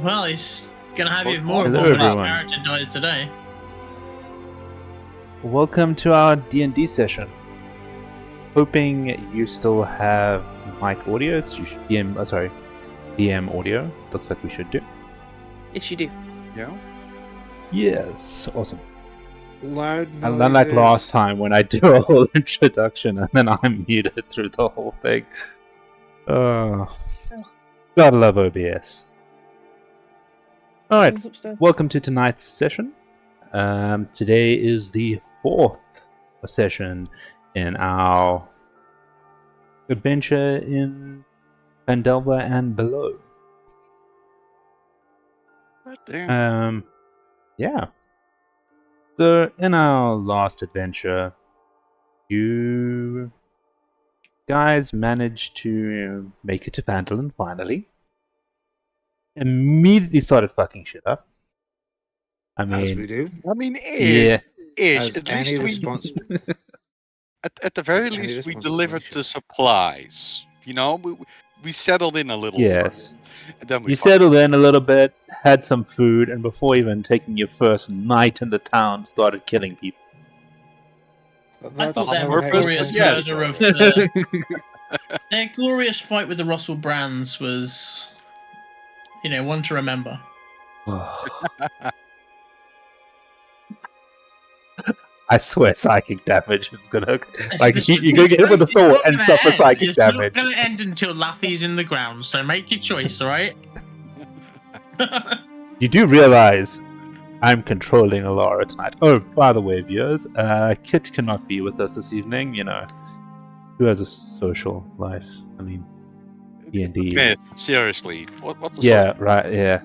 Well, he's gonna have even more Hello, when his everyone. character dies today. Welcome to our D&D session. Hoping you still have mic audio. DM audio. Looks like we should do. Yes, you do. Yeah. Yes, awesome. Loud noises. And unlike last time when I do a whole introduction and then I'm muted through the whole thing. Gotta love OBS. Alright, Someone's upstairs. welcome to tonight's session. Today is the fourth session in our adventure in Phandalin and below. Damn. Yeah. So, in our last adventure, you guys managed to make it to Phandalin finally. Immediately started fucking shit up. I As we mean, do. I mean, yeah. As at any least we, responsible. at the very as any least, we responsible delivered nation. the supplies. You know, we settled in a little. Yes. first, and then we You fucked. settled in a little bit, had some food, and before even taking your first night in the town, started killing people. I thought that purpose glorious was yes. murder of their glorious fight with the Russell Brands was, one to remember. I swear psychic damage is gonna... It's Like, just- you're gonna get hit with a it's sword not and gonna suffer end. psychic It's damage. not going to end until Laffy's in the ground, so make your choice, alright? You do realize I'm controlling Alara tonight. Oh, by the way, viewers, Kit cannot be with us this evening, Who has a social life? I mean, D&D. Myth, seriously, what's the Yeah, right, yeah.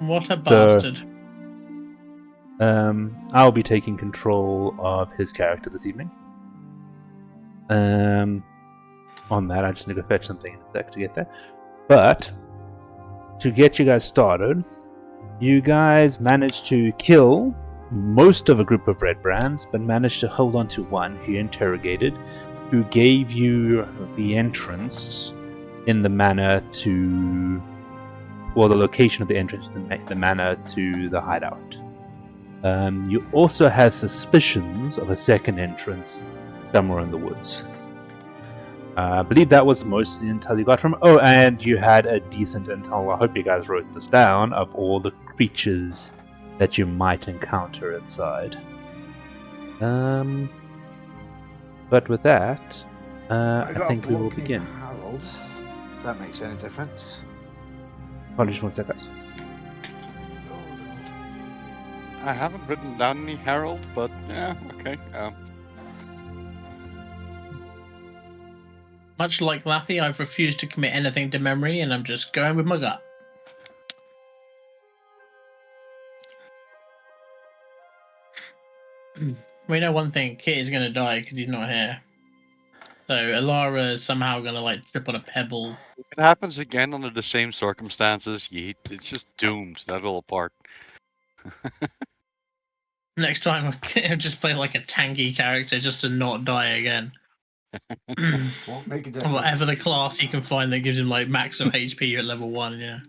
What a bastard. I'll be taking control of his character this evening. On that, I just need to fetch something in a sec to get there. But, to get you guys started, you guys managed to kill most of a group of red brands, but managed to hold on to one who you interrogated, who gave you the entrance in the manor to... Well, the location of the entrance, the manor to the hideout. You also have suspicions of a second entrance somewhere in the woods. I believe that was most of the intel you got from... Oh, and you had a decent intel, I hope you guys wrote this down, of all the creatures that you might encounter inside. But with that, I got think a we will walking begin. Harold. If that makes any difference. Hold on just 1 second, guys. I haven't written down any Harold, but yeah, okay. Much like Laffy, I've refused to commit anything to memory, and I'm just going with my gut. We know one thing, Kit is going to die because he's not here. So Alara is somehow going to trip on a pebble. If it happens again under the same circumstances, it's just doomed. That little part. Next time I'll just play like a tanky character just to not die again. Won't make a difference. Whatever the class he can find that gives him maximum HP at level 1,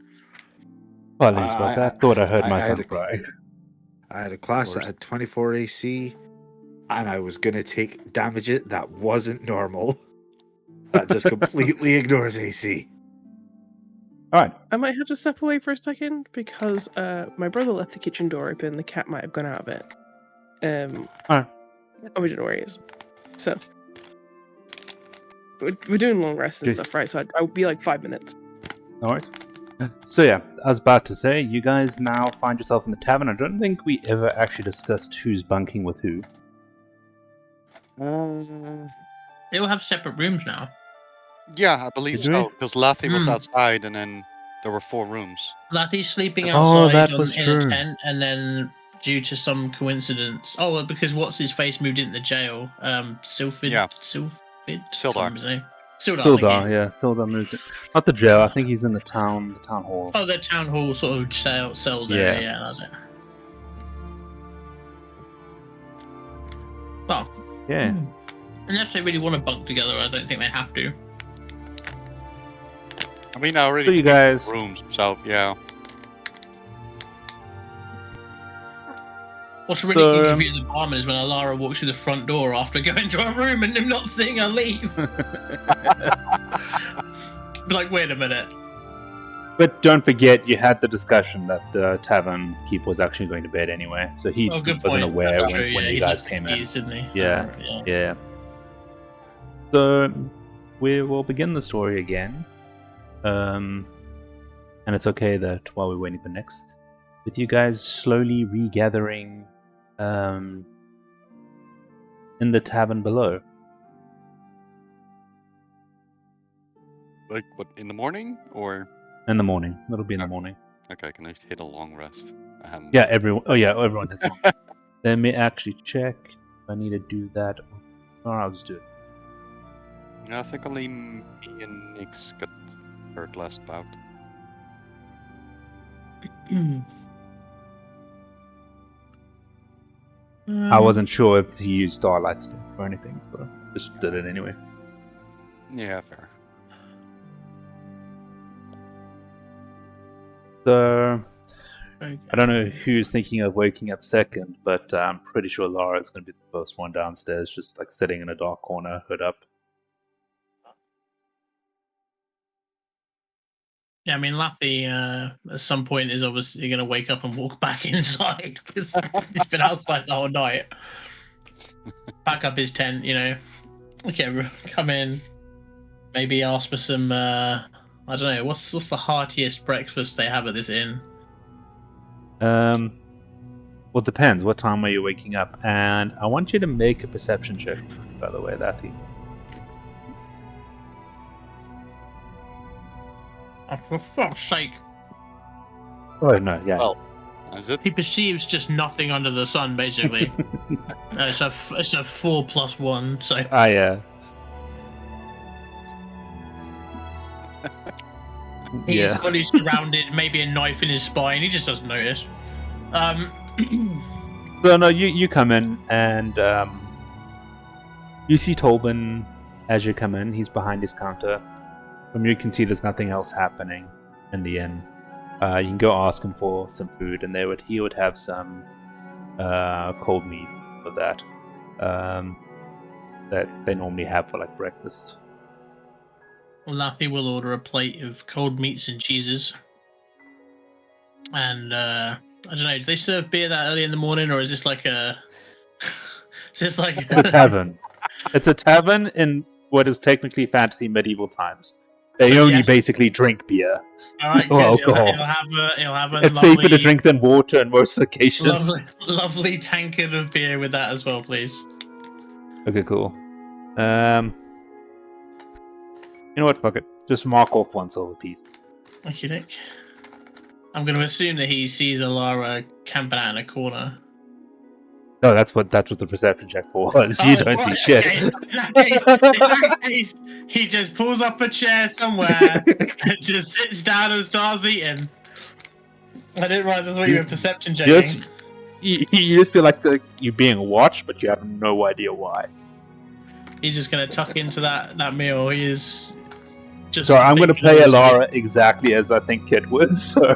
Apologies about that. Thought I heard I myself had a- cry. I had a class that had 24 AC, and I was going to take damage that wasn't normal. That just completely ignores AC. Alright, I might have to step away for a second because my brother left the kitchen door open. The cat might have gone out of it. Alright. We don't know where he is. So we're doing long rests and Good. stuff, right? So I'll be 5 minutes. no worries. So yeah, I was about to say, you guys now find yourself in the tavern. I don't think we ever actually discussed who's bunking with who. They all have separate rooms now. Yeah, I believe Did we? so. Because Laffy was Hmm. outside, and then there were 4 rooms. Laffy's sleeping Oh, outside that in was a true. tent, and then due to some coincidence... Oh, well, because what's-his-face moved into the jail. Sylphid? Yeah. Sildar? Sildar. Can't remember his name. Sildar, Sildar, thank you. yeah, Sildar moved it. Not the jail, I think he's in the town hall. Oh, the town hall sort of cells Yeah. area, yeah, that's it. Well, Yeah. unless they really want to bunk together, I don't think they have to. I mean, I already So you cleaned guys- rooms, so yeah. What's really confusing barman is when Alara walks through the front door after going to her room and him not seeing her leave. Be like, wait a minute. But don't forget, you had the discussion that the tavern keeper was actually going to bed anyway, so he wasn't aware That's when, true, when yeah. you He guys looked came in. confused, didn't he? Yeah. Yeah. Yeah. So we will begin the story again. And it's okay that while we're waiting for next, with you guys slowly regathering in the tavern below. Like, what, in the morning? Or... In the morning. It'll be in the morning. Okay, can I hit a long rest? Yeah, everyone. Oh, yeah, everyone has. Let me actually check if I need to do that. Or I'll just do it. I think only me and Nix got hurt last bout. I wasn't sure if he used Starlight stuff or anything, so just did it anyway. Yeah, fair. So, Okay. I don't know who's thinking of waking up second, but I'm pretty sure Lara's going to be the first one downstairs, just like sitting in a dark corner, hood up. Yeah, I mean, Laffy at some point is obviously going to wake up and walk back inside because he's been outside the whole night. Pack up his tent, Okay, come in. Maybe ask for some. I don't know. What's the heartiest breakfast they have at this inn? Well, it depends. What time are you waking up? And I want you to make a perception check, by the way, Laffy. Oh, for fuck's sake. Oh, no, yeah. Well, is it? He perceives just nothing under the sun, basically. It's a 4+1, so. Yeah. He is fully surrounded, maybe a knife in his spine. He just doesn't notice. So no, you come in and you see Tolbin as you come in. He's behind his counter. From you can see there's nothing else happening in the inn. You can go ask him for some food, and he would have some cold meat for that that they normally have for like breakfast. Laffy will order a plate of cold meats and cheeses. And I don't know, do they serve beer that early in the morning, or is this like a is this like a tavern? It's a tavern in what is technically fantasy medieval times. They only basically drink beer. Alright, good. Alcohol. He'll have a It's lovely, safer to drink than water in most occasions. lovely tankard of beer with that as well, please. Okay, cool. You know what? Fuck it. Just mark off 1 silver piece. Okay, Nick. I'm going to assume that he sees Alara camping out in a corner. No, that's what the perception check for was. You don't see shit. Okay. In that case, he just pulls up a chair somewhere and just sits down and starts eating. I didn't realize I thought you were perception checking. You just feel like you're being watched, but you have no idea why. He's just going to tuck into that meal. He is just. So I'm going to play Alara exactly as I think Kit would. So.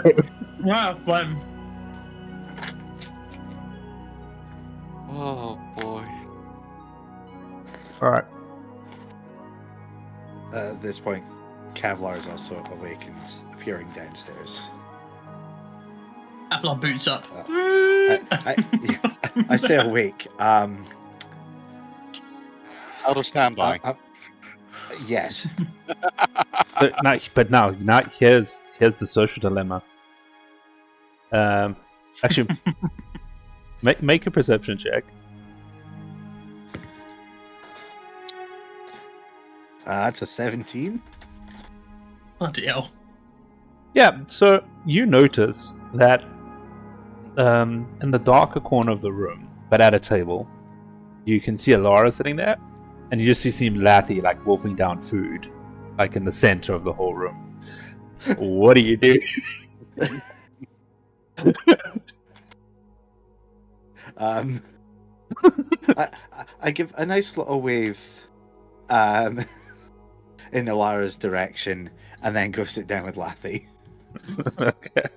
Wow, fun. Oh boy. All right. At this point, Kevlar is also awakened, appearing downstairs. Kevlar boots up. I stay awake. Out of standby. Yes. But now here's the social dilemma. Actually, make a perception check. That's a 17. Bloody hell. Yeah, so you notice that in the darker corner of the room, but at a table, you can see Alara sitting there, and you just see Laffy like wolfing down food, like in the center of the whole room. What do you do? I give a nice little wave in Alara's direction, and then go sit down with Laffy. Okay.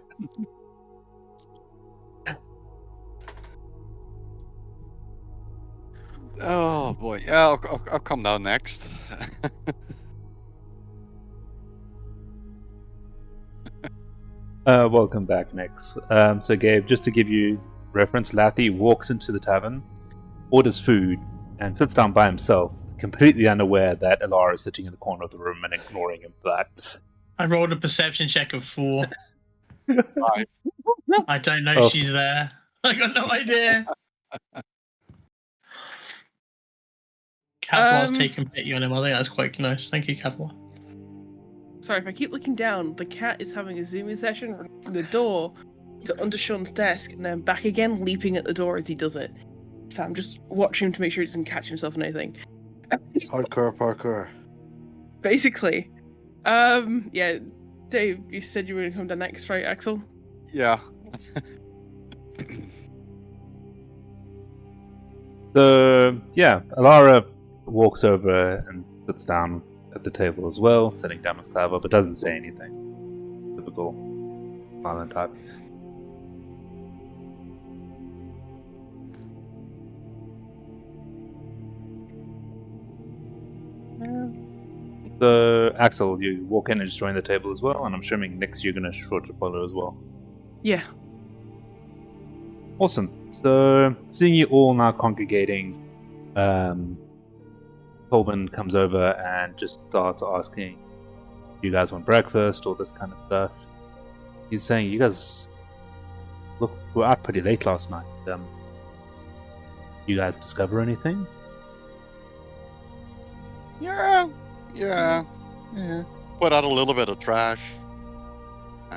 Oh boy. Yeah, I'll come down next. Welcome back, Nix. So, Gabe, just to give you reference, Lathy walks into the tavern, orders food, and sits down by himself, completely unaware that Alara is sitting in the corner of the room and ignoring him for that. I rolled a perception check of 4. Right. I don't know Oh. she's there. I got no idea. Kavlar's taking pity on him. I think that's quite nice. Thank you, Kavlar. Sorry, if I keep looking down, the cat is having a zooming session from the door to under Sean's desk and then back again, leaping at the door as he does it. So I'm just watching him to make sure he doesn't catch himself in anything. Parkour. Basically. Yeah, Dave, you said you were going to come down next, right, Axel? Yeah. So, yeah, Alara walks over and sits down at the table as well, sitting down with Clava, but doesn't say anything. Typical silent type. So, Axel, you walk in and just join the table as well, and I'm assuming Nix, you're going to short to follow as well. Yeah. Awesome. So, seeing you all now congregating, Tolman comes over and just starts asking, "Do you guys want breakfast?" or this kind of stuff. He's saying, "You guys were out pretty late last night. You guys discover anything?" Yeah. Put out a little bit of trash. In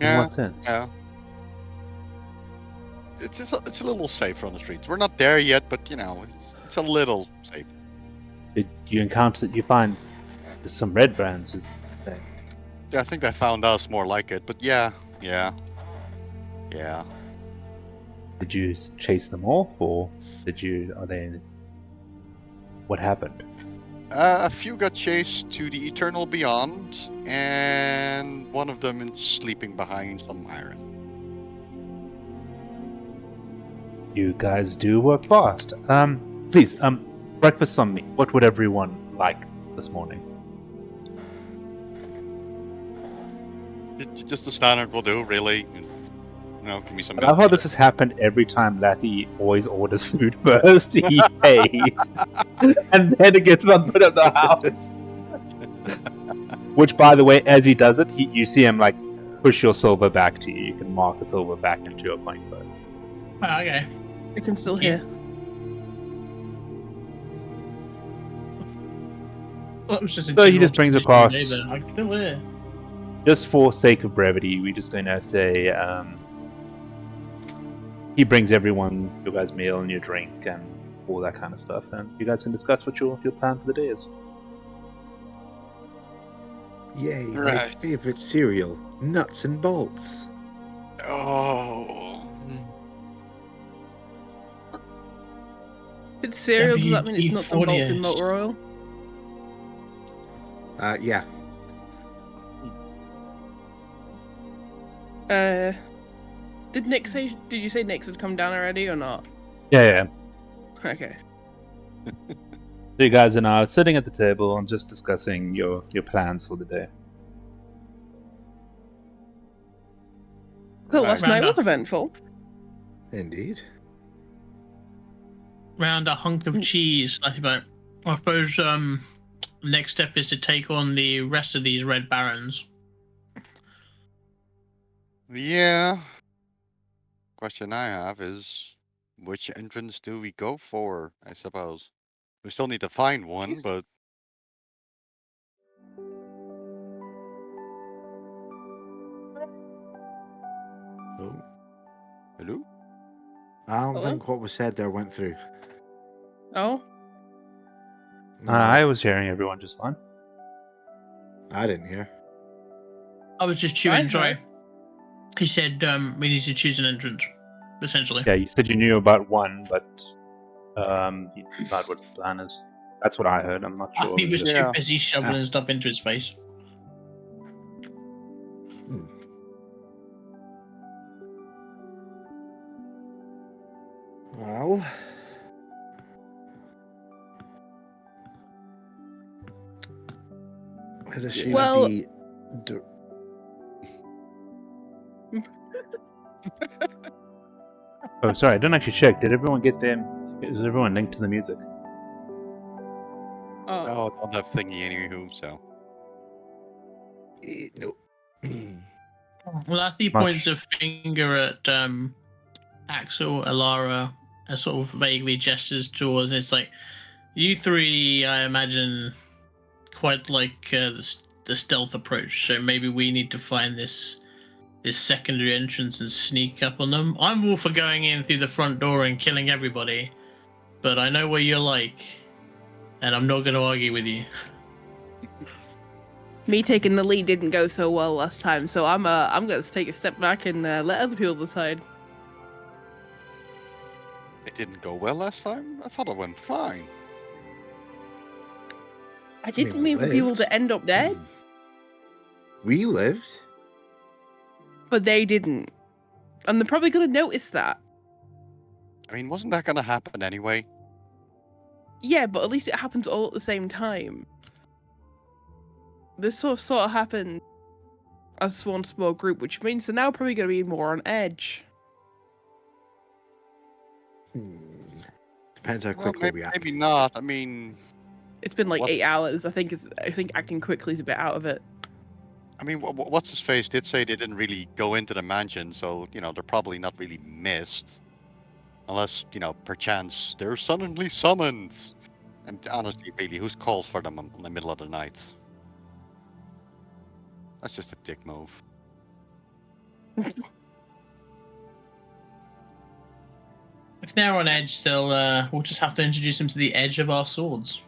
Yeah. what sense? Yeah. It's a little safer on the streets. We're not there yet, but it's a little safe. Did you encounter? You find there's some red brands? Yeah, I think they found us more like it, but yeah. Did you chase them off, or are they? What happened? A few got chased to the eternal beyond, and one of them is sleeping behind some iron. You guys do work fast. Please, breakfast on me. What would everyone like this morning? Just the standard will do, really. Give me some I love how this has happened every time Lathy always orders food first. He pays, and then it gets run out of the house. Which, by the way, as he does it, you see him like push your silver back to you. You can mark the silver back into your coin purse. Oh, okay. I can still hear. Well, it was just a So he general just brings conversation across- today, but I can still hear. Just for sake of brevity, we're just going to say he brings everyone your guys' meal and your drink and all that kind of stuff, and you guys can discuss what your plan for the day is. Yay, my Right. favorite cereal, nuts and bolts. Oh. If it's cereal, does that mean it's WD-40 nuts and bolts in motor oil? Yeah. Did you say Nix had come down already or not? Yeah. Okay. So you guys are now sitting at the table and just discussing your plans for the day. Well, Right. last night Round was up. eventful. Indeed. Round a hunk of cheese, I suppose next step is to take on the rest of these red barons. Yeah. Question I have is, which entrance do we go for, I suppose? We still need to find one, but... Oh. Hello? I don't Hello? think what was said there went through. Oh, No, I was hearing everyone just fine. I didn't hear. I was just chewing I dry. heard. He said we need to choose an entrance, essentially. Yeah, you said you knew about one, but about what the plan is. That's what I heard. I'm not I sure. think he was Just- too Yeah. busy shoveling stuff into his face. Well, I'd assume Well- the Oh, sorry, I didn't actually check. Did everyone get them? Is everyone linked to the music? Oh, No, don't have thingy anywho, so. no. Well, as he Much. points a finger at Axel, Alara, and sort of vaguely gestures towards. It's like you three, I imagine, quite like the stealth approach. So maybe we need to find this secondary entrance and sneak up on them. I'm all for going in through the front door and killing everybody, but I know what you're like, and I'm not going to argue with you. me taking the lead didn't go so well last time, so I'm gonna take a step back and let other people decide. It didn't go well last time? I thought it went fine. I didn't we mean for people lived. to end up dead, We lived. but they didn't, and they're probably gonna notice that. I mean, wasn't that gonna happen anyway? Yeah, but at least it happens all at the same time. This sort of happened as one small group, which means they're now probably going to be more on edge. Depends how Well, quickly maybe, we act. maybe not. I mean, It's been like What- 8 hours. I think acting quickly is a bit out of it. what's his face did say they didn't really go into the mansion, so they're probably not really missed, unless perchance they're suddenly summoned. And honestly, really, who's called for them in the middle of the night? That's just a dick move. If they're on edge, we'll just have to introduce them to the edge of our swords.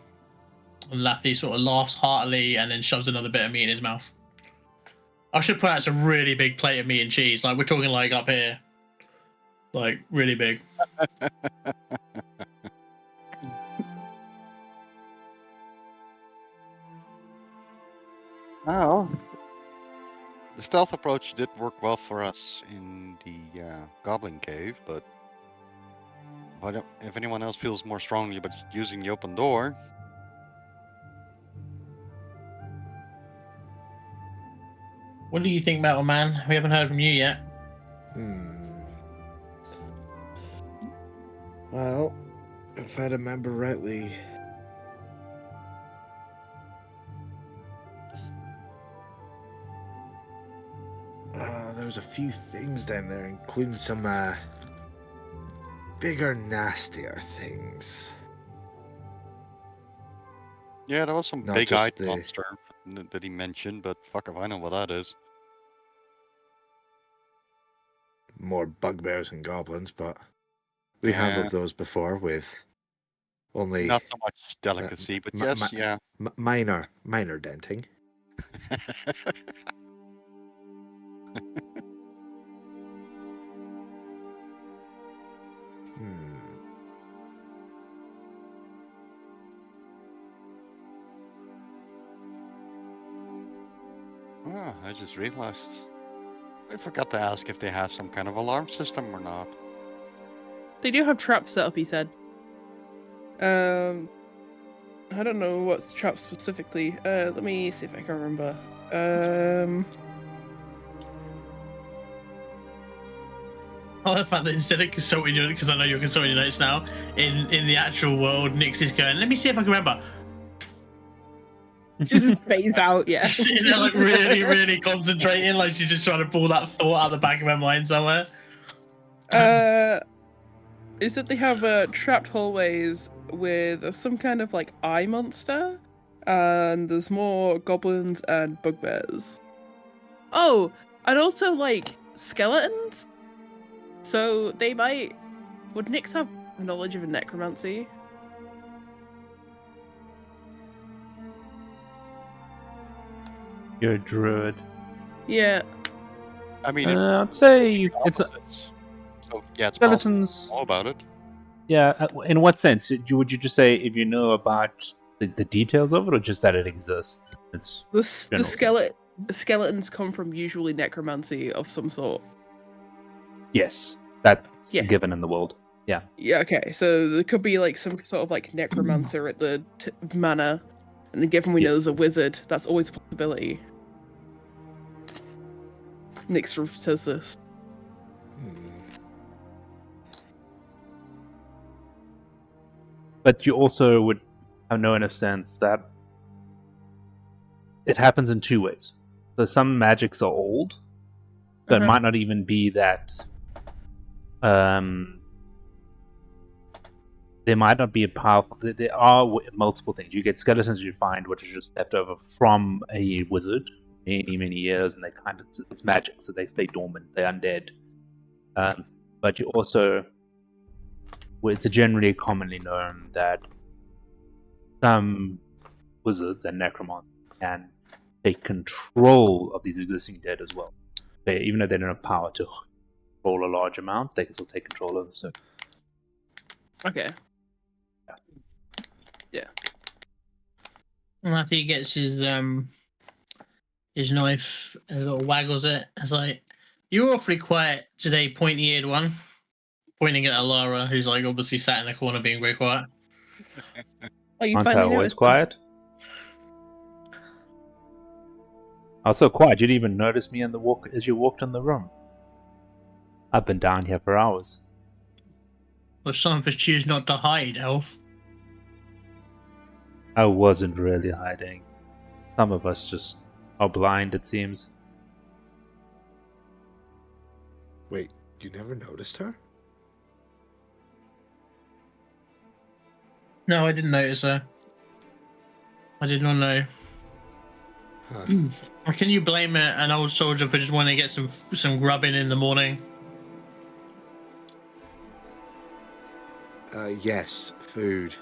And Lathy sort of laughs heartily and then shoves another bit of meat in his mouth. I should put out a really big plate of meat and cheese. Like, we're talking like up here. Like, really big. Oh. The stealth approach did work well for us in the Goblin Cave, but if anyone else feels more strongly about just using the open door. What do you think, Metal Man? We haven't heard from you yet. Well, if I remember rightly, there was a few things down there, including some bigger, nastier things. Yeah, there was some Not big-eyed just the- monster that he mentioned, but fuck if I know what that is. More bugbears and goblins, but we Yeah. handled those before with only Not so much delicacy, but ma- yes, ma- yeah. minor denting. Ah, I just realized. I forgot to ask if they have some kind of alarm system or not. They do have traps set up, he said. I don't know what's traps specifically. Let me see if I can remember. I love the fact that instead of consulting your, because I know you're consulting your notes now, in the actual world, Nyx is going, let me see if I can remember. Just phase out, yeah. Sitting there like really, really concentrating, like she's just trying to pull that thought out of the back of her mind somewhere. Is that they have trapped hallways with some kind of like eye monster, and there's more goblins and bugbears. Oh, and also like skeletons. So they might. Would Nyx have knowledge of necromancy? You're a druid. Yeah. I mean, I'd say it's so yeah, it's possible skeletons. to know about it. Yeah, in what sense? Would you just say if you know about the details of it, or just that it exists? It's The general. skeletons come from usually necromancy of some sort. Yes, that's Yes. given in the world. Yeah, okay. So there could be like some sort of like necromancer at the manor, And given we know Yes. there's a wizard, that's always a possibility. Nick sort of says this. But you also would know in a sense that it happens in two ways. So some magics are old, so it might not even be that. There might not be a powerful. There are multiple things. You get skeletons you find which are just left over from a wizard many years, and they kind of it's magic, so they stay dormant. They're undead. But you also, it's generally commonly known that some wizards and necromancers can take control of these existing dead as well. Even though they don't have power to control a large amount, they can still take control of it. So. Okay. And after he gets his knife and little waggles it, it's like, "You're awfully quiet today, pointy-eared one." Pointing at Alara, who's like obviously sat in the corner being very quiet. Oh, you Aren't I finally always noticed. quiet? I was so quiet you didn't even notice me as you walked in the room. I've been down here for hours. Well, some of us choose not to hide, Elf. I wasn't really hiding. Some of us just are blind, it seems. Wait, you never noticed her? No, I didn't notice her. I did not know. Huh. Can you blame an old soldier for just wanting to get some grubbing in the morning? Yes, food.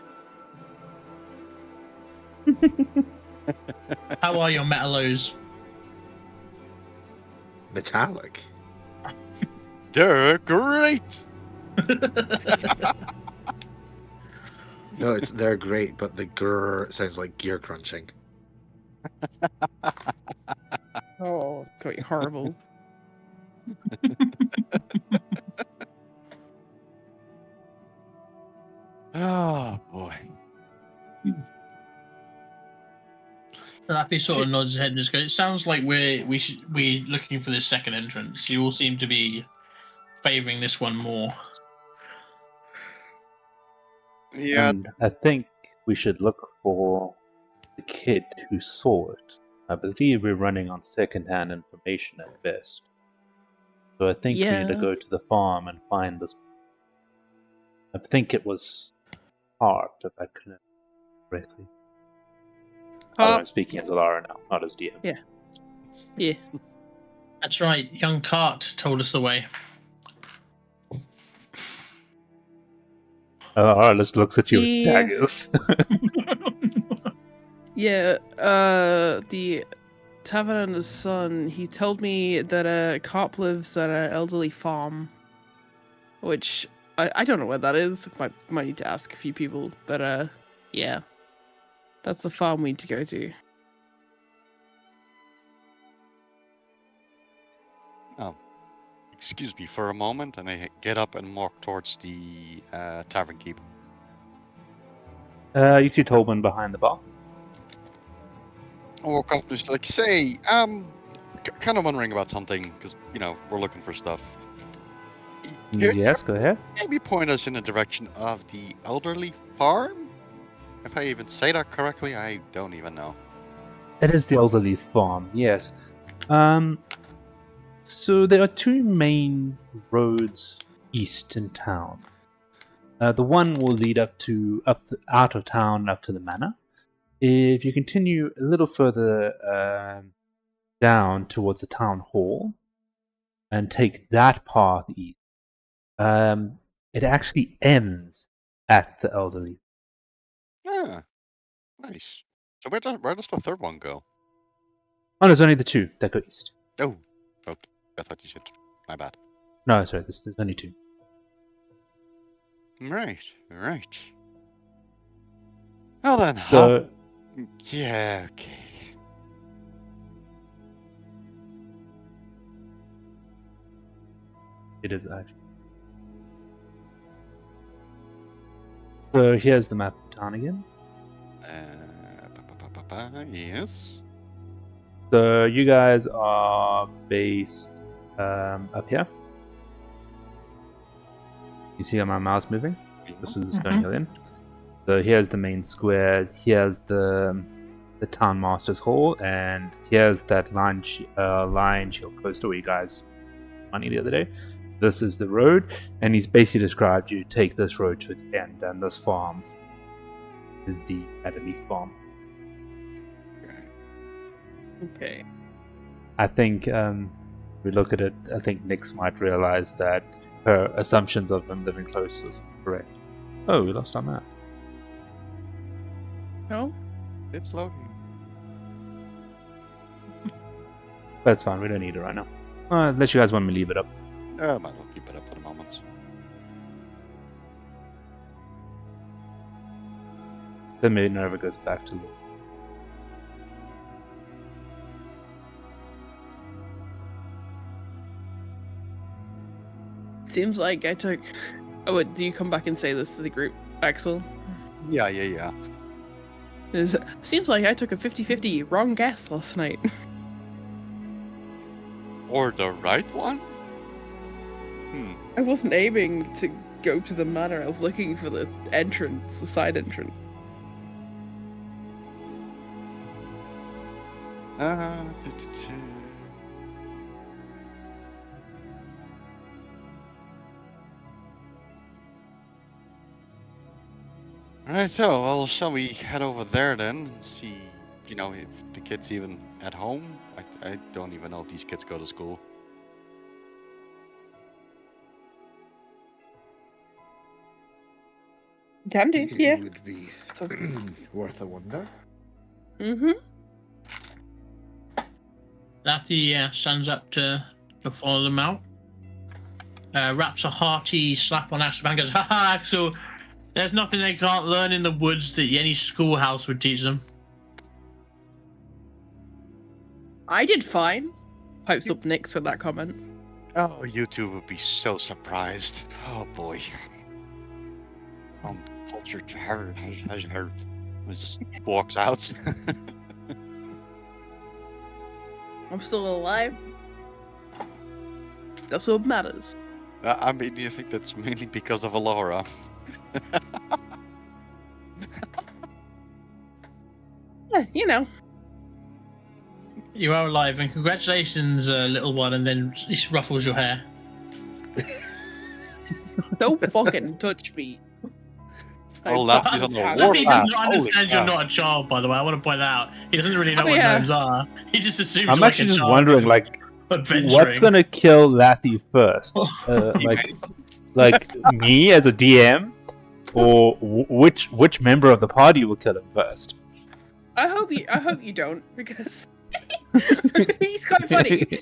How are your metallos? Metallic. They're great. No, they're great, but the grrr sounds like gear crunching. Oh, it's going horrible. Oh boy. Laffy sort of nods his head and just goes, "It sounds like we're looking for this second entrance. You all seem to be favouring this one more." Yeah. And I think we should look for the kid who saw it. I believe we're running on second-hand information at best. So I think we need to Yeah. go to the farm and find this. I think it was Hart, if I couldn't correctly. I'm speaking as Alara now, not as DM. Yeah. That's right. Young Cart told us the way. Alara just looks at you with Yeah. daggers. Yeah, the Tavern and the Sun, he told me that Carp lives at an elderly farm, which I don't know where that is. Might need to ask a few people, but yeah, that's the farm we need to go to. Excuse me for a moment, and I get up and walk towards the tavern keep. You see Tolman behind the bar. I walk up and just like, say, kind of wondering about something, because, we're looking for stuff. Yes, go ahead. Maybe point us in the direction of the elderly farm? If I even say that correctly, I don't even know. It is the elderly farm, yes. So there are two main roads east in town. The one will lead out of town up to the manor. If you continue a little further down towards the town hall and take that path east, it actually ends at the elderly. Yeah, nice. So where does the third one go? Oh, there's only the two that go east. Oh, okay. I thought you said my bad. No, sorry, there's only two. Right. Well then, So, yeah, okay. it is actually. So here's the map of town again. Yes. So you guys are based up here. You see how my mouse moving? This is going in. So here's the main square. Here's the town master's hall, and here's that lion shield coaster where you guys money the other day. This is the road, and he's basically described you take this road to its end, and this farm is the Adderleaf farm. Okay. I think we look at it. I think Nyx might realize that her assumptions of him living close is correct. Oh, we lost our map. No? It's loading. That's fine. We don't need it right now. Unless you guys want me to leave it up. Might as well keep it up for the moment. Then maybe it never goes back to look. Seems like I took. Oh, wait, do you come back and say this to the group, Axel? Yeah. Seems like I took a 50-50 wrong guess last night. Or the right one? I wasn't aiming to go to the manor. I was looking for the entrance, the side entrance. Alright, so, well, shall we head over there then? See, if the kid's even at home? I don't even know if these kids go to school. Can do, yeah. It would be Sounds good. worth a wonder. Mm-hmm. Laffy stands up to follow them out. Wraps a hearty slap on Axel's back and goes, "Haha, Axel, there's nothing they can't learn in the woods that any schoolhouse would teach them." I did fine. Pipes up Nyx with that comment. Oh, you two would be so surprised. Oh boy. Culture to her just walks out. I'm still alive. That's what matters. I mean, do you think that's mainly because of Alora? Yeah, You are alive, and congratulations, little one, and then he ruffles your hair. Don't fucking touch me. Oh, Laffy's on the Laffy's war He path. doesn't understand you're not a child, by the way. I want to point that out. He doesn't really know what yeah. gnomes are. He just assumes I'm like actually a just child wondering, is like, adventuring. what's gonna kill Laffy first? Like me as a DM, or which member of the party will kill him first? I hope you don't, because he's quite funny.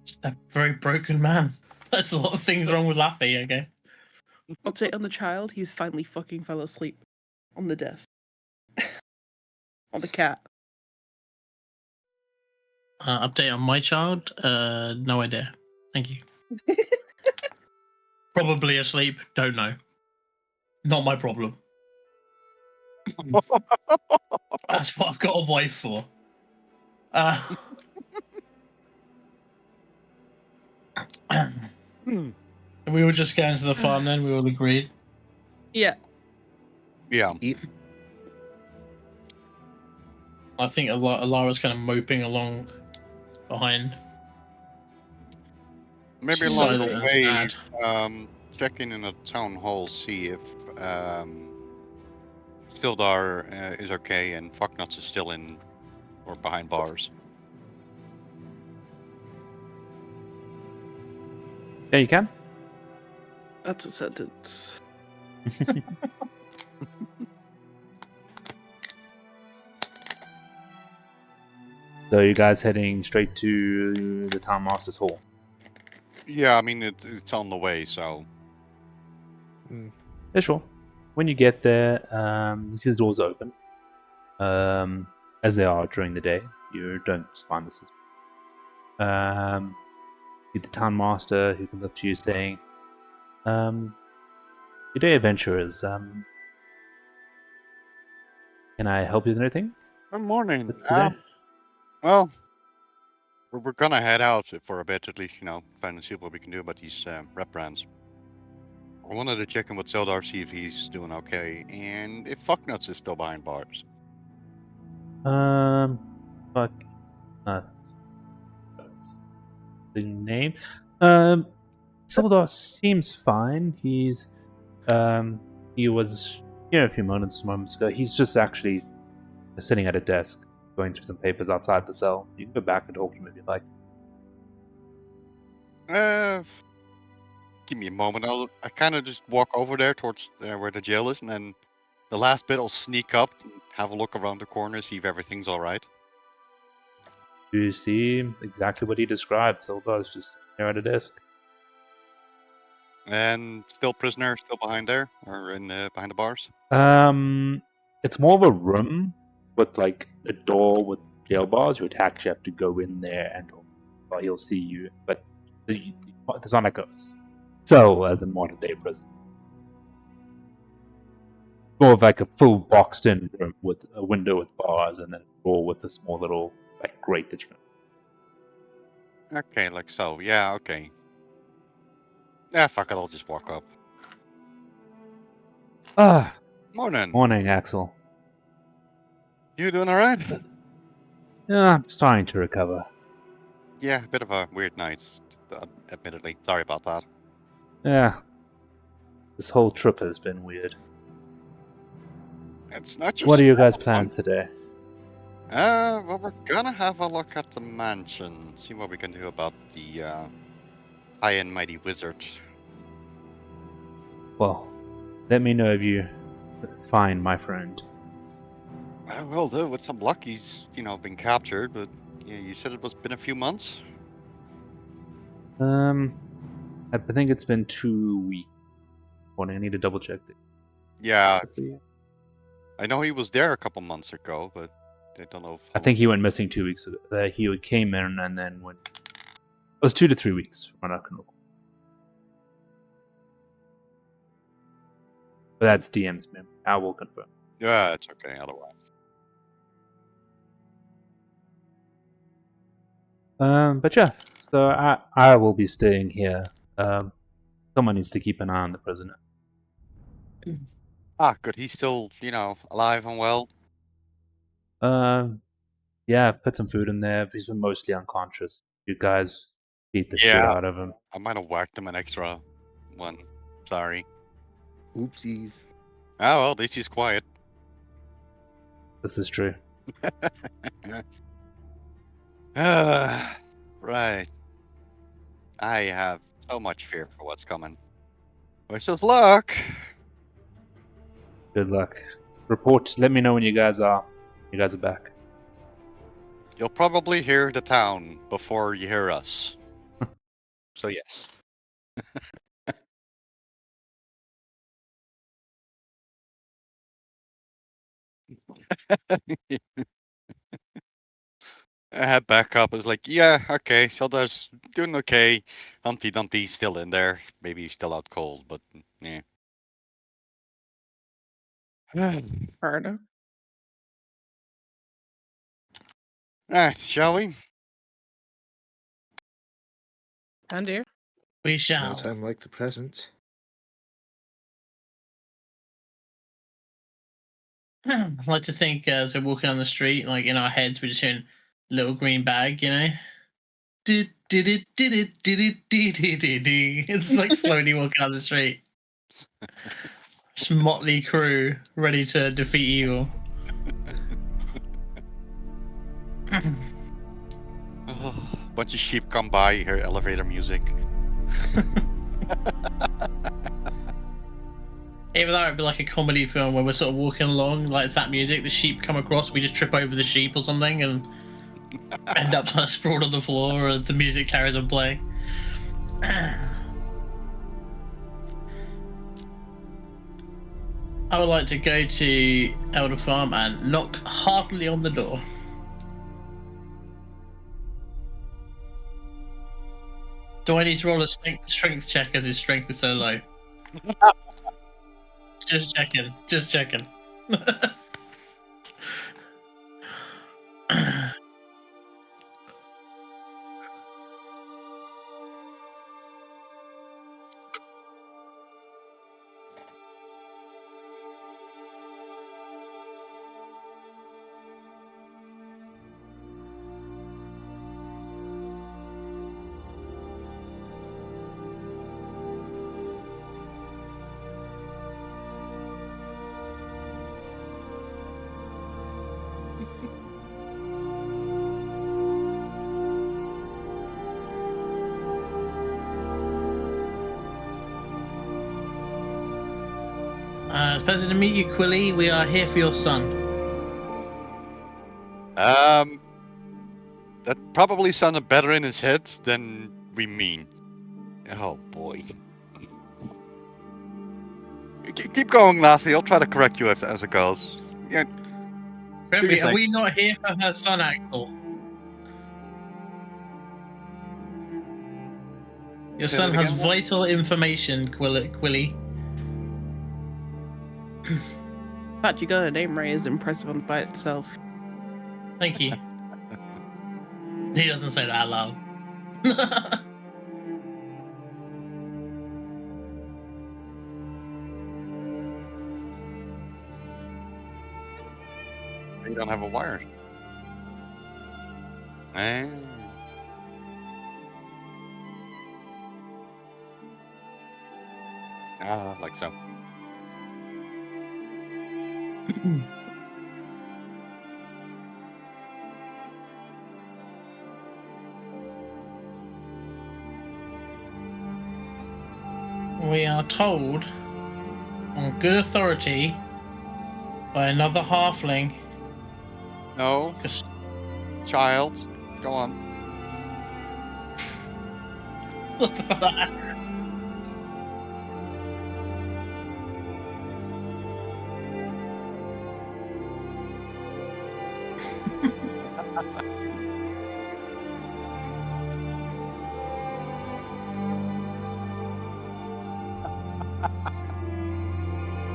Just a very broken man. There's a lot of things wrong with Laffy, okay? Update on the child, he's finally fucking fell asleep on the desk. On the cat. Update on my child? No idea. Thank you. Probably asleep. Don't know. Not my problem. That's what I've got a wife for. We were just going to the farm then, we all agreed. Yeah. Yeah. I think Alara's kind of moping along behind. Maybe She's along silent the and way, sad. check in a town hall, see if Stildar is okay and Fucknuts is still in or behind bars. Yeah, you can. That's a sentence. So you guys heading straight to the town master's hall? Yeah, I mean it's on the way, so. Yeah, sure. When you get there, you see the doors open, as they are during the day. You don't find this. See the town master who comes up to you saying, "Good day, adventurers. Can I help you with anything Good morning. today? Well, we're gonna head out for a bit, at least, trying to see what we can do about these rep brands. I wanted to check in with Zeldar, see if he's doing okay, and if Fucknuts is still behind bars. Fuck nuts. That's the name. Sildar seems fine. He was here a few moments ago. He's just actually sitting at a desk, going through some papers outside the cell. You can go back and talk to him if you like. Give me a moment. I kind of just walk over there towards where the jail is, and then the last bit I'll sneak up, and have a look around the corner, see if everything's all right. You see exactly what he described. Sildar is just there at a desk. And still prisoner, still behind there, or in behind the bars. It's more of a room with like a door with jail bars. You would actually have to go in there and he'll see you. But there's not like a cell as in modern day prison. More of like a full boxed in room with a window with bars and then a door with a small little like grate that you can. Okay, like so. Yeah, okay. Yeah, fuck it. I'll just walk up. Morning. Morning, Axel. You doing all right? Yeah, I'm starting to recover. Yeah, a bit of a weird night, admittedly. Sorry about that. Yeah. This whole trip has been weird. It's not just. What are your guys' plans today? Well, we're gonna have a look at the mansion, see what we can do about the high and mighty wizard. Well, let me know if you find my friend. I will do. With some luck, he's been captured, but yeah, you said it was been a few months. I think it's been 2 weeks. I need to double check. Yeah, I know he was there a couple months ago, but I don't know if. I think he went missing 2 weeks ago. He came in and then went. It was 2 to 3 weeks. From what I can recall. But that's DM's memory. I will confirm. Yeah, it's okay. Otherwise. But yeah. So I will be staying here. Someone needs to keep an eye on the prisoner. Ah, good. He's still, alive and well. Yeah, put some food in there. He's been mostly unconscious. You guys beat the shit Yeah. out of him. I might have whacked him an extra one. Sorry. Oopsies. Oh, well, at least he's quiet. This is true. Right. I have so much fear for what's coming. Wish us luck. Good luck. Report. Let me know when you guys are back. You'll probably hear the town before you hear us. So yes. I had backup. It was like, yeah, okay, so there's doing okay. Humpty Dumpty's still in there. Maybe he's still out cold, but yeah. Fair enough. Alright, shall we? And dear. We No shall. time like the present. I like to think as we're walking on the street, like in our heads, we're just hearing little green bag, It's like slowly walking down the street. Just motley crew ready to defeat evil. Bunch of sheep come by, you hear elevator music. Even though it'd be like a comedy film where we're sort of walking along, like it's that music, the sheep come across, we just trip over the sheep or something and end up kind of sprawled on the floor as the music carries on playing. I would like to go to Elder Farm and knock heartily on the door. Do I need to roll a strength check as his strength is so low? Just checking. It's a pleasure to meet you, Quilly. We are here for your son. That probably sounded better in his head than we mean. Oh boy. Keep going, Lathy. I'll try to correct you as it goes. Yeah. Remy, are thing. we not here for her son, Axel? Your Say son that has again? vital information, Quilly. The fact you got a name right is impressive by itself. Thank you. He doesn't say that out loud. You don't have a wire. Eh. Like so. We are told, on good authority, by another halfling. No, child. Go on.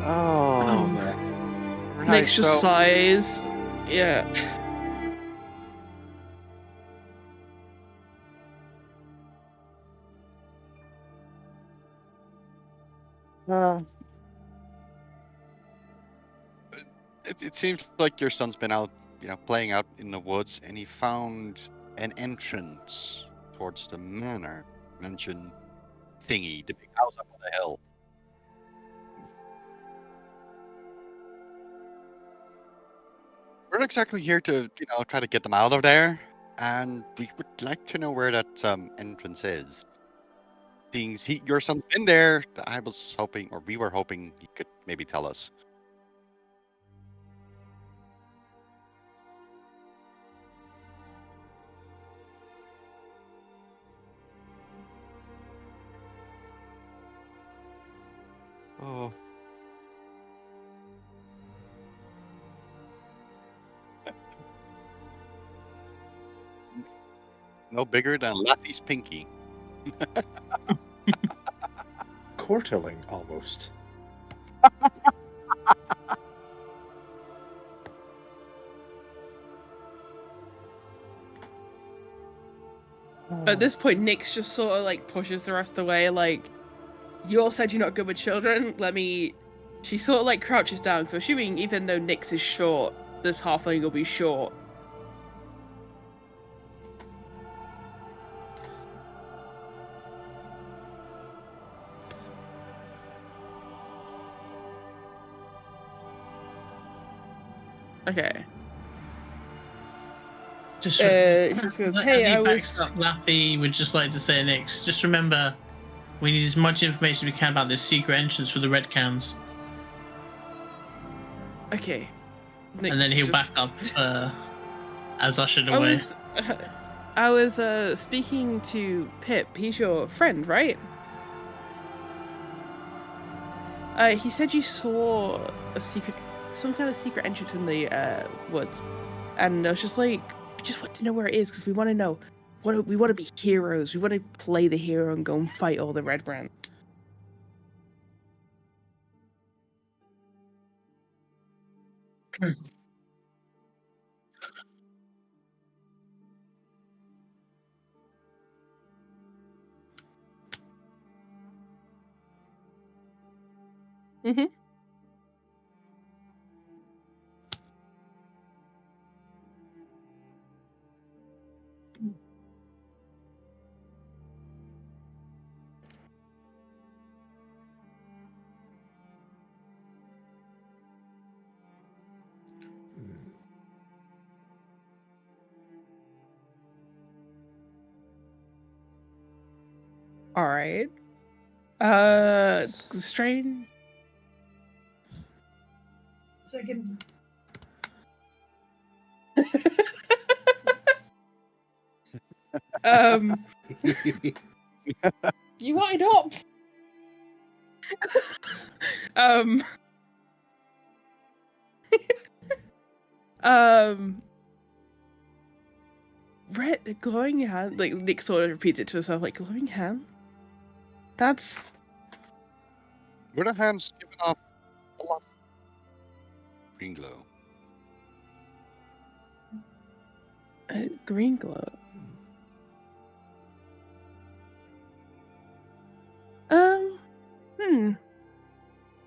Oh, Right, Nick's just so sighs. Yeah. it seems like your son's been out, playing out in the woods, and he found an entrance towards the manor. Mention thingy, the big house up on the hill. We're not exactly here to, try to get them out of there, and we would like to know where that entrance is. Being your son's been there, I was hoping, or we were hoping, he could maybe tell us. Oh. No bigger than Lathy's pinky. Quarterling, almost. At this point, Nyx just sort of like pushes the rest away. Like, you all said you're not good with children. She sort of like crouches down. So assuming even though Nyx is short, this halfling will be short. Okay. Just She says, "Hey, I was." Laffy would just like to say, Nix, just remember, we need as much information as we can about this secret entrance for the red cans. Okay. And then he'll back up as ushered away. I was speaking to Pip. He's your friend, right? He said you saw some kind of secret entrance in the woods, and I was just like, we just want to know where it is because we want to know. We want to be heroes. We want to play the hero and go and fight all the red brands. Mm-hmm. All right. Strain. second. You wanted up. Red glowing hand. Like Nick sort of repeats it to himself, like glowing hand. That's Were the hands giving off a lot of green glow? green glow.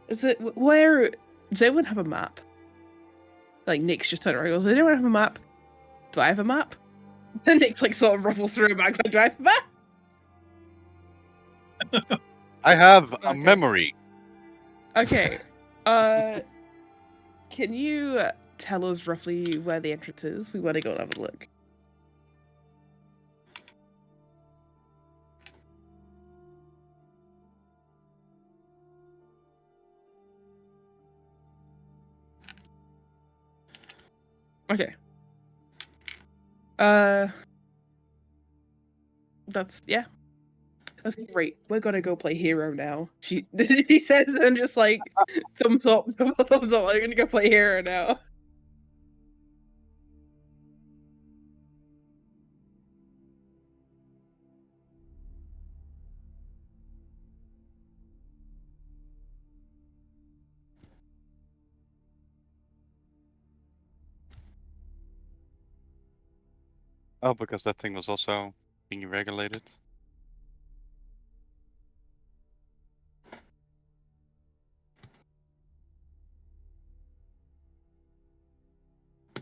Is it where? Does anyone have a map? Like Nick's just turned around and goes, "Does anyone have a map? Do I have a map?" And Nick like sort of ruffles through a bag. Do I have a map? I have a Okay. memory. Okay. Can you tell us roughly where the entrance is? We want to go and have a look. Okay. That's That's great. We're gonna go play hero now. She says and just like thumbs up, thumbs up. I'm gonna go play hero now. Oh, because that thing was also being regulated.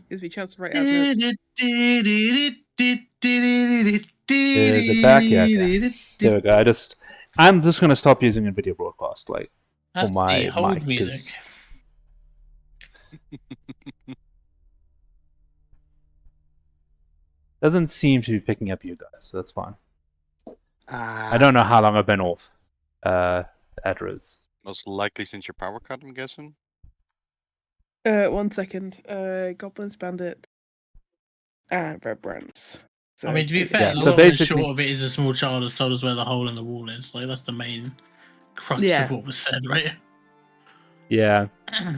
Gives me a chance to write out notes. Is it back? Yeah, okay. There we go. I'm just gonna stop using a video broadcast, like That's for my the hold mic, music. 'cause doesn't seem to be picking up you guys, so that's fine. I don't know how long I've been off. Address. Most likely since your power cut, I'm guessing. 1 second. Goblins, bandit, and red brands. So I mean, to be take fair, it the so long and basically- short of it is a small child has told us where the hole in the wall is. Like, that's the main crux Yeah. of what was said, right? Yeah,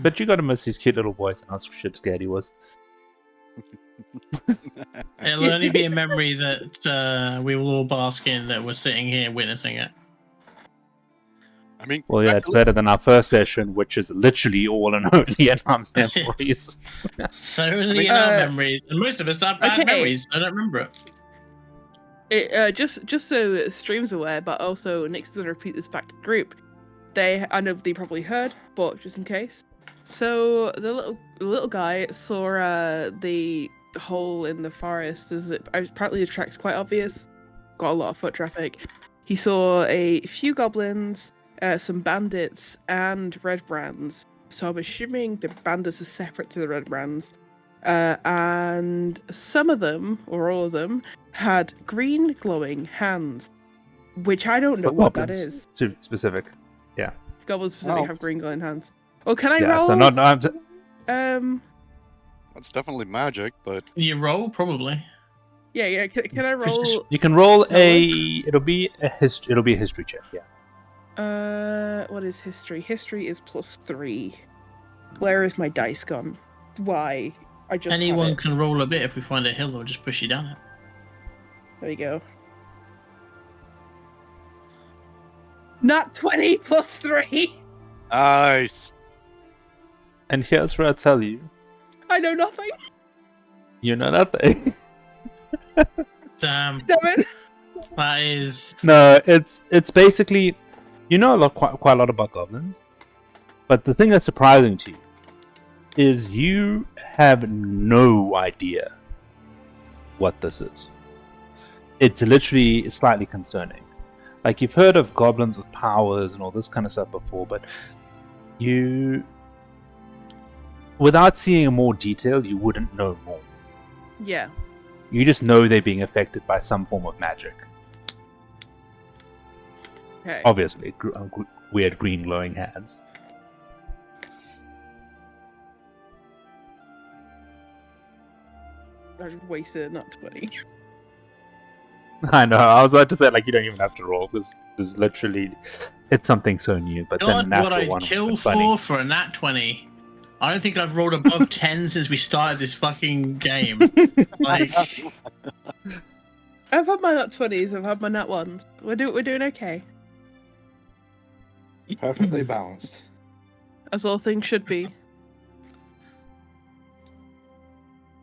but you got to miss his cute little voice and how shit scared he was. It'll only be a memory that we will all bask in, that we're sitting here witnessing it. I mean, Well, yeah, it's better than our first session, which is literally all and only in our memories. Solely in our memories, and most of us have bad okay. memories. I don't remember it. Just so stream's aware, but also Nick's gonna repeat this back to the group. I know they probably heard, but just in case. So the little guy saw the hole in the forest. Apparently the track's quite obvious. Got a lot of foot traffic. He saw a few goblins, some bandits, and red brands. So I'm assuming the bandits are separate to the red brands. And some of them, or all of them, had green glowing hands, which I don't know what that is. Too specific. Yeah. Goblins specifically Oh. have green glowing hands. Oh, can I Yeah. roll? So not. That's definitely magic, but You roll, probably. Yeah. Can I roll? You can roll No. It'll be a history check. Yeah. What is history? History is +3. Where is my dice gone? Why? I just had Anyone it. can roll a bit. If we find a hill, we'll just push you down it. There you go. Not 20 +3. nice. And here's where I tell you, I know nothing. you know nothing. Damn, Damn it. that is. No, it's basically, you know quite a lot about goblins, but the thing that's surprising to you is you have no idea what this is. It's literally slightly concerning. Like, you've heard of goblins with powers and all this kind of stuff before, but without seeing more detail, you wouldn't know more. Yeah. You just know they're being affected by some form of magic. Okay. Obviously, weird green glowing hands. I just wasted not 20. I know. I was about to say like you don't even have to roll because there's literally it's something so new. But then God, natural what I'd one kill was funny. for a nat 20. I don't think I've rolled above 10 since we started this fucking game. Like, I've had my nat 20s, I've had my nat 1s. We're doing okay. Perfectly balanced. As all things should be.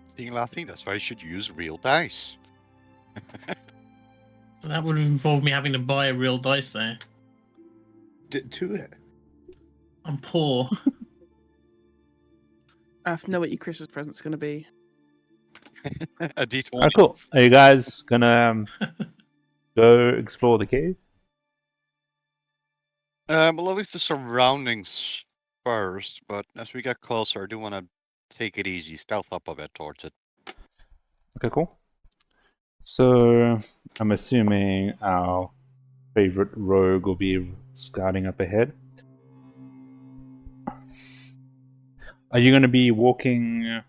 Seeing laughing, that's why you should use real dice. that would involve me having to buy a real dice there. To it. I'm poor. I have to know what your Christmas present's going to be. A D20. Oh, cool. Are you guys gonna go explore the cave? Well, at least the surroundings first, but as we get closer, I do want to take it easy, stealth up a bit towards it. Okay, cool. So I'm assuming our favorite rogue will be scouting up ahead. Are you going to be walking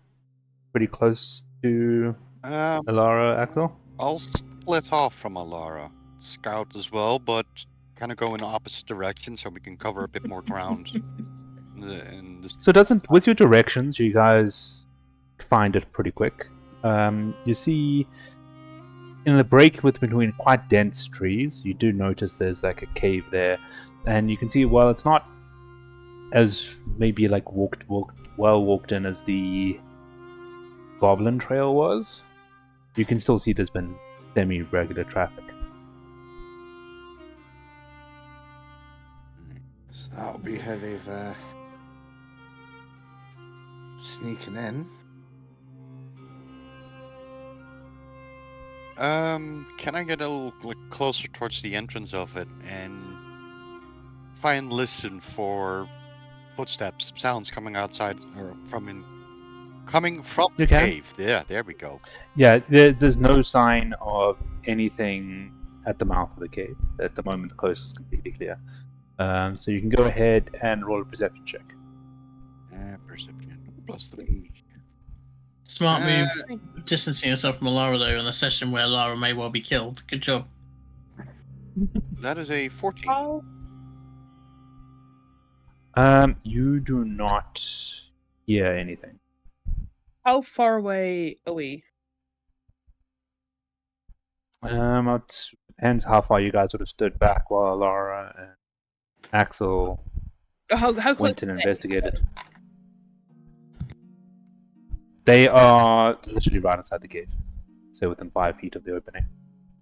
pretty close to Alara, Axel? I'll split off from Alara, scout as well, but kind of go in the opposite direction so we can cover a bit more ground. So doesn't with your directions, you guys find it pretty quick. You see in the break between quite dense trees, you do notice there's like a cave there, and you can see while it's not as maybe like walked in as the Goblin Trail was, you can still see there's been semi-regular traffic. So that'll be how they've sneaking in. Can I get a little closer towards the entrance of it and try and listen for footsteps, sounds coming outside or coming from the cave? Yeah, there we go. Yeah, there's no sign of anything at the mouth of the cave. At the moment, the coast is completely clear. So you can go ahead and roll a perception check. Perception +3. Smart move. Distancing yourself from Alara, though, in a session where Alara may well be killed. Good job. That is a 14. You do not hear anything. How far away are we? It depends how far you guys would have stood back while Laura and Axel How close went and investigated. They are literally right inside the cave, so within 5 feet of the opening.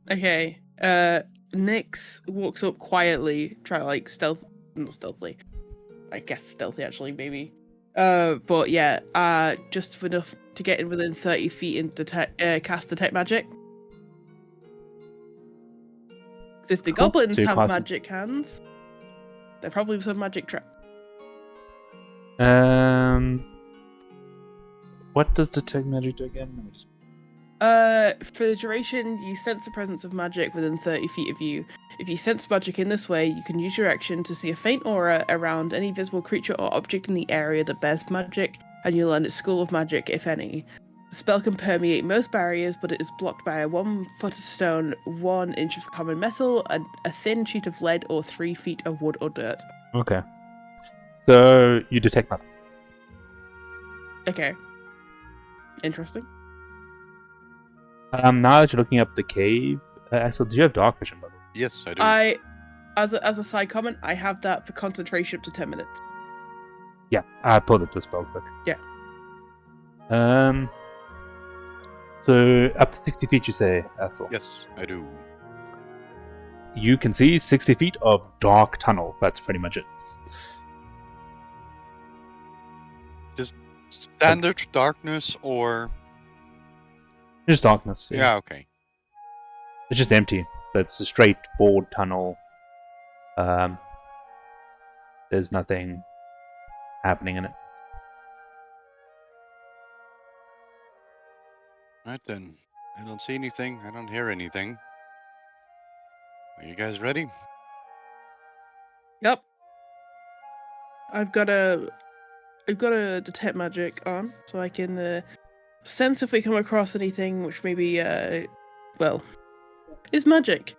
Okay. Nyx walks up quietly, try like not stealthily. I guess stealthy actually, maybe. But yeah, just enough to get in within 30 feet and cast detect magic. If the Cool. goblins So you have cast magic hands, they're probably some magic trap. What does detect magic do again? Let me just... For the duration, you sense the presence of magic within 30 feet of you. If you sense magic in this way, you can use your action to see a faint aura around any visible creature or object in the area that bears magic, and you learn its school of magic, if any. The spell can permeate most barriers, but it is blocked by a 1 foot of stone, 1 inch of common metal, and a thin sheet of lead, or 3 feet of wood or dirt. Okay. So you detect nothing. Okay. Interesting. Now that you're looking up the cave, Axel, do you have dark vision, by the way? Yes, I do. As a side comment, I have that for concentration up to 10 minutes. Yeah, I pulled up the spell book. Yeah. So up to 60 feet, you say, Axel? Yes, I do. You can see 60 feet of dark tunnel. That's pretty much it. Just standard darkness or... Just darkness. Yeah, okay. It's just empty. It's a straight board tunnel. There's nothing happening in it. Right then. I don't see anything. I don't hear anything. Are you guys ready? Yep. I've got a detect magic on, so I can sense if we come across anything which maybe, well, is magic.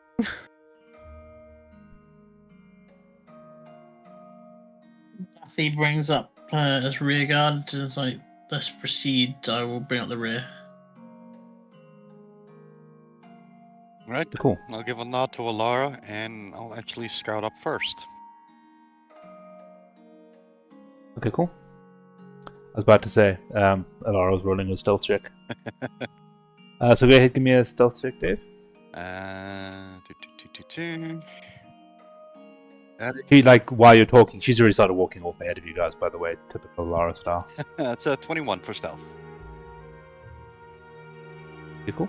He brings up his rear guard and it's like, let's proceed. I will bring up the rear. Right. Cool. I'll give a nod to Alara, and I'll actually scout up first. Okay, cool. I was about to say, Alara was rolling a stealth check. So go ahead, give me a stealth check, Dave. She, like, while you're talking, she's already started walking off ahead of you guys, by the way, typical Alara style. That's a 21 for stealth. Okay, cool.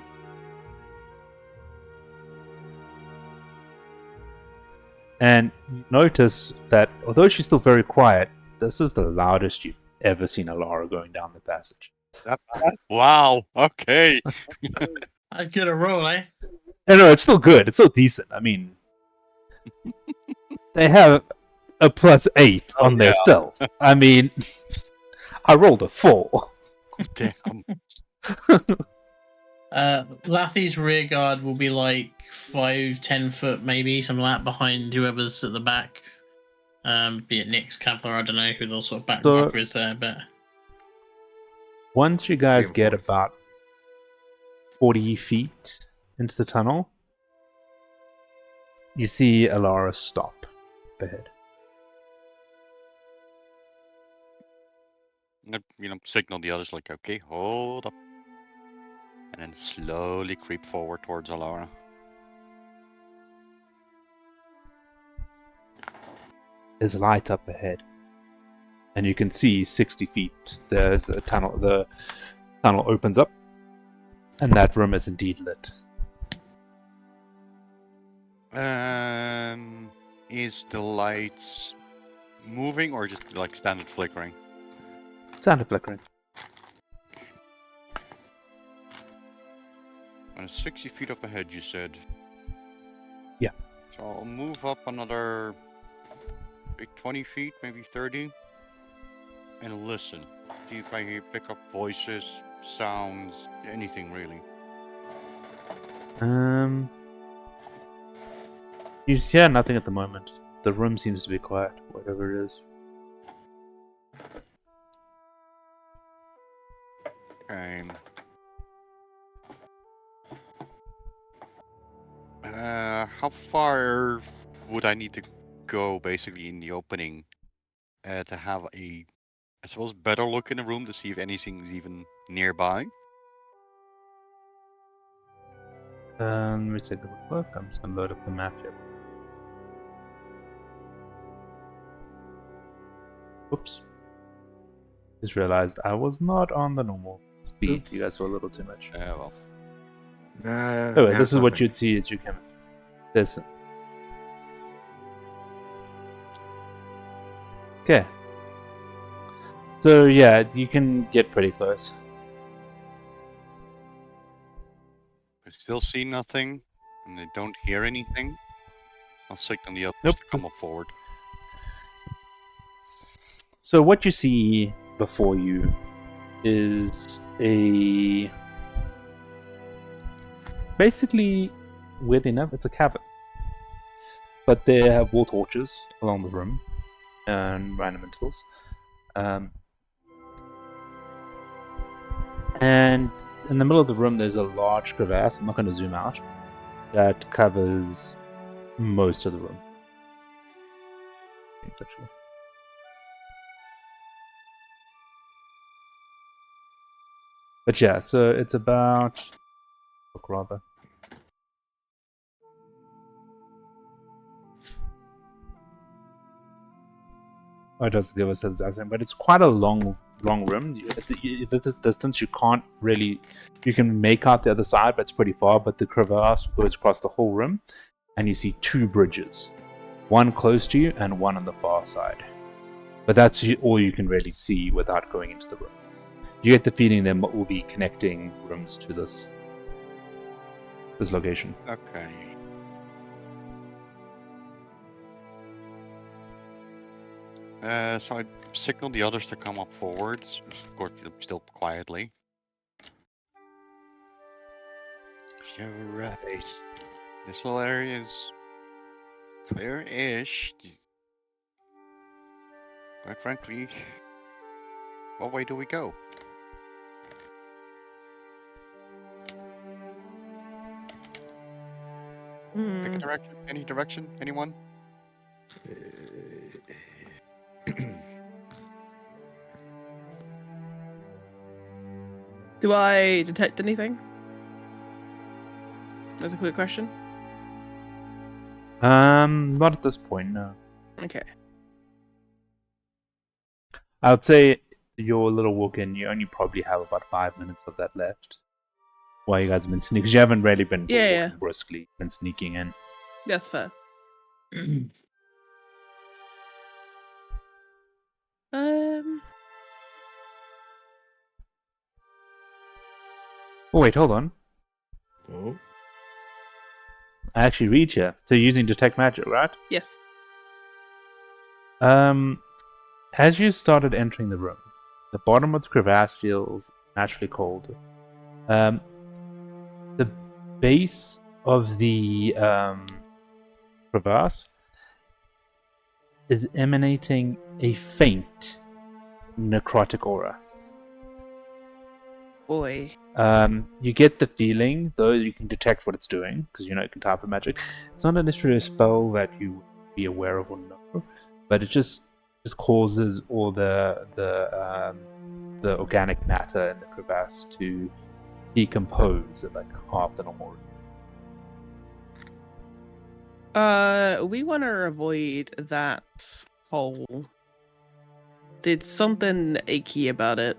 And you notice that although she's still very quiet, this is the loudest you've ever seen Alara going down the passage. Wow. Okay. I get a roll, eh? No, it's still good. It's still decent. I mean, they have a +8 on their stealth. I mean, I rolled a 4. Damn. Lathy's rear guard will be like 5-10 foot, maybe something like that, behind whoever's at the back. Be it Nick's Kavlar, I don't know who the sort of back marker is there, but once you guys get about 40 feet into the tunnel, you see Alara stop up ahead. Signal the others like, okay, hold up. And then slowly creep forward towards Alara. There's light up ahead, and you can see 60 feet. There's a tunnel. The tunnel opens up, and that room is indeed lit. Is the lights moving or just like standard flickering? Standard flickering. And 60 feet up ahead, you said? Yeah. So I'll move up another 20 feet, maybe 30, and listen. See if I pick up voices, sounds, anything really. You hear nothing at the moment. The room seems to be quiet, whatever it is. Okay. How far would I need to go, basically, in the opening to have a, I suppose, better look in the room to see if anything's even nearby? Let me take a look. I'm just gonna load up the map here. Oops. Just realized I was not on the normal speed. You guys saw a little too much. Yeah, well. Anyway, this is what you'd see as you came in. This. Okay. So yeah, you can get pretty close. I still see nothing, and they don't hear anything. I'll signal the others Nope. to come up forward. So what you see before you is a... basically, weirdly enough, it's a cavern. But they have wall torches along the room and random intervals. And in the middle of the room, there's a large crevasse. I'm not going to zoom out. That covers most of the room. Actually. But yeah, so it's about... look rather. Oh, it does give us a dozen, but it's quite a long room. At this distance, you can't really... you can make out the other side, but it's pretty far. But the crevasse goes across the whole room, and you see two bridges. One close to you, and one on the far side. But that's all you can really see without going into the room. You get the feeling there will be connecting rooms to this location. Okay. So I signal the others to come up forwards, of course, still quietly. You're right. This whole area is clear-ish. Quite frankly, what way do we go? Pick a direction. Any direction? Anyone? Do I detect anything? That's a quick question. Not at this point, no. Okay. I would say your little walk in, you only probably have about 5 minutes of that left. While you guys have been sneaking, 'cause you haven't really been walking briskly, been sneaking in. That's fair. Oh wait, hold on. Oh. I actually read here. So you're using detect magic, right? Yes. As you started entering the room, the bottom of the crevasse feels naturally colder. The base of the crevasse is emanating a faint necrotic aura. Boy. You get the feeling, though you can detect what it's doing, because you know you can type of magic. It's not necessarily a spell that you would be aware of or know, but it just causes all the organic matter in the crevasse to decompose at like half the normal rate. We want to avoid that hole. Did something icky about it?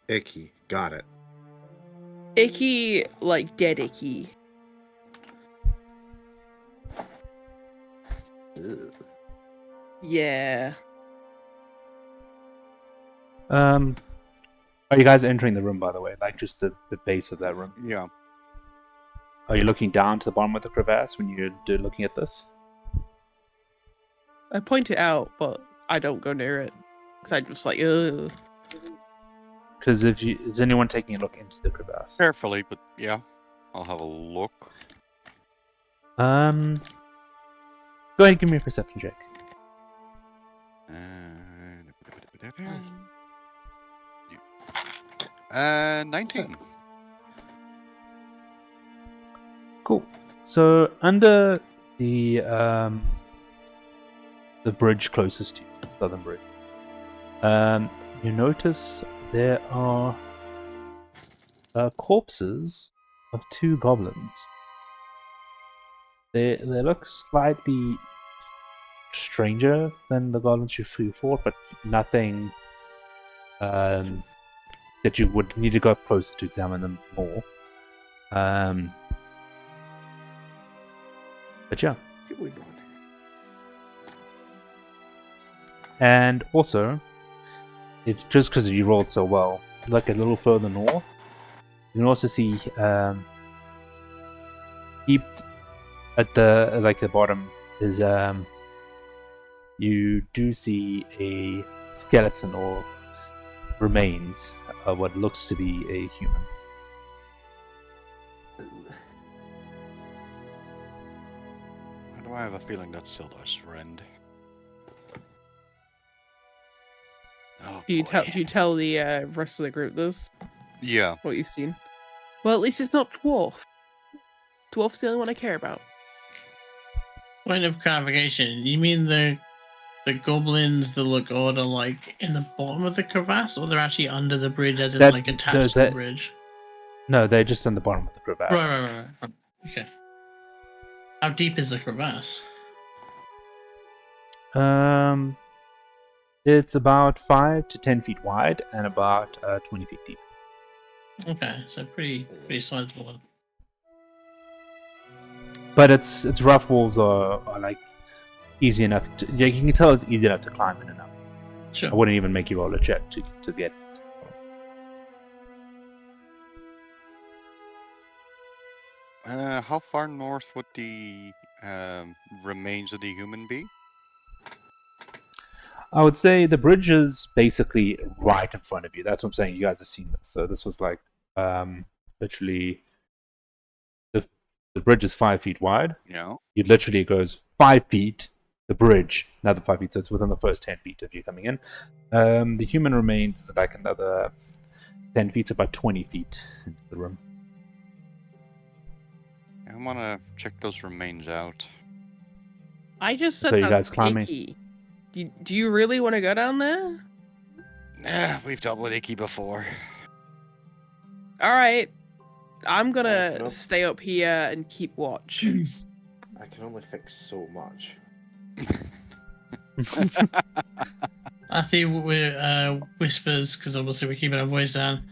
Icky. Got it. Icky, like dead icky. Ugh. Yeah. Are you guys entering the room, by the way? Like just the base of that room? Yeah. Are you looking down to the bottom of the crevasse when you're looking at this? I point it out, but I don't go near it. Because I'm just like, ugh. Because is anyone taking a look into the crevasse? Carefully, but yeah. I'll have a look. Go ahead and give me a perception check. 19. Cool. So under the bridge closest to you, southern bridge, you notice there are corpses of 2 goblins. They look slightly stranger than the goblins you fought, but nothing that you would need to go up closer to examine them more. But yeah. Here we go. And also, if just because you rolled so well, like a little further north, you can also see heaped at the bottom is you do see a skeleton or remains of what looks to be a human. Why do I have a feeling that's Sildar's friend? Oh, Do you boy. tell the rest of the group this? Yeah. What you've seen? Well, at least it's not dwarf. Dwarf's the only one I care about. Point of clarification, you mean the goblins that look odd are like in the bottom of the crevasse, or they're actually under the bridge as in like attached to the bridge? No, they're just on the bottom of the crevasse. Right. Okay. How deep is the crevasse? It's about 5 to 10 feet wide and about 20 feet deep. Okay, so pretty sizable one. But its rough walls are like easy enough to, yeah, you can tell it's easy enough to climb in and out. Sure. I wouldn't even make you roll a check to get. How far north would the remains of the human be? I would say the bridge is basically right in front of you. That's what I'm saying. You guys have seen this. So this was like literally, the bridge is 5 feet wide. Yeah. It literally goes 5 feet, the bridge, another 5 feet, so it's within the first 10 feet of you coming in. The human remains like another 10 feet, so about 20 feet into the room. I want to check those remains out. I just said So you that's guys climbing? icky. Do you really want to go down there? Yeah, we've dealt with Icky before. All right. I'm I gonna can stay up here and keep watch. I can only fix so much. I see we're whispers because obviously we're keeping our voice down.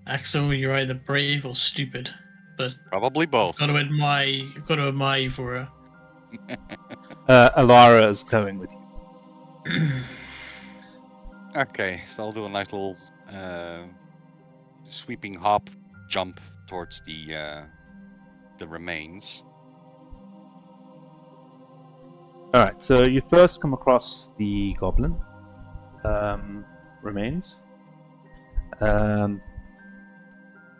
Axel, you're either brave or stupid, but Probably both. got to admire you for it. Alara is going with you. Okay, so I'll do a nice little sweeping hop jump towards the remains. Alright, so you first come across the goblin remains.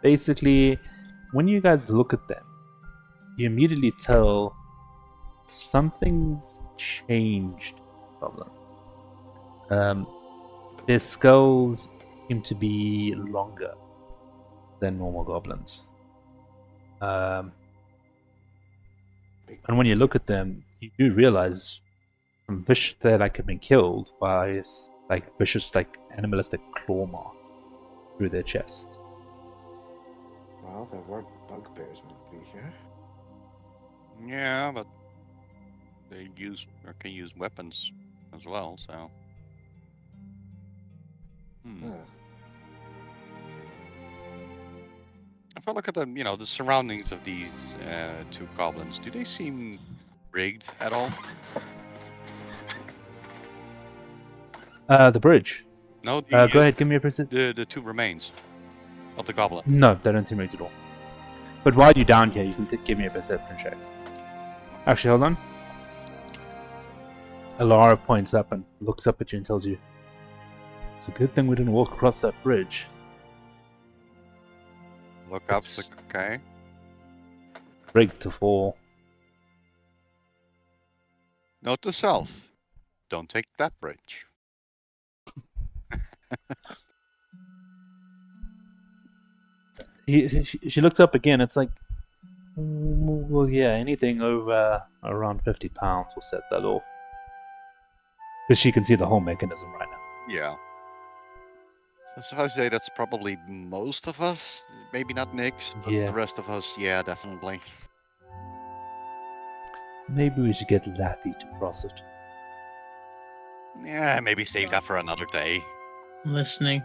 Basically, when you guys look at them, you immediately tell something's changed. Goblin. Their skulls seem to be longer than normal goblins. And when you look at them, you do realize they're like have been killed by like vicious, like animalistic claw mark through their chests. Well, there were bugbears meant to be here. Yeah, but they can use weapons as well, so. Huh. If I look at the surroundings of these two goblins, do they seem rigged at all? The bridge. No, Go ahead, give me a percent. The two remains of the goblin. No, they don't seem rigged at all. But while you're down here, you can give me a perception check. Actually, hold on. Alara points up and looks up at you and tells you, "It's a good thing we didn't walk across that bridge." Look up. It's- Okay. Rigged to fall. Note to self: don't take that bridge. She looks up again. It's like, well, yeah, anything over around 50 pounds will set that off. Because she can see the whole mechanism right now. Yeah. So I say that's probably most of us. Maybe not Nyx, but Yeah. the rest of us, yeah, definitely. Maybe we should get Lathy to cross it. Yeah, maybe save that for another day. I'm listening.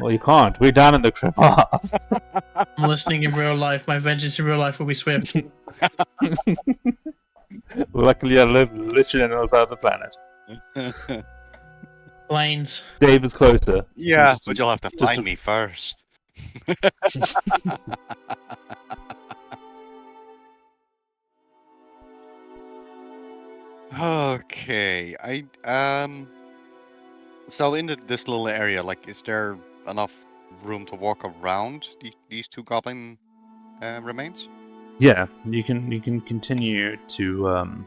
Well, you can't. We're down in the crevasse. I'm listening in real life. My vengeance in real life will be swift. Luckily, I live literally on the other side of the planet. Planes. Dave is closer. Yeah, but you'll have to just find to- me first. Okay, So in this little area, like, is there enough room to walk around these two goblin remains? Yeah, you can continue to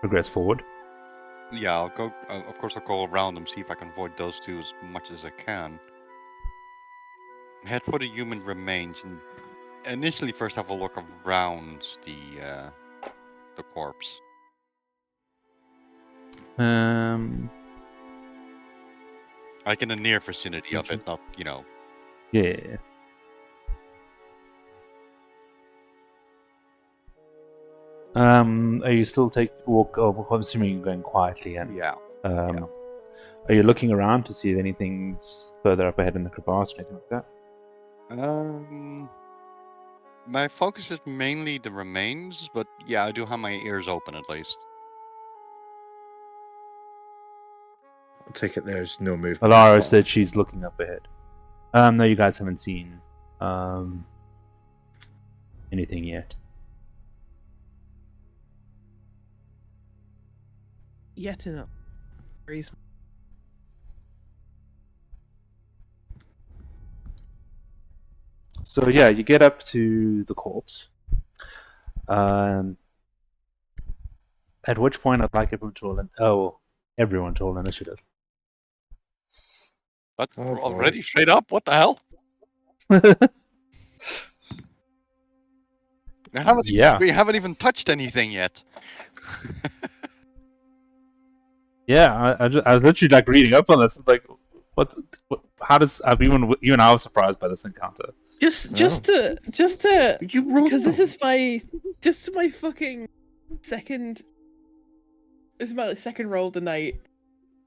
progress forward. Yeah, I'll go. Of course, I'll go around them, see if I can avoid those two as much as I can. Head for the human remains, and initially, first have a look around the corpse. Like in the near vicinity of it, not Yeah. Are you still walk? Oh, I'm assuming you're going quietly. And Yeah. are you looking around to see if anything's further up ahead in the crevasse or anything like that? My focus is mainly the remains, but yeah, I do have my ears open at least. I'll take it there's no movement. Alara at all. said she's looking up ahead. No, you guys haven't seen anything yet. Yet enough. So yeah, you get up to the corpse. At which point I'd like everyone to roll initiative. But Oh, we're boy. already straight up. What the hell? Yeah. We haven't even touched anything yet. Yeah, I was literally like reading up on this. Like, what how does even I was surprised by this encounter. Just to You rolled because this them. is my fucking second. This is my second roll of the night.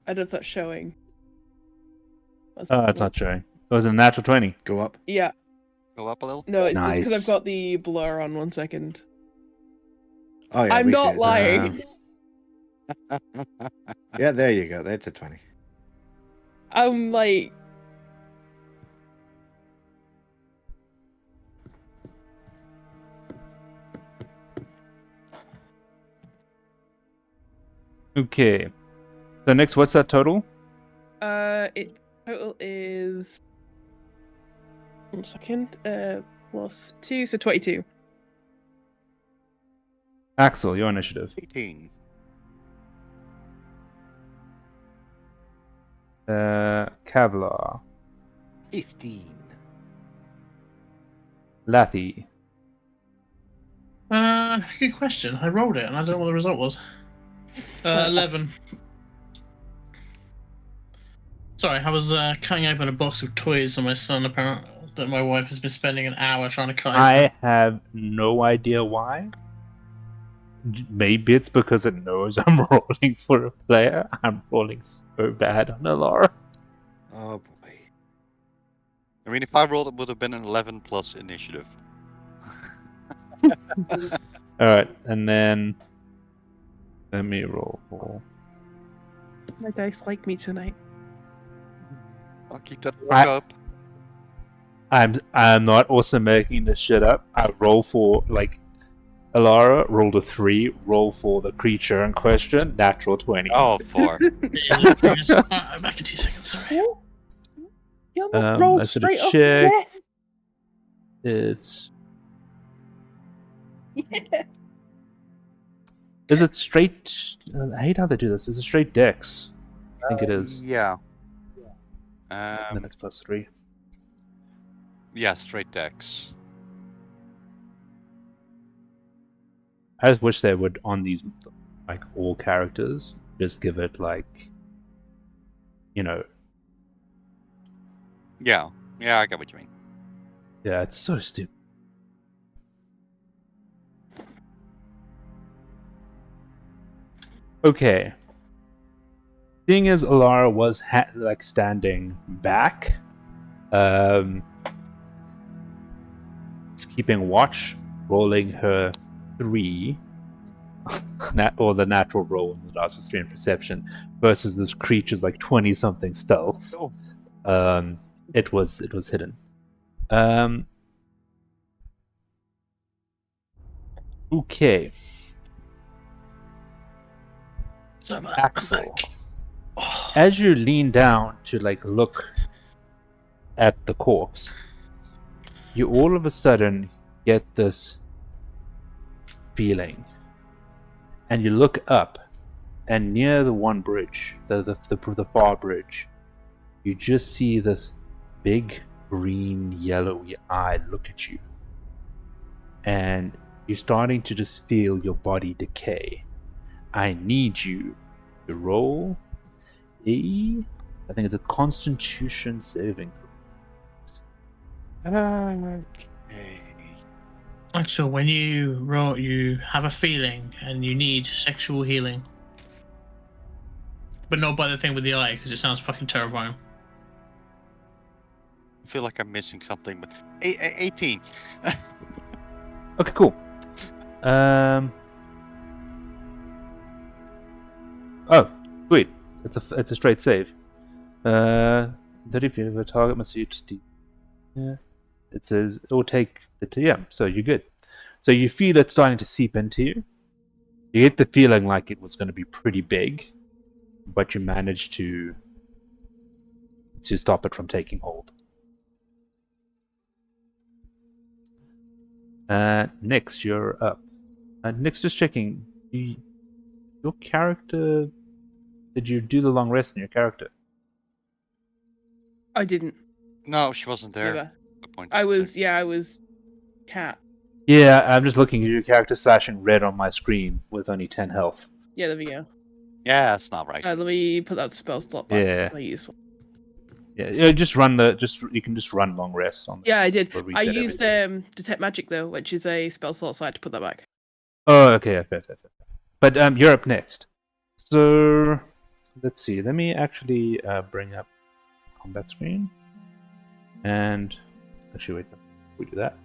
I don't know if that's showing. It's not showing. It was a natural 20. Go up. Yeah, Go up a little. no, it's because Nice. I've got the blur on. 1 second. Oh yeah, I'm we see not it. lying. Yeah, there you go. That's a 20. I'm like, Okay. So next, what's that total? it total is 1 second. Plus 2, so 22. Axel, your initiative. 18. Kevlar. 15. Lathy. Good question. I rolled it and I don't know what the result was. 11. Sorry, I was cutting open a box of toys on my son, apparently, that my wife has been spending an hour trying to cut open. I have no idea why. Maybe it's because it knows I'm rolling for a player. I'm rolling so bad on Alara. Oh boy. I mean, if I rolled, it would have been an 11 plus initiative. Alright, and then let me roll for. My dice like me tonight. I'll keep that work up. I'm not also making this shit up. I roll for like Alara rolled a 3, roll for the creature in question, natural 20. Oh, 4. I'm back in 2 seconds, sorry. You almost I rolled should straight have off checked. the desk. It's Yeah. is it straight? I hate how they do this. Is it straight dex? I think it is. Yeah. And then it's plus 3. Yeah, straight dex. I just wish they would on these like all characters just give it like, you know, Yeah. Yeah, I get what you mean. yeah, it's so stupid. Okay. Seeing as Alara was like standing back, just keeping watch, rolling her 3, or the natural roll in the last was 3 in perception, versus this creature's like 20 something stealth. Oh. It was hidden. Okay. So I'm Axel. back. Oh, As you lean down to like look at the corpse, you all of a sudden get this feeling, and you look up, and near the one bridge, the far bridge, you just see this big green yellowy eye look at you, and you're starting to just feel your body decay. I need you to roll I think it's a Constitution saving. Okay. Axel, when you roll, you have a feeling and you need sexual healing. But not by the thing with the eye, because it sounds fucking terrifying. I feel like I'm missing something, but 18. Okay, cool. Oh, sweet. It's a straight save. That if you have a target must use yeah. It says it will take so you're good. So you feel it starting to seep into you. You get the feeling like it was going to be pretty big, but you managed to stop it from taking hold. Next, you're up. Next, just checking. Your character. Did you do the long rest on your character? I didn't. No, she wasn't there. Never. Good point. I was cat. Yeah, I'm just looking at your character flashing red on my screen with only 10 health. Yeah, there we go. Yeah, that's not right. Let me put that spell slot back. Yeah. I used one. Yeah, just you can just run long rest on. Yeah, I did. Or I reset used everything. detect magic though, which is a spell slot, so I had to put that back. Oh, okay, fair. But you're up next. So let's see. Let me actually bring up combat screen, and actually wait, before we do that,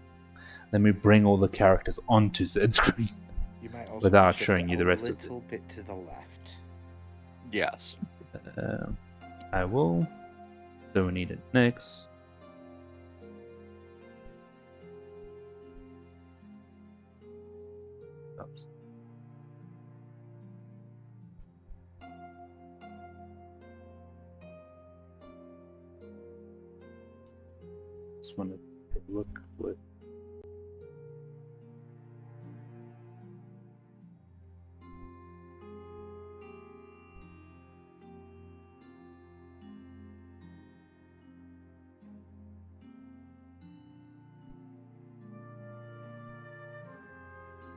let me bring all the characters onto Z screen. You might also Without shift showing it you the rest a of the- little bit to the left. Yes. I will. So we need it next. Oops. Just want to take a look with.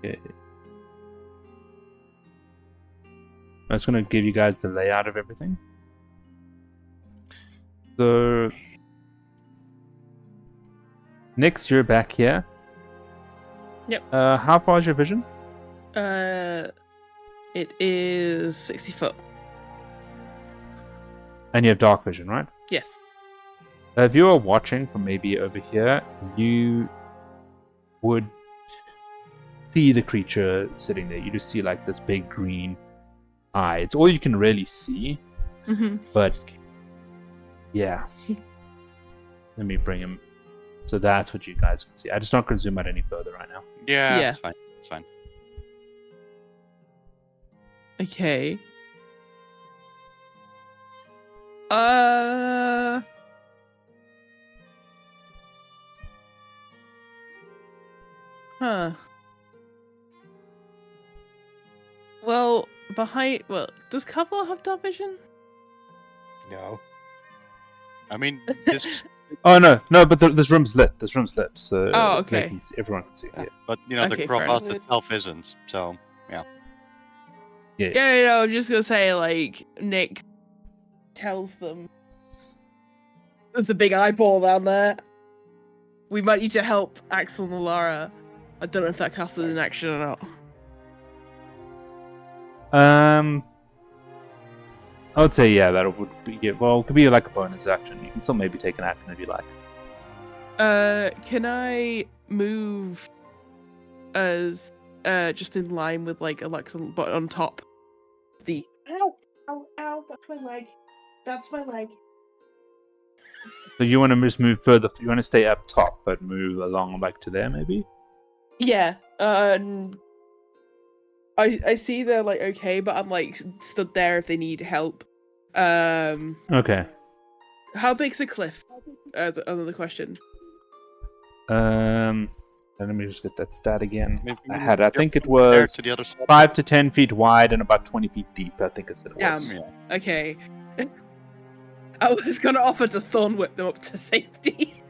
Okay. I'm just going to give you guys the layout of everything. So, next you're back here. Yep. How far is your vision? It is 60 foot. And you have dark vision, right? Yes. If you were watching from maybe over here, you would see the creature sitting there. You just see like this big green eye. It's all you can really see. Mm-hmm. But yeah. Let me bring him. So that's what you guys can see. I'm just not going to zoom out any further right now. Yeah, Yeah. it's fine. It's fine. Okay. Huh. Well, does Kavlar have dark vision? No. I mean, this, Oh no, but this room's lit. So Oh, they okay. can see, everyone can see. Yeah. but you know, Okay, the fair robot enough. itself isn't. So Yeah, I'm just gonna say, like, Nick tells them there's a big eyeball down there. We might need to help Axel and Lara. I don't know if that counts as an action or not. I would say yeah, that would be well. It could be like a bonus action. You can still maybe take an action if you like. Can I move as just in line with like Alexa, but on top? The ow, that's my leg. That's my leg. So you want to just move further. You want to stay up top, but move along like to there, maybe. Yeah. I see they're like okay, but I'm like stood there if they need help. Okay. How big's a cliff? Another question. Let me just get that stat again. Maybe I think it there was to the other side. 5 to 10 feet wide and about 20 feet deep. I think is what it was. Damn. Yeah. Okay. I was gonna offer to thorn whip them up to safety.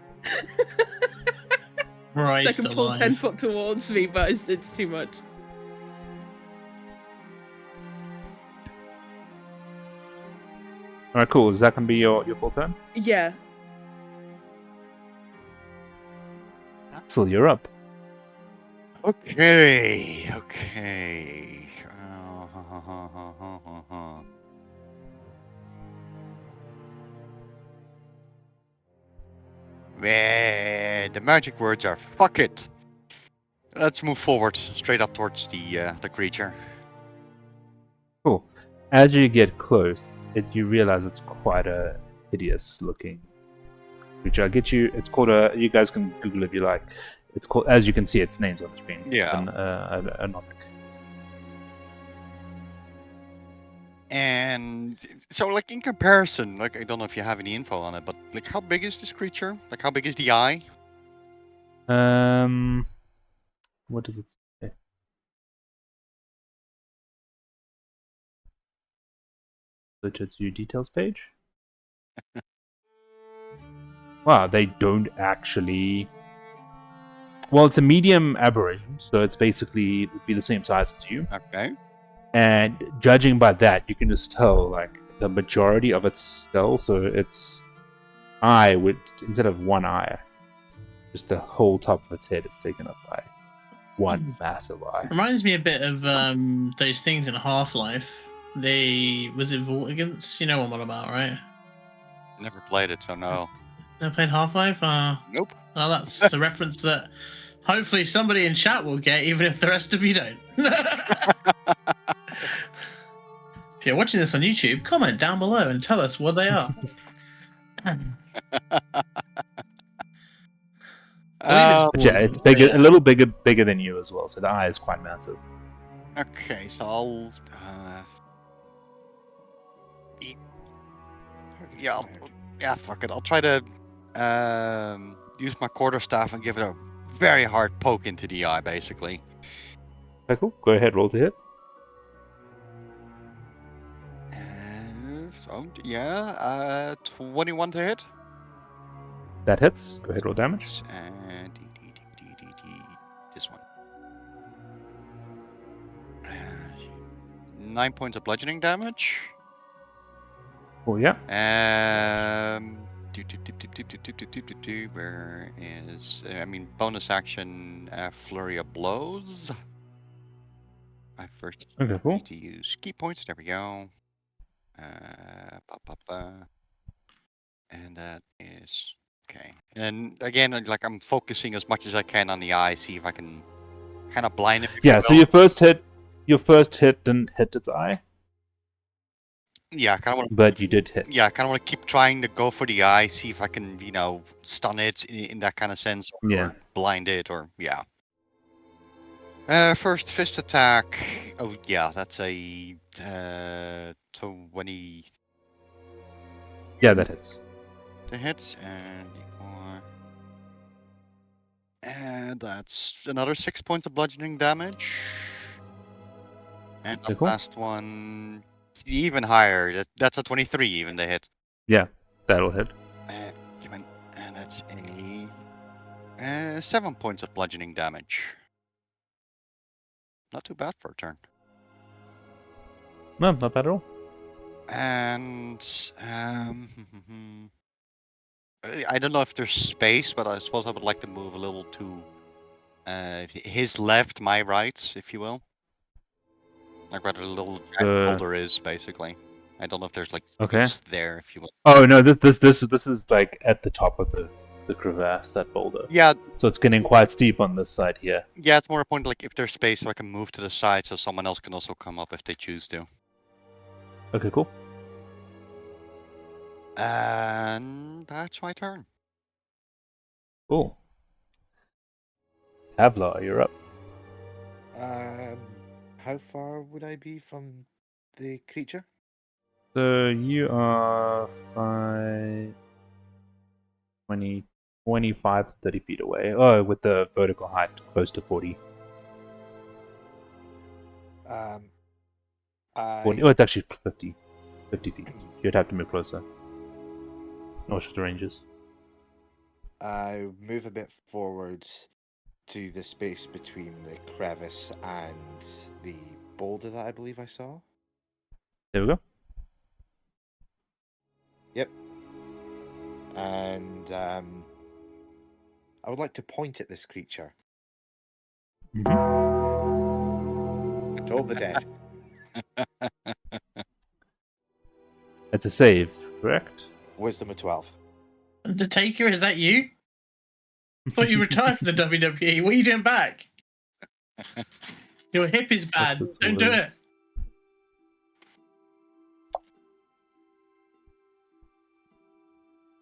Right. So I can pull 10 foot towards me, but it's too much. All right, cool. Is that gonna be your full turn? Yeah. Axel, you're up. Okay. The magic words are fuck it. Let's move forward, straight up towards the creature. Cool. As you get close, you realize it's quite a hideous-looking creature. I'll get you. It's called a. You guys can Google if you like. It's called. As you can see, its name's on the screen. Yeah. A Nothic. And so, like in comparison, like I don't know if you have any info on it, but like, how big is this creature? Like, how big is the eye? Um, What does it say? Switch its view details page. Wow, they don't actually. Well, it's a medium aberration, so it's basically would be the same size as you. Okay. And judging by that, you can just tell like the majority of its skull. So its eye would, instead of one eye, just the whole top of its head is taken up by one massive eye. Reminds me a bit of those things in Half-Life. Was it Vortigance? You know what I'm on about, right? Never played it, so no. Never played Half-Life? Nope. Well, that's a reference that hopefully somebody in chat will get, even if the rest of you don't. If you're watching this on YouTube, comment down below and tell us what they are. But yeah, it's bigger, a little bigger than you as well. So the eye is quite massive. Okay, so I'll. Yeah, fuck it. I'll try to use my quarterstaff and give it a very hard poke into the eye, basically. Okay, cool. Go ahead, roll to hit. So, yeah, 21 to hit. That hits. Go ahead, roll damage. And this one. 9 points of bludgeoning damage. Oh yeah. Where is? Bonus action, flurry of blows. I first Okay, cool. need to use key points. There we go. And that is okay. And again, like I'm focusing as much as I can on the eye, see if I can kind of blind it. Yeah. So your first hit didn't hit its eye. Yeah, I kind of want. But you did hit. Yeah, I kind of want to keep trying to go for the eye, see if I can, stun it in that kind of sense. Yeah. Or blind it, or yeah. First fist attack. Oh yeah, that's a 20 Yeah, that hits. to hit, and and that's another 6 points of bludgeoning damage. And the Okay, cool. last one, even higher. That's a 23 even to hit. Yeah, that'll hit. And that's a 7 points of bludgeoning damage. Not too bad for a turn. No, not bad at all. And I don't know if there's space, but I suppose I would like to move a little to his left, my right, if you will. Like where the little boulder is, basically. I don't know if there's like space there, if you will. Oh no, this is like at the top of the crevasse, that boulder. Yeah. So it's getting quite steep on this side here. Yeah, it's more a point like if there's space, so I can move to the side, so someone else can also come up if they choose to. Okay, cool. And that's my turn. Cool. Havlar, you're up. How far would I be from the creature? So you are 25 to 30 feet away. Oh, with the vertical height, close to 40. 40. Oh, it's actually 50 feet. You'd have to move closer. What's the ranges? I move a bit forwards to the space between the crevice and the boulder that I believe I saw. There we go. Yep. And I would like to point at this creature. Toll the dead. It's a save, correct? Wisdom of 12. Undertaker, is that you? I thought you retired from the WWE. What are you doing back? Your hip is bad. Don't do it.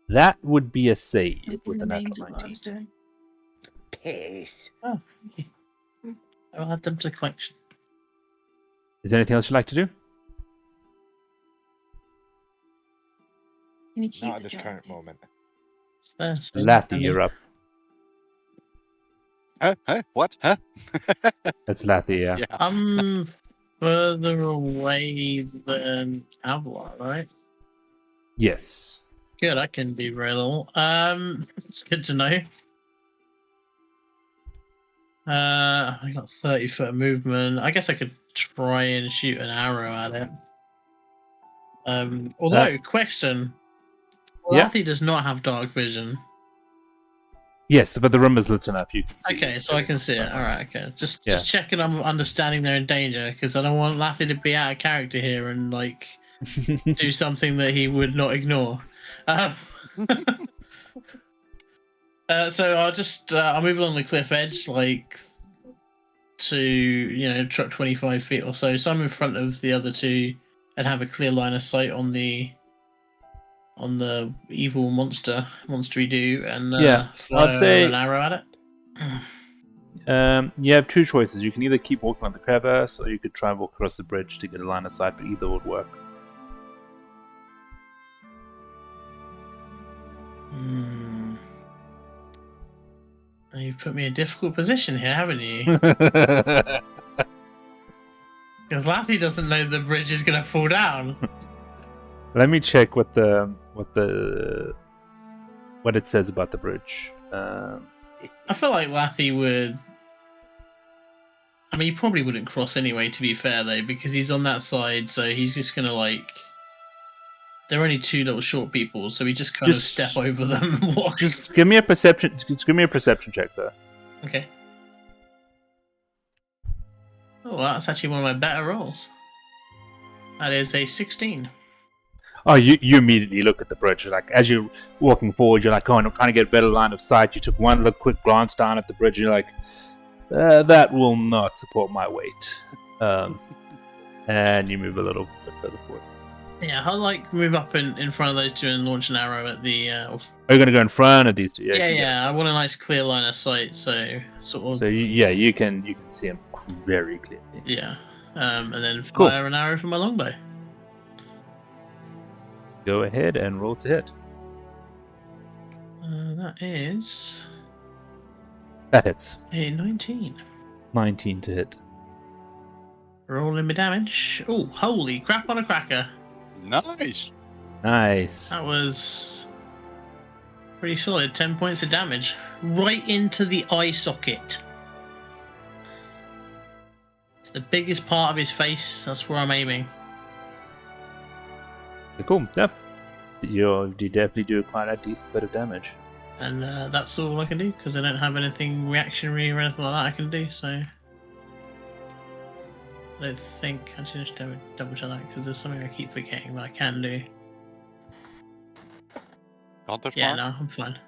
That would be a save with a natural 19. Piss. Oh, I'll add them to the collection. Is there anything else you'd like to do? Not at this current moment. Lathy, you're up. Huh? What? Huh? That's Lathy, yeah. Yeah. I'm further away than Avalon, right? Yes. Good, I can be real. It's good to know. I got 30-foot of movement. I guess I could try and shoot an arrow at it. Although, question. Yeah. Lathy does not have dark vision. Yes, but the room is lit enough. You can see. Okay, so I can see it. All right, okay. Just Yeah. checking I'm understanding they're in danger, because I don't want Lathy to be out of character here and, like, do something that he would not ignore. So I'll move along the cliff edge, like, to, truck 25 feet or so. So I'm in front of the other two and have a clear line of sight on the evil monstery do, and fire I'd say an arrow at it. you have two choices. You can either keep walking on the crevasse, or you could try and walk across the bridge to get a line of sight. But either would work. Now you've put me in a difficult position here, haven't you? Because Lathy doesn't know the bridge is going to fall down. Let me check what it says about the bridge. I feel like Lathy would. I mean, he probably wouldn't cross anyway, to be fair, though, because he's on that side, so he's just going to, like. They're only two little short people, so he just kind of step over them and walk. Just give me a perception. Just give me a perception check, though. Okay. Oh, well, that's actually one of my better rolls. That is a 16. Oh, you immediately look at the bridge. Like, as you're walking forward, you're like, oh, I'm trying to get a better line of sight. You took one look, quick glance down at the bridge. You're like, that will not support my weight. And you move a little bit further forward. Yeah, I'll like move up in front of those two and launch an arrow at the. Are you going to go in front of these two? Yeah. I want a nice clear line of sight, so sort of. So you can see them very clearly. Yeah, and then fire an arrow from my longbow. Go ahead and roll to hit. That is. That hits. A 19. 19 to hit. Rolling my damage. Oh, holy crap on a cracker! Nice. Nice. That was pretty solid. 10 points of damage. Right into the eye socket. It's the biggest part of his face. That's where I'm aiming. Cool. Yep. You definitely do quite a decent bit of damage. And that's all I can do, because I don't have anything reactionary or anything like that I can do, so... I don't think... Actually, just double check that, because there's something I keep forgetting that I can do. Yeah, no, I'm fine.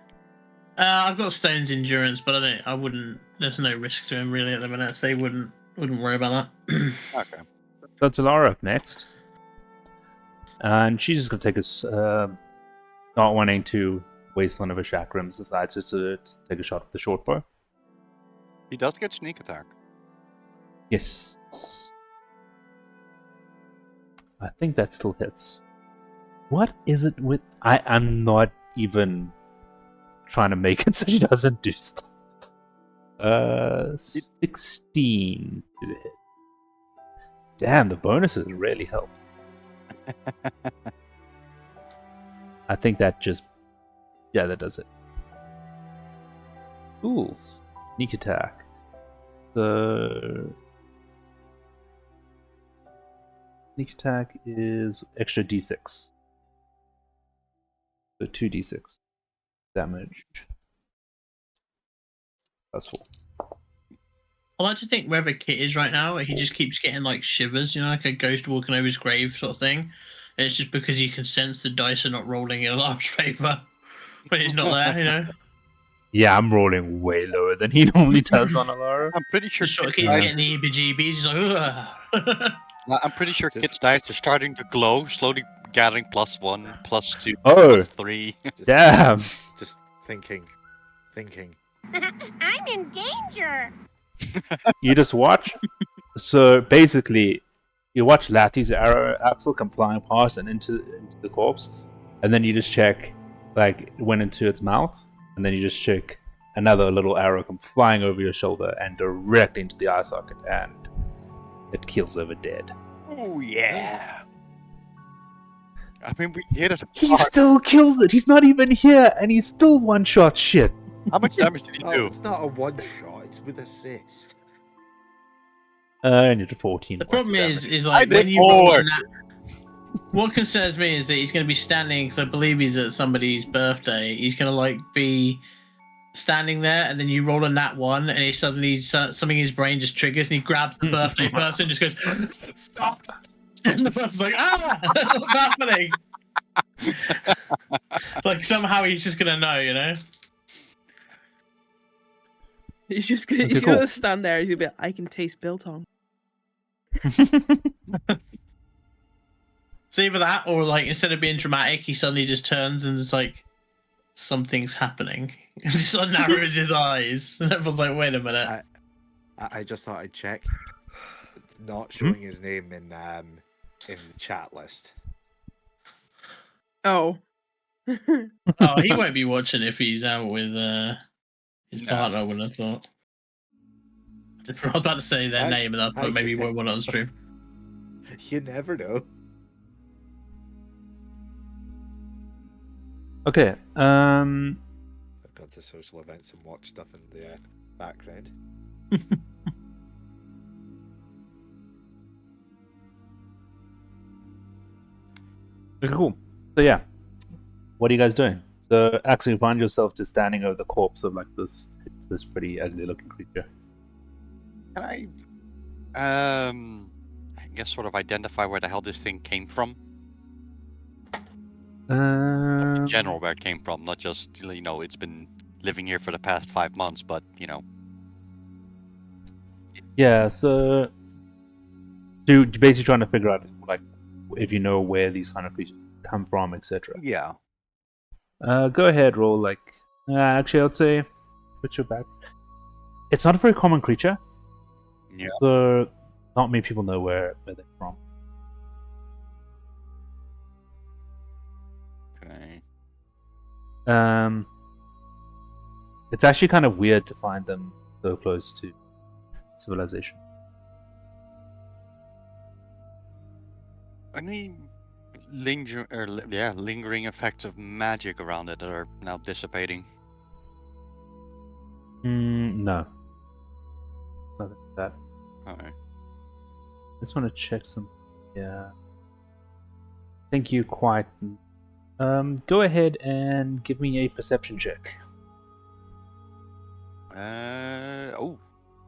I've got Stone's Endurance, but I wouldn't... There's no risk to him, really, at the minute, so he wouldn't worry about that. Okay. So Talara up next. And she's just going to take us... not wanting to waste one of her chakrams, decides just to take a shot with the short bow. He does get sneak attack. Yes. I think that still hits. What is it with... I'm not even trying to make it so she doesn't do stuff. 16 to hit. Damn, the bonuses really help. I think that just... Yeah, that does it. Cool. Sneak attack. So... Sneak attack is extra d6. So 2d6 damage. That's 4. I like to think wherever Kit is right now, he just keeps getting like shivers, like a ghost walking over his grave sort of thing. And it's just because you can sense the dice are not rolling in Alarm's favour when he's not there, Yeah, I'm rolling way lower than he normally does on Alara. I'm pretty sure Just sort of Kit's keeps dice, getting the EBGBs. He's like, ugh. I'm pretty sure Kit's dice are starting to glow, slowly gathering +1, +2, Oh. +3. Damn! Just thinking. I'm in danger. You just watch. So basically, you watch Lathy's arrow axle come flying past and into the corpse, and then you just check, like, it went into its mouth, and then you just check another little arrow comes flying over your shoulder and directly into the eye socket, and it keels over dead. Oh yeah. I mean, we hit it. He hard. still kills it. He's not even here, and he's still one-shot shit. How much damage did he Oh, do? it's not a one shot. It's with assist. I need a 14. The points problem of is damage. like I did when you roll more. a nat. What concerns me is that he's going to be standing, because I believe he's at somebody's birthday. He's going to like be standing there, and then you roll a nat 1, and he suddenly something in his brain just triggers, and he grabs the birthday person, just goes, "Stop!" And the person's like, "Ah, what's happening?" Like somehow he's just going to know, you know. He's just gonna, Okay, he's cool. gonna stand there. He's gonna be like, I can taste biltong. It's either that, or like instead of being dramatic, he suddenly just turns and it's like something's happening. And just like narrows his eyes, and everyone's like, "Wait a minute." I just thought I'd check. It's not showing his name in the chat list. Oh. Oh, he won't be watching if he's out with his No. partner. I wouldn't have thought. I was about to say their I- name, and I thought maybe he won't want it on stream. You never know. Okay. I've gone to social events and watch stuff in the background. Okay, cool. So yeah, what are you guys doing? So actually, you find yourself just standing over the corpse of like this pretty ugly looking creature. Can I guess sort of identify where the hell this thing came from? In general, where it came from, not just, you know, it's been living here for the past 5 months, but, you know. Yeah. So, you're basically trying to figure out like if you know where these kind of creatures come from, etc. Yeah. Go ahead, roll like. Actually, I'd say, put your back. It's not a very common creature. Yeah. So, not many people know where they're from. Okay. It's actually kind of weird to find them so close to civilization. Any lingering effects of magic around it that are now dissipating? No. Nothing like that. Alright. I just want to check some. Yeah. I think you quite. Go ahead and give me a perception check. Oh,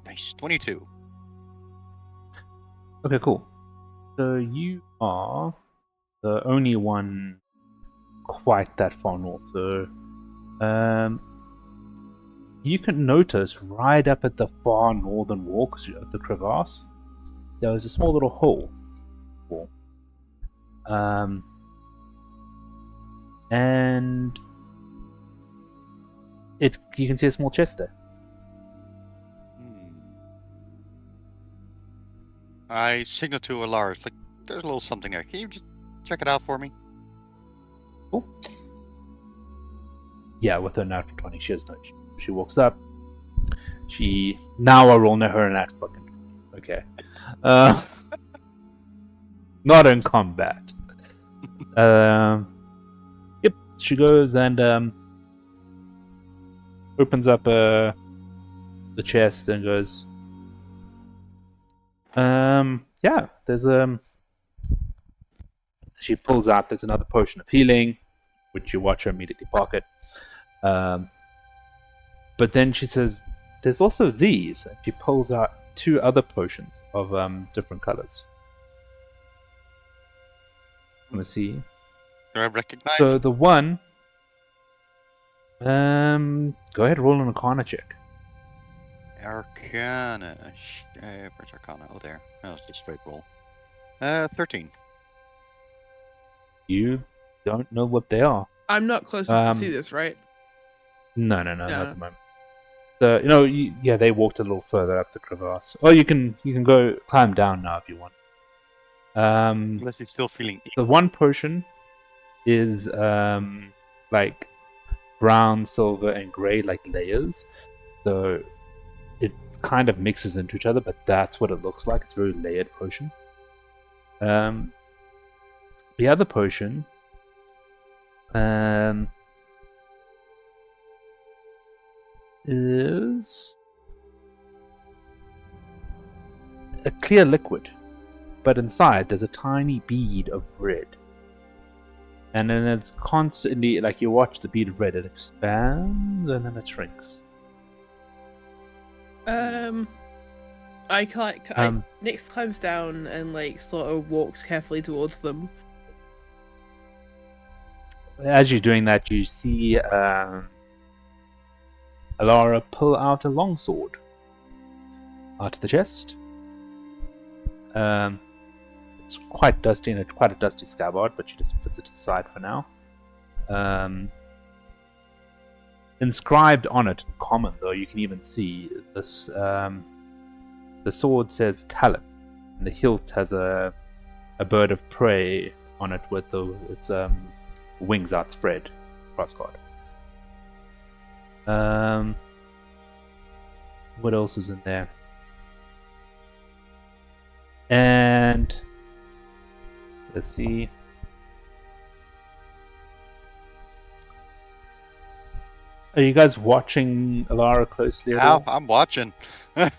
nice. 22. Okay, cool. So you are the only one quite that far north. So, you can notice right up at the far northern wall, because you're at the crevasse, there was a small little hole. And you can see a small chest there. I signal to Alara, like, there's a little something there. Can you just check it out for me? Cool. Yeah, with her natural 20, she has no issue. She walks up. Now I roll her in that fucking. Okay. Not in combat. Yep. She goes and opens up the chest and goes. Yeah. There's She pulls out. There's another potion of healing, which you watch her immediately pocket. But then she says, "There's also these." And she pulls out 2 other potions of different colors. Let me see. Do I recognize? So the one. Go ahead, roll an Arcana check. Arcana. Where's Arcana? Oh, there. No, it's just straight roll. 13. You don't know what they are. I'm not close enough to see this, right? No, not No. at the moment. So yeah, they walked a little further up the crevasse. Or you can go climb down now if you want. Unless you're still feeling. The one potion is like brown, silver, and grey like layers. So it kind of mixes into each other, but that's what it looks like. It's a very layered potion. The other potion is a clear liquid, but inside there's a tiny bead of red. And then it's constantly, like, you watch the bead of red, it expands and then it shrinks. Nyx climbs down and like sort of walks carefully towards them. As you're doing that, you see Alara pull out a longsword out of the chest. It's quite dusty and it's quite a dusty scabbard, but she just puts it to the side for now. Inscribed on it, in common though, you can even see this. The sword says Talon, and the hilt has a bird of prey on it with its wings outspread, crossguard. What else is in there? And let's see. Are you guys watching Alara closely at all? I'm watching. Go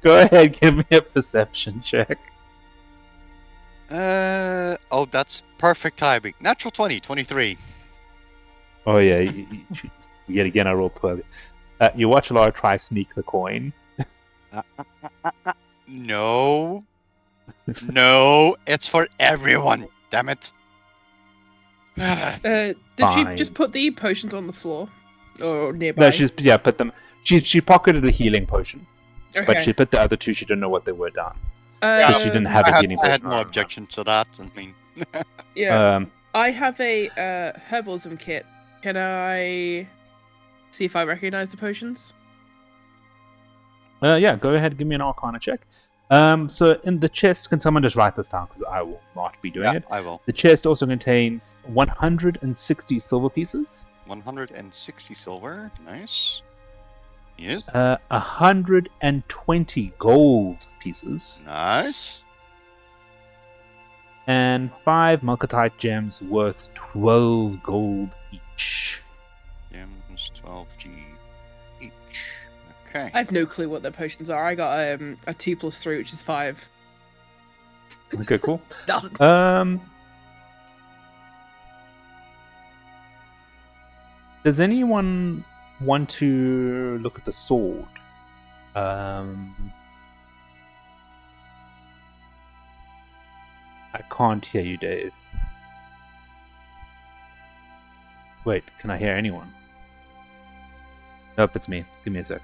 ahead, give me a perception check. Oh, that's perfect timing. Natural 20, 23. Oh yeah, yet again I rolled poorly. You watch Alara try sneak the coin. No. No, it's for everyone. Damn it. Did Fine. she just put the potions on the floor or nearby? No, she's put them. She pocketed a healing potion, but Okay. she put the other two. She didn't know what they were down because she didn't have a healing I potion. had no objection to that. I mean, Yeah, I have a herbalism kit. Can I see if I recognize the potions? Yeah, go ahead, give me an Arcana check. So in the chest, can someone just write this down because I will not be doing it. I will. The chest also contains 160 silver pieces. 160 silver. Nice. Yes. 120 gold pieces. Nice. And 5 Malachite gems worth 12 gold each. Gems 12G each. Okay. I have no clue what their potions are. I got a 2+3, which is 5. Okay, cool. Nothing. Does anyone want to look at the sword? I can't hear you, Dave. Wait, can I hear anyone? Nope, it's me. Give me a sec.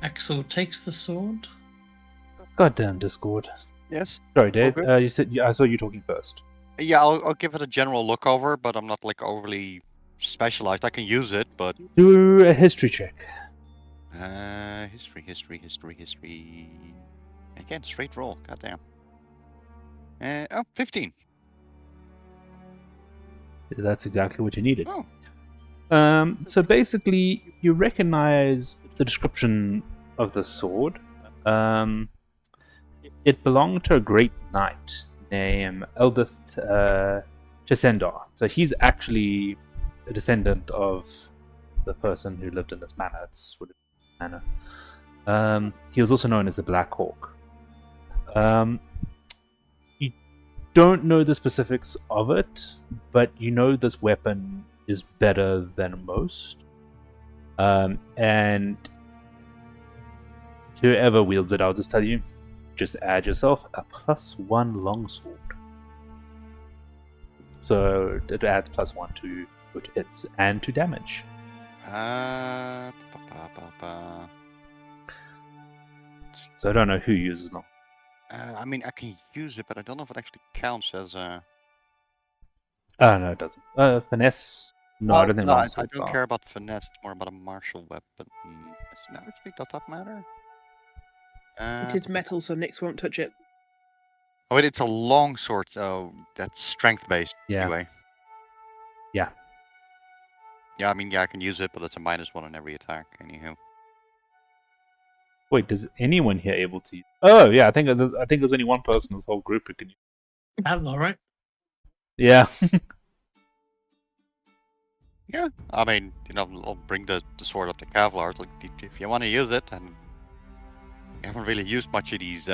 Axel takes the sword. Goddamn Discord. Yes. Sorry, Dave. Okay. You said I saw you talking first. Yeah, I'll give it a general look over, but I'm not like overly specialized. I can use it, but Do a history check. history. Again, straight roll. Goddamn. 15. That's exactly what you needed. Oh. So basically, you recognize the description of the sword. It belonged to a great knight named Eldith Chesendar. So he's actually a descendant of the person who lived in this manor. It's sort of manor. He was also known as the Black Hawk. You don't know the specifics of it, but you know this weapon is better than most. And whoever wields it, I'll just tell you, just add yourself a +1 longsword. So it adds +1 to hits and to damage. So I don't know who uses long. I mean, I can use it, but I don't know if it actually counts as a. Oh no, it doesn't. Finesse. No, I don't think I longswords don't are. care about finesse. It's more about a martial weapon. Is an average speed? Does that matter? It is metal, so Nyx won't touch it. Oh, wait, it's a long sword, so that's strength based Yeah. anyway. Yeah. Yeah, I mean, yeah, I can use it, but it's a -1 on every attack. Anywho. Wait, does anyone here able to use? Oh, yeah, I think there's only one person in this whole group who can use. Kevlar, right? Yeah. Yeah, I mean, I'll bring the sword up to Kevlar. Like, if you want to use it, and you haven't really used much of these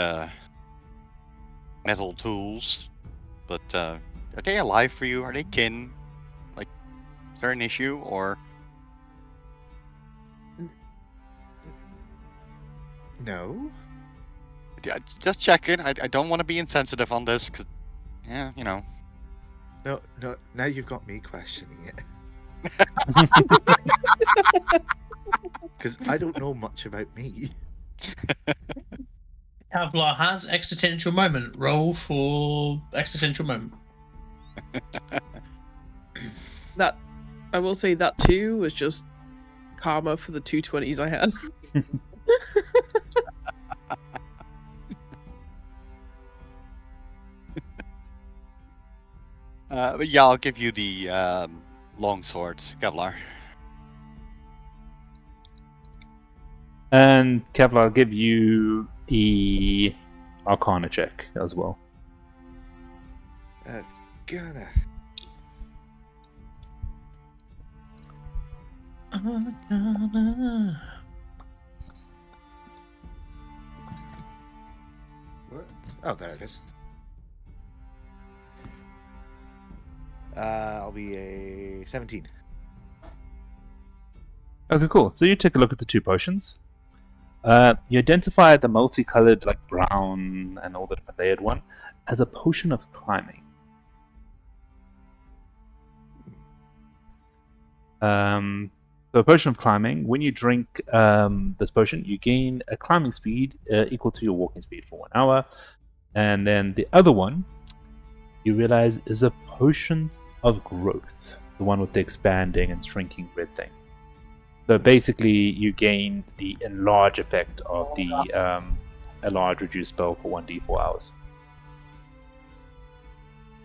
metal tools, but are they alive for you? Are they kin? Like, is there an issue, or? No. Yeah, just checking. I don't want to be insensitive on this, cause, yeah, No. Now you've got me questioning it. Because I don't know much about me. Kevlar has existential moment. Roll for existential moment. That, I will say that too was just karma for the 220s I had. But yeah, I'll give you the long sword, Kevlar. And Kevlar, I'll give you the Arcana check as well. Gonna. What? Oh, there it is. I'll be a 17. Okay, cool. So you take a look at the two potions. You identify the multicolored, like brown and all the different layered one, as a potion of climbing. So a potion of climbing, when you drink this potion, you gain a climbing speed equal to your walking speed for 1 hour. And then the other one, you realize, is a potion of growth, the one with the expanding and shrinking red thing. So basically, you gain the enlarge effect of the enlarge reduce spell for 1d4 hours.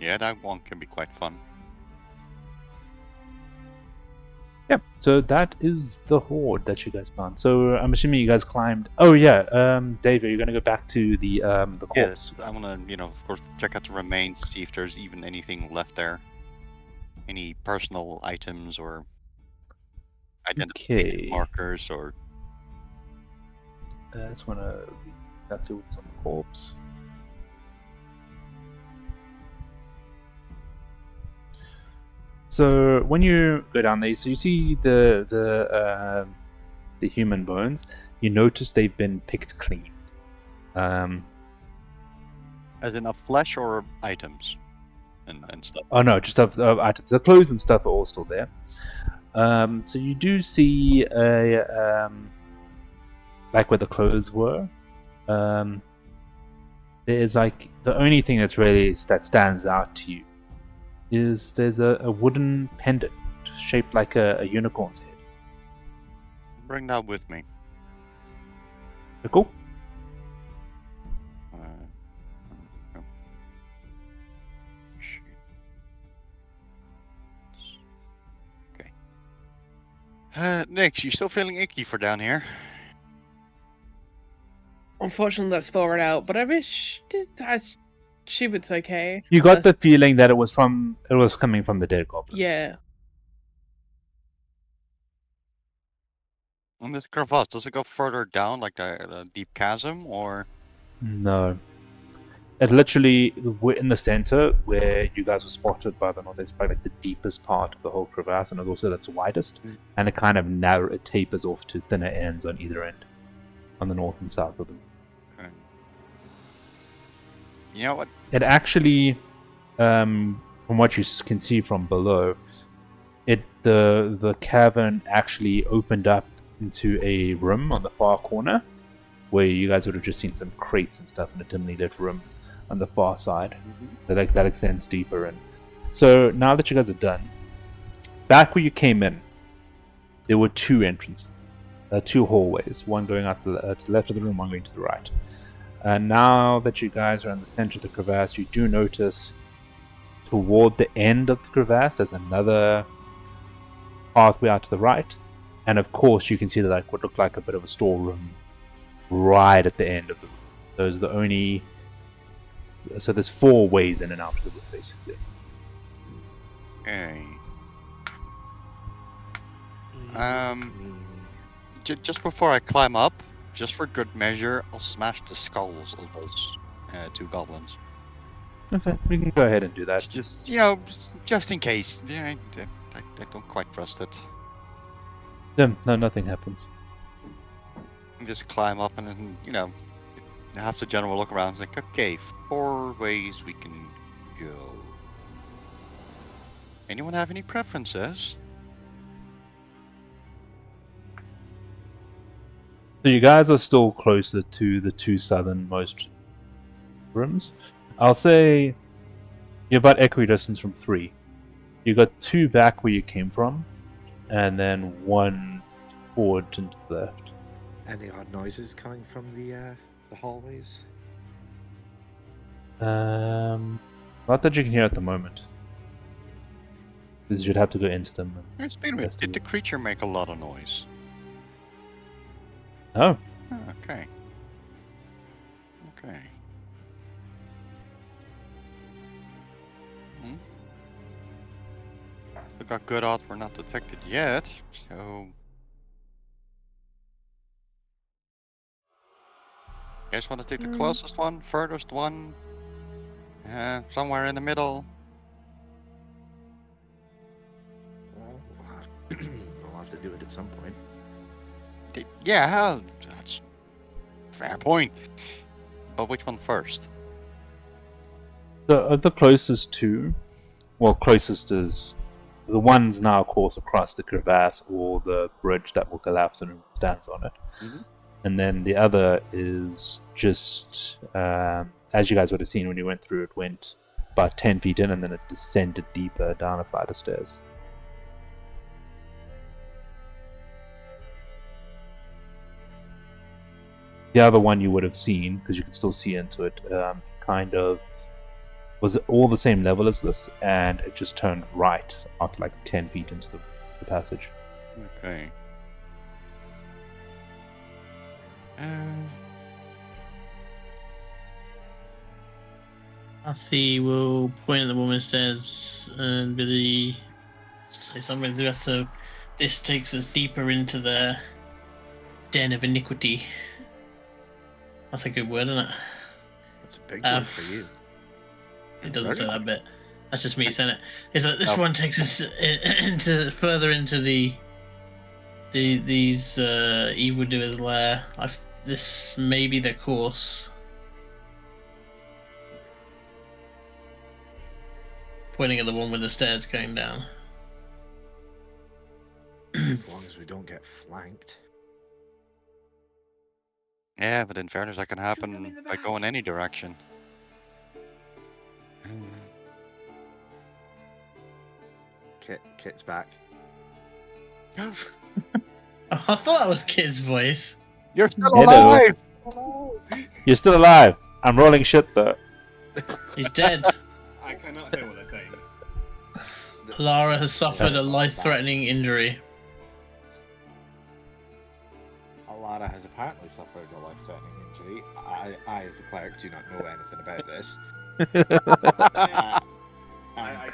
Yeah, that one can be quite fun. Yeah, so that is the horde that you guys found. So I'm assuming you guys climbed. Oh yeah, Dave, are you gonna go back to the corpse? Yes, I want to, of course, check out the remains, see if there's even anything left there. Any personal items or identification Okay. markers or. I just want to read exactly what's on the corpse. So when you go down there, so you see the human bones. You notice they've been picked clean. As in of flesh or items and stuff? Oh no, just of items. The clothes and stuff are all still there. So you do see a like where the clothes were. There's like the only thing that stands out to you is there's a wooden pendant shaped like a unicorn's head. Bring that with me. Cool. Okay. Nix, you still feeling icky for down here? Unfortunately, that's far out, but I wish she was okay. You got the feeling that it was coming from the dead goblin. Yeah. And this crevasse, does it go further down, like a deep chasm, or? No. It literally, we're in the center where you guys were spotted by the north. It's probably like the deepest part of the whole crevasse, and it's also that's widest. And it kind of it tapers off to thinner ends on either end, on the north and south of them. Okay. You know what? It actually, from what you can see from below, the cavern actually opened up into a room on the far corner, where you guys would have just seen some crates and stuff in a dimly lit room on the far side. That extends deeper in. So now that you guys are done, back where you came in, there were two entrances. two hallways, one going out to the left of the room, one going to the right. And now that you guys are in the center of the crevasse, you do notice toward the end of the crevasse there's another pathway out to the right, and of course you can see like what looked like a bit of a storeroom right at the end of the room. Those are the only. So there's 4 ways in and out of the room, basically. Okay. Just before I climb up, just for good measure, I'll smash the skulls of those 2 goblins. Okay, we can go ahead and do that. Just just in case. Yeah, I don't quite trust it. No, nothing happens. And just climb up and then, have the general look around. It's like, okay, 4 ways we can go. Anyone have any preferences? So you guys are still closer to the 2 southernmost rooms. I'll say you're about equidistance from 3. You got 2 back where you came from, and then 1 forward and to the left. Any odd noises coming from the hallways? Not that you can hear at the moment. Because you'd have to go into them. Wait a minute. Did the creature make a lot of noise? Oh, Oh, okay. Okay. We got good odds we're not detected yet, so... You guys want to take the closest one, furthest one? Somewhere in the middle? Well, we'll have to do it at some point. Yeah, that's fair point. But which one first? the closest 2, well, closest is the one's now, of course, across the crevasse or the bridge that will collapse and stands on it. Mhm. And then the other is just, as you guys would have seen when you went through, it went about 10 feet in and then it descended deeper down a flight of stairs. The other one you would have seen, because you can still see into it, kind of was all the same level as this, and it just turned right after like 10 feet into the passage. Okay. Arthie will point at the woman and says, Billy, say something to us, so this takes us deeper into the den of iniquity. That's a good word, isn't it? That's a big word for you. It doesn't say that bit. That's just me saying it. It's like this one takes us further into these evildoers' lair. This may be their course. Pointing at the one with the stairs going down. As long as we don't get flanked. Yeah, but in fairness, that can happen by going any direction. Kit's back. Oh, I thought that was Kid's voice. You're still Hello. alive! You're still alive. I'm rolling shit though. He's dead. I cannot hear what they're saying. Lara has suffered a life-threatening injury. Alara has apparently suffered a life-threatening injury. I, as the cleric, do not know anything about this. I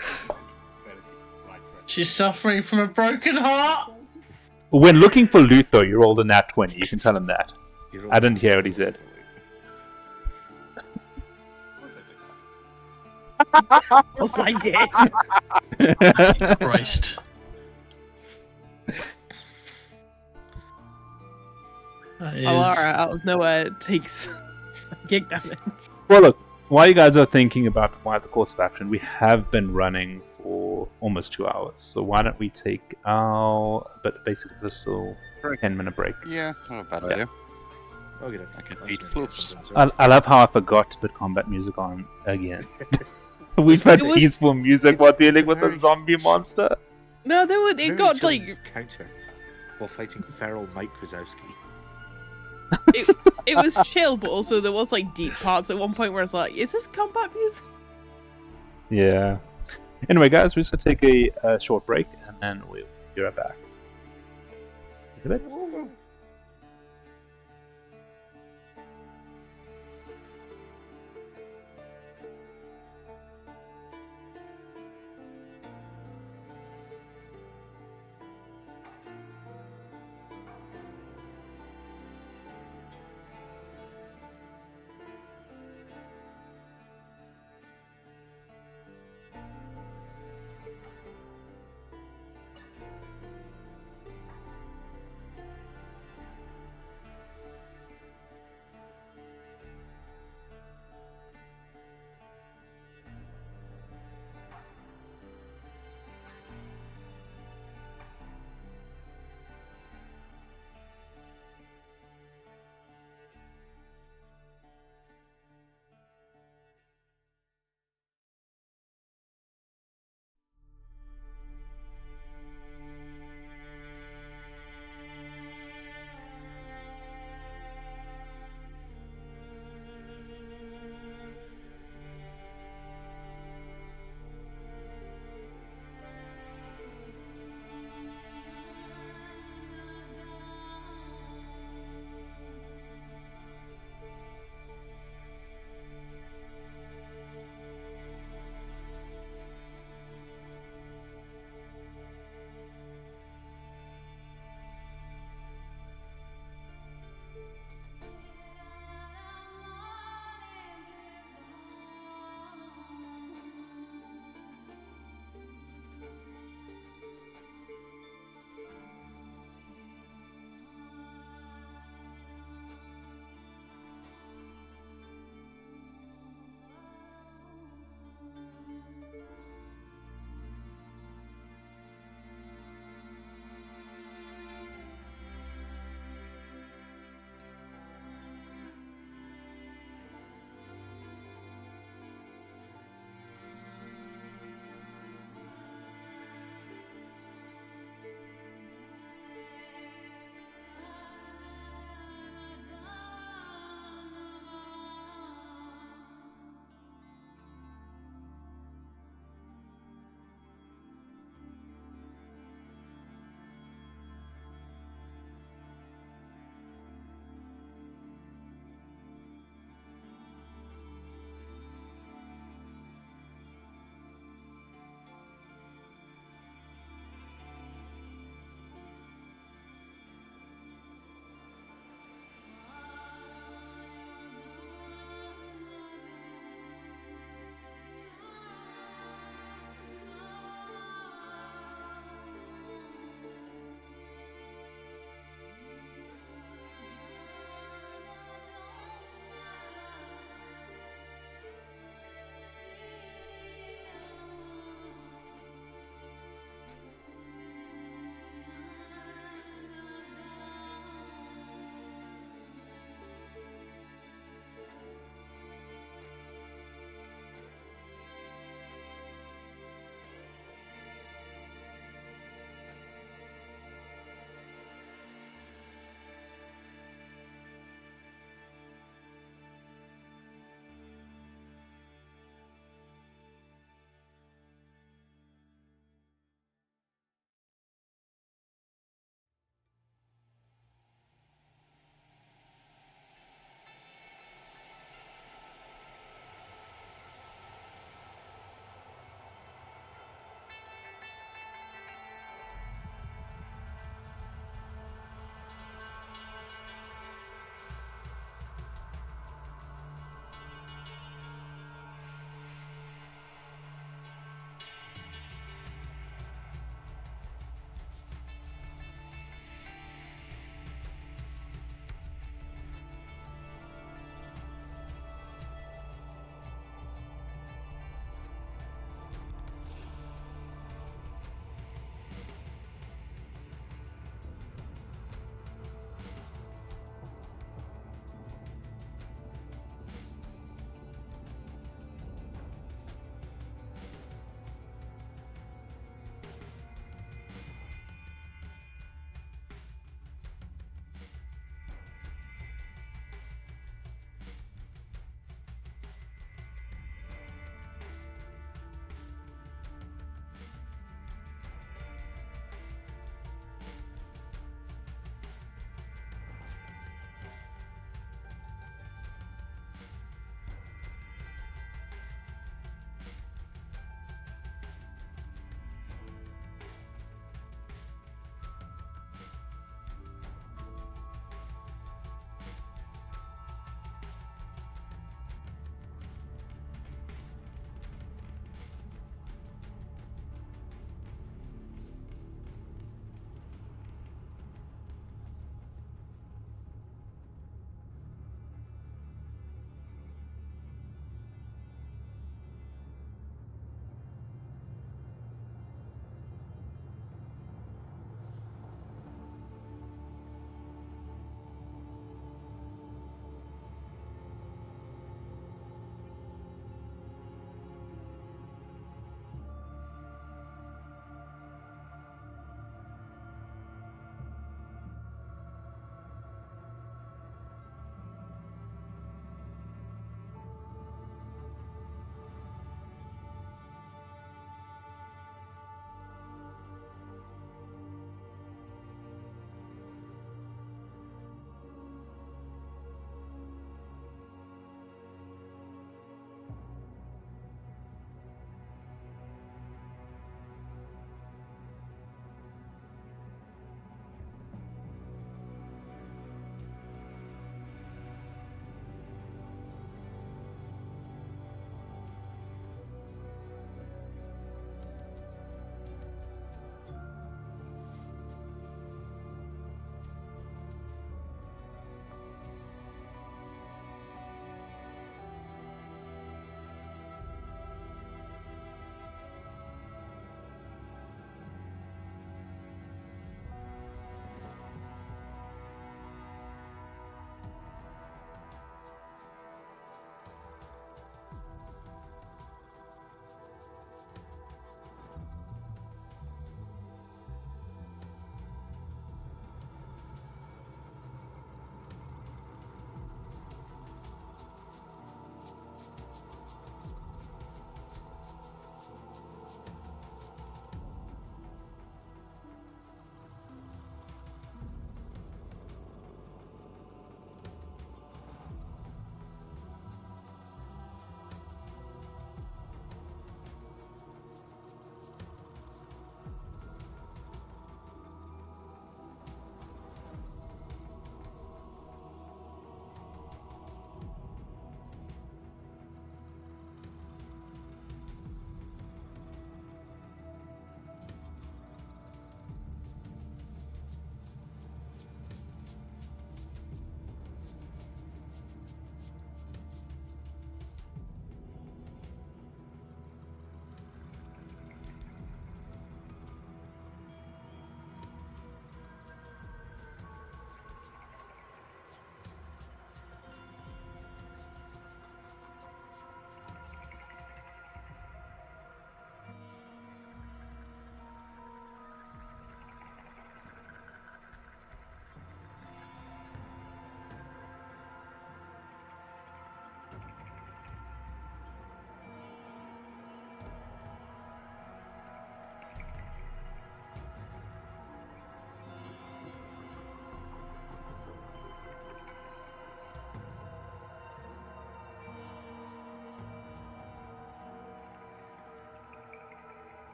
She's suffering from a broken heart. When looking for loot though, you rolled a nat 20. You can tell him that. I didn't hear what he said. Yes, I did. Christ. That is- Alara, out of nowhere, takes gig damage. Well, look, while you guys are thinking about why the course of action, we have been running for almost 2 hours. So why don't we take our, but basically this little 10-minute break. Yeah, not a bad idea. Okay, I can was beat gonna get flips. something, I love how I forgot to put combat music on again. We've had It was- peaceful music it's- while it's dealing a with a very- zombie monster. No, they were. It Very got chilling like counter. while fighting feral Mike Wazowski. It was chill, but also there was like deep parts at one point where I was like, "Is this combat music?" Yeah. Anyway, guys, we're just gonna take a short break, and then we'll be right back. Take a bit.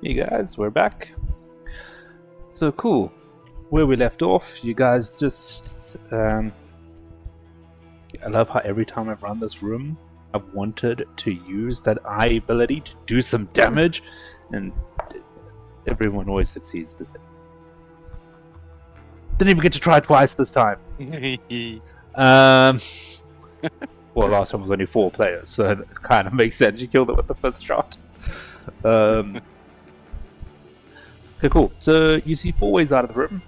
Hey guys, we're back. So cool. Where we left off, you guys just I love how every time I've run this room, I've wanted to use that eye ability to do some damage, and everyone always succeeds the same. Didn't even get to try twice this time. Well, last time was only 4 players, so it kind of makes sense. You killed it with the first shot. Okay, cool. So you see 4 ways out of the room.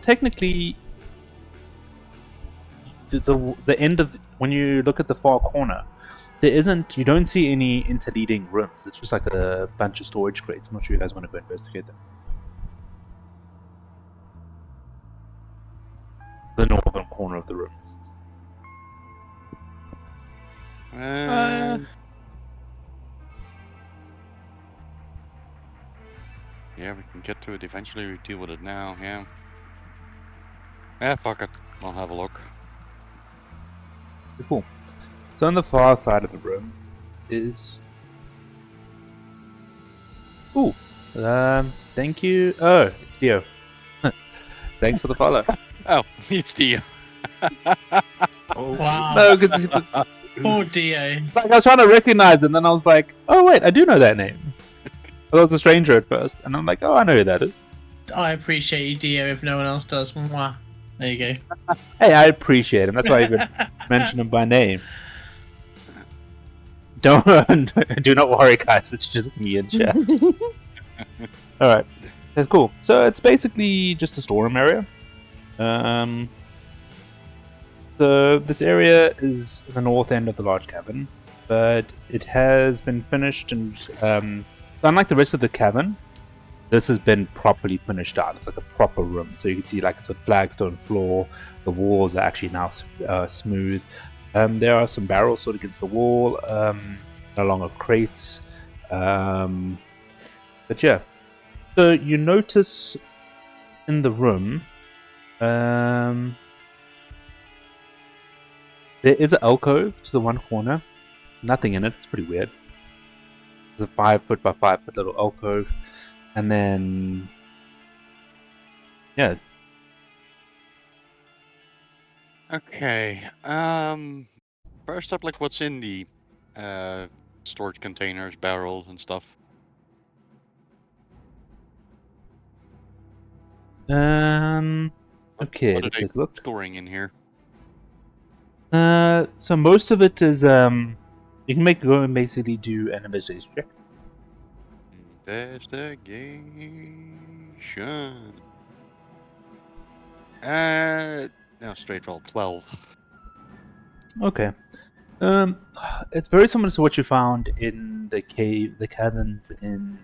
Technically, the end of when you look at the far corner, you don't see any interleading rooms. It's just like a bunch of storage crates. I'm not sure you guys want to go investigate them. The northern corner of the room. Yeah, we can get to it eventually. We deal with it now. Yeah. Yeah, fuck it. I'll have a look. Cool. So on the far side of the room is. Ooh. Thank you. Oh, it's Dio. Thanks for the follow. Oh, it's Dio. Oh, Wow. No, because Poor Dio. like, I was trying to recognize him, and then I was like, oh wait, I do know that name. I thought it was a stranger at first, and I'm like, oh, I know who that is. I appreciate you, Dio, if no one else does. Mwah. There you go. Hey, I appreciate him. That's why I even mentioned him by name. Do not worry, guys. It's just me and chat. All right, that's cool. So it's basically just a storeroom area. So this area is the north end of the large cabin, but it has been finished, and unlike the rest of the cabin, this has been properly finished out. It's like a proper room, so you can see like it's a flagstone floor. The walls are actually now smooth. There are some barrels stored against the wall, along with crates. But yeah, so you notice in the room, there is an alcove to the one corner. Nothing in it. It's pretty weird. There's a 5 foot by 5 foot little alcove, and then yeah. Okay. First up, like, what's in the storage containers, barrels, and stuff? Okay, What are let's they take a look. storing in here? So most of it is you can go and basically do an investigation check. Investigation. No, straight roll 12. Okay. It's very similar to what you found in the caverns in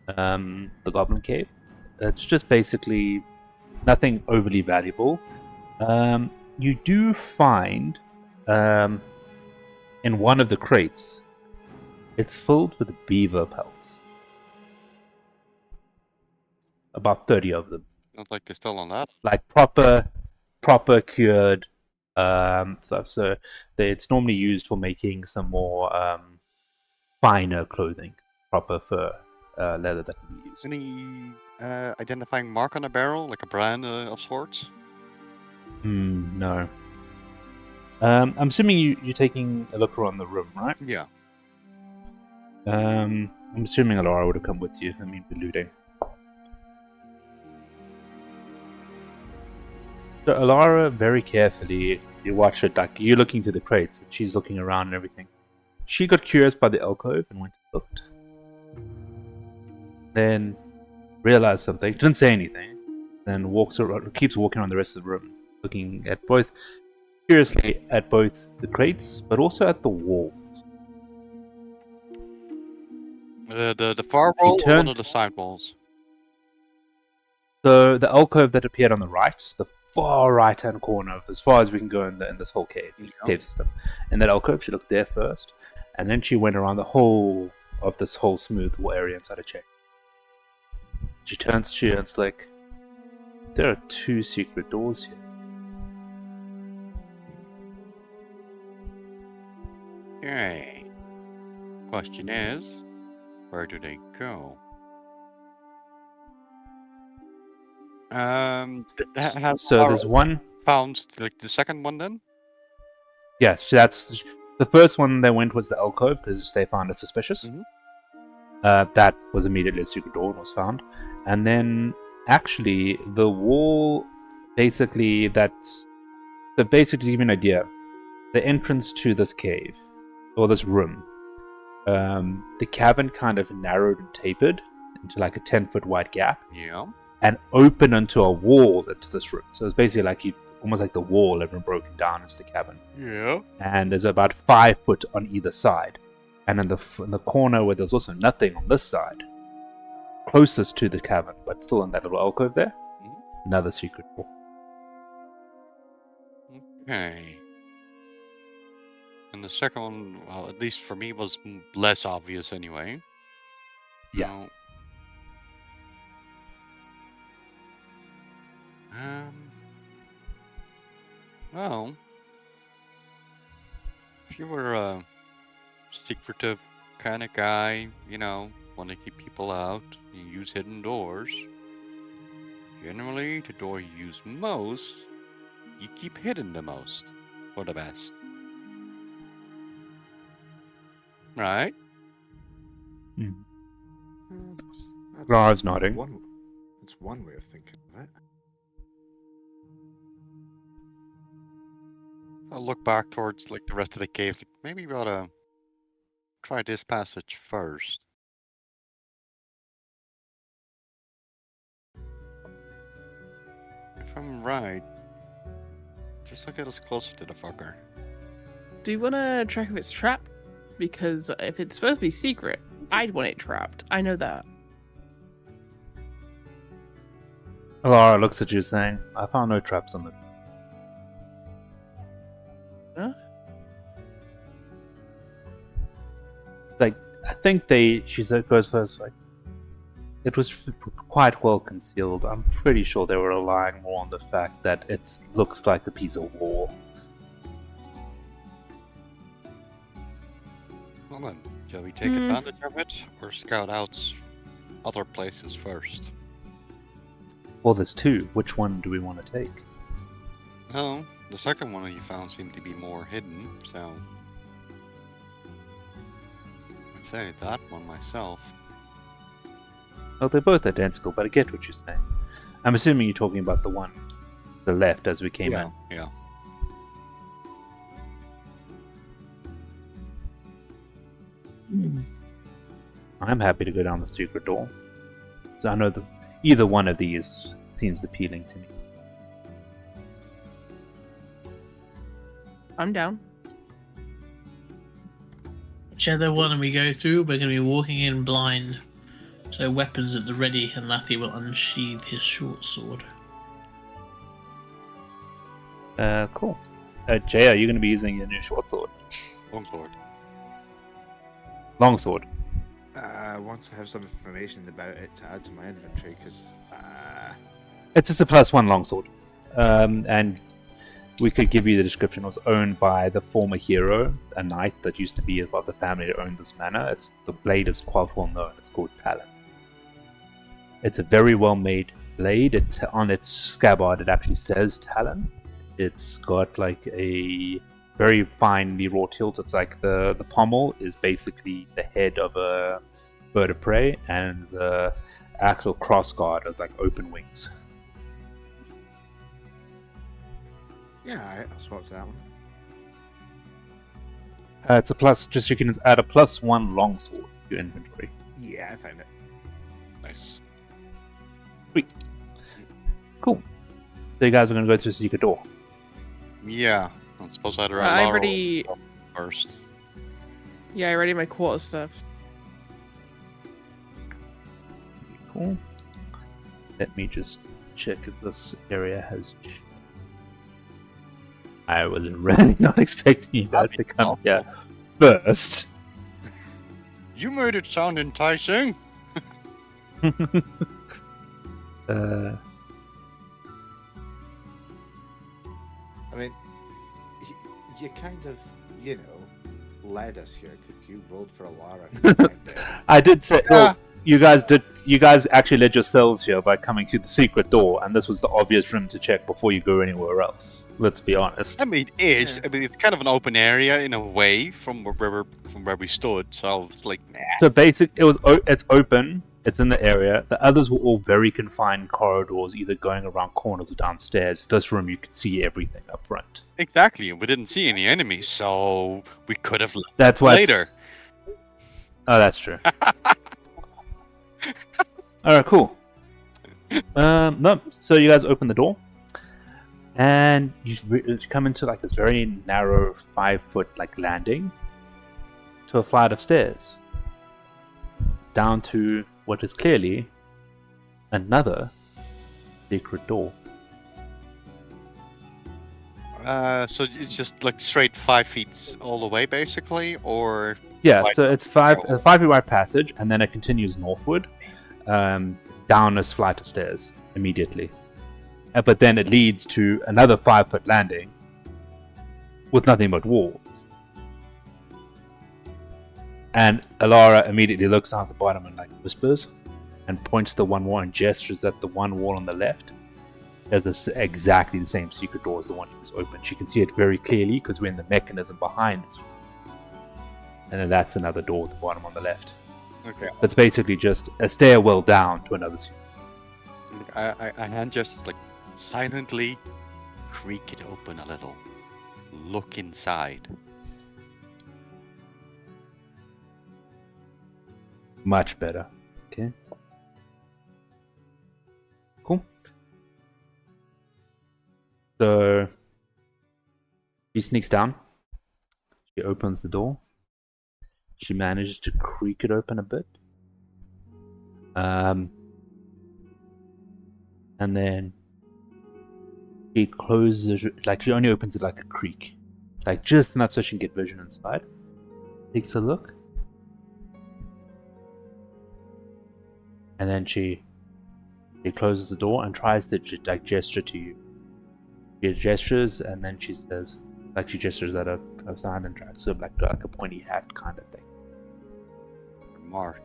the Goblin Cave. It's just basically nothing overly valuable. You do find in one of the crates, it's filled with beaver pelts. About 30 of them. Not like you're still on that. Like proper cured stuff. So it's normally used for making some more finer clothing, proper fur leather that can be used. Any identifying mark on a barrel, like a brand of sorts? No. I'm assuming you're taking a look around the room, right? Yeah. I'm assuming Alara would have come with you. I mean, we're looting. So Alara, very carefully, you watch it, like, you're looking through the crates, and she's looking around and everything. She got curious by the alcove and went and looked. Then realized something, didn't say anything, then keeps walking around the rest of the room, looking at curiously at both the crates, but also at the walls. The far wall or one of the side walls? So the alcove that appeared on the right, the far right-hand corner, of as far as we can go in this whole cave system. In that alcove, she looked there first, and then she went around the whole of this whole smooth wall area inside a chain. She turns to you and it's like, there are 2 secret doors here. Okay. Question is, where do they go? Has So Lara there's one. found like the second one then? Yeah, so that's the first one they went was the alcove because they found it suspicious. Mhm. That was immediately a secret door and was found, and then actually the wall, basically that's so basically to give you an idea, the entrance to this cave or this room, the cavern kind of narrowed and tapered into like a 10-foot wide gap Yeah. and open into a wall into this room. So it's basically like you almost like the wall had been broken down into the cavern. Yeah. And there's about 5 foot on either side. And in the corner where there's also nothing on this side, closest to the cavern, but still in that little alcove there, another secret door. Okay. And the second one, well, at least for me, was less obvious anyway. Yeah. Now, well, if you were a secretive kind of guy, want to keep people out, you use hidden doors. Generally, the door you use most, you keep hidden the most for the best. Right? Lara's nodding. That's one way of thinking of it. I'll look back towards like the rest of the cave. Maybe we ought to try this passage first. If I'm right, just to get us closer to the fucker. Do you want to check if it's trapped? Because if it's supposed to be secret, I'd want it trapped. I know that. Lara looks at you saying, I found no traps on it. Huh? Like, I think she said, goes first, like, it was quite well concealed. I'm pretty sure they were relying more on the fact that it looks like a piece of wall. Well then, shall we take advantage of it or scout out other places first? Well, there's two. Which one do we want to take? Well, the second one you found seemed to be more hidden, so I'd say that one myself. Well, they're both identical, but I get what you're saying. I'm assuming you're talking about the one to the left as we came in. Yeah. I'm happy to go down the secret door. So I know that either one of these seems appealing to me. I'm down. Whichever one we go through, we're going to be walking in blind. So weapons at the ready, and Lathi will unsheathe his short sword. Cool. Jay, are you going to be using your new short sword? Longsword. Long sword. Once I have some information about it to add to my inventory, because It's just a +1 longsword. And we could give you the description. It was owned by the former hero, a knight that used to be about the family that owned this manor. The blade is quite well known. It's called Phandalin. It's a very well made blade. On its scabbard, it actually says Talon. It's got like a very finely wrought hilt. It's like the pommel is basically the head of a bird of prey, and the actual crossguard is like open wings. yeah, I'll swap to that one. It's a plus. Just you can add a +1 longsword to your inventory. Yeah, I found it. Nice. Cool. So you guys are going to go through the secret door. Yeah. I suppose I'd I rather already, first. yeah, I already my quarter stuff. Cool. Let me just check if this area has. I was really not expecting you guys to come here first. You made it sound enticing. I mean, you kind of, led us here because you rolled for a Lara. And you found it. I did say, well, you guys did you guys actually led yourselves here by coming through the secret door, and this was the obvious room to check before you go anywhere else. Let's be honest. I mean, it's kind of an open area in a way from where we stood. So it's like, nah. So it's open. It's in the area. The others were all very confined corridors, either going around corners or downstairs. This room, you could see everything up front. Exactly, and we didn't see any enemies, so we could have left That's why. later. Oh, that's true. All right, cool. No, so you guys open the door, and you come into like this very narrow 5-foot like landing to a flight of stairs down to what is clearly another secret door. So it's just like straight 5 feet all the way, basically, or Yeah, wide- so it's a 5 feet wide passage, and then it continues northward, down this flight of stairs immediately. But then it leads to another 5-foot landing with nothing but walls. And Alara immediately looks down at the bottom and like whispers and points to the one wall and gestures at the one wall on the left. There's exactly the same secret door as the one that was open. She can see it very clearly because we're in the mechanism behind this. And then that's another door at the bottom on the left. Okay. That's basically just a stairwell down to another secret. I hand just like silently creak it open a little. Look inside. Much better. Okay. Cool. So she sneaks down. She opens the door. She manages to creak it open a bit. And then she closes it, like she only opens it like a creak. Like just enough so she can get vision inside. Takes a look. And then she closes the door and tries to like gesture to you. She gestures and then she says, like she gestures at a sign and tries to like a pointy hat kind of thing. Mark.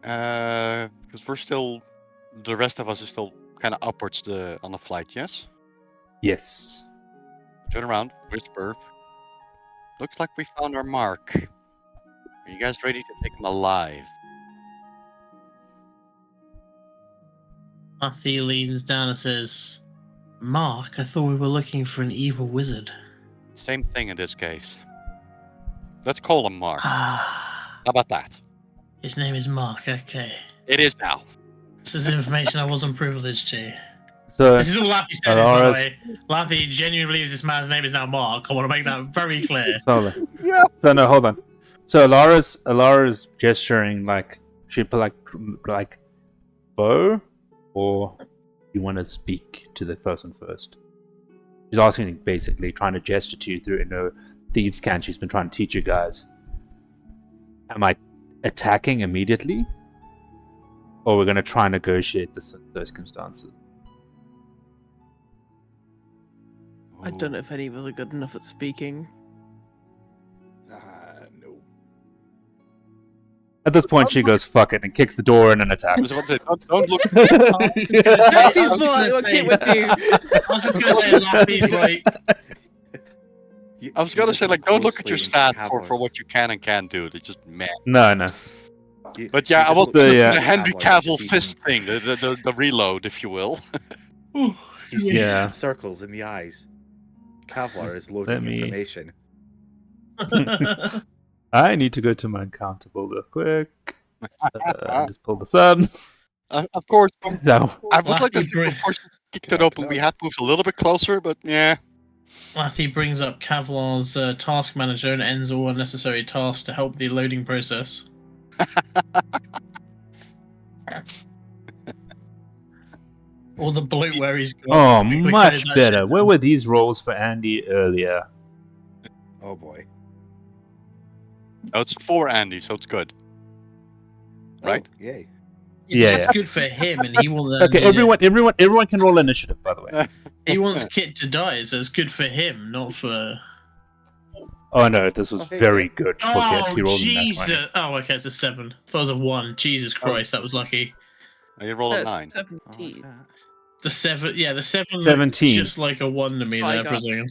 Because we're still, the rest of us is still kind of upwards on the flight, yes? Yes. Turn around, whisper. Looks like we found our mark. Are you guys ready to take him alive? Matthew leans down and says, Mark, I thought we were looking for an evil wizard. Same thing in this case. Let's call him Mark. How Ah, about that? his name is Mark, okay. It is now. This is information I wasn't privileged to. So This is all Laffy said, by the Alara's- way. Laffy genuinely believes this man's name is now Mark. I want to make that very clear. So no, hold on. So Alara's gesturing like she put like Bo, or you want to speak to the person first? She's asking, basically trying to gesture to you through thieves' cant she's been trying to teach you guys. Am I attacking immediately, or we're gonna try and negotiate the circumstances? I don't know if any of us are good enough at speaking. No. At this point, she goes "fuck it" and kicks the door in and I attacks. was about to say, don't look. That seems was more like gonna what say- Kit would do. I was just going to say Laffy's like, I was gonna say, like, don't look at your stats for Cavaliers. what you can and can't do. It's just meh. No. But yeah, I just will look do at the yeah. Henry Cavaliers Cavill season. fist thing, the reload, if you will. You see Yeah. circles in the eyes. Kevlar is Let loading me- information. I need to go to my countable real quick. Just pull this up. Of course, No. I would like to Laffy think Bridge. before we kicked it open, we had moved a little bit closer, but yeah. Laffy brings up Kavlar's task manager and ends all unnecessary tasks to help the loading process. Or the bloat where he's got. Oh, quickly much close that better. shit Where down. were these rolls for Andy earlier? Oh boy. Oh, it's 4 Andy, so it's good. Right? Oh, yay. Yeah, That's yeah. good for him, and he will. Then Okay, everyone can roll initiative, by the way. He wants Kit to die, so it's good for him, not for. Oh no, this was Okay, very yeah. good. Forget Oh he rolled a nat 20. Jesus! Oh, okay, it's a 7. I thought it was a 1. Jesus Christ, that was lucky. Oh, you roll a That's 9. 17. The 7, yeah, the 7 looked 17. just like a 1 to me Oh, I there for a got- second.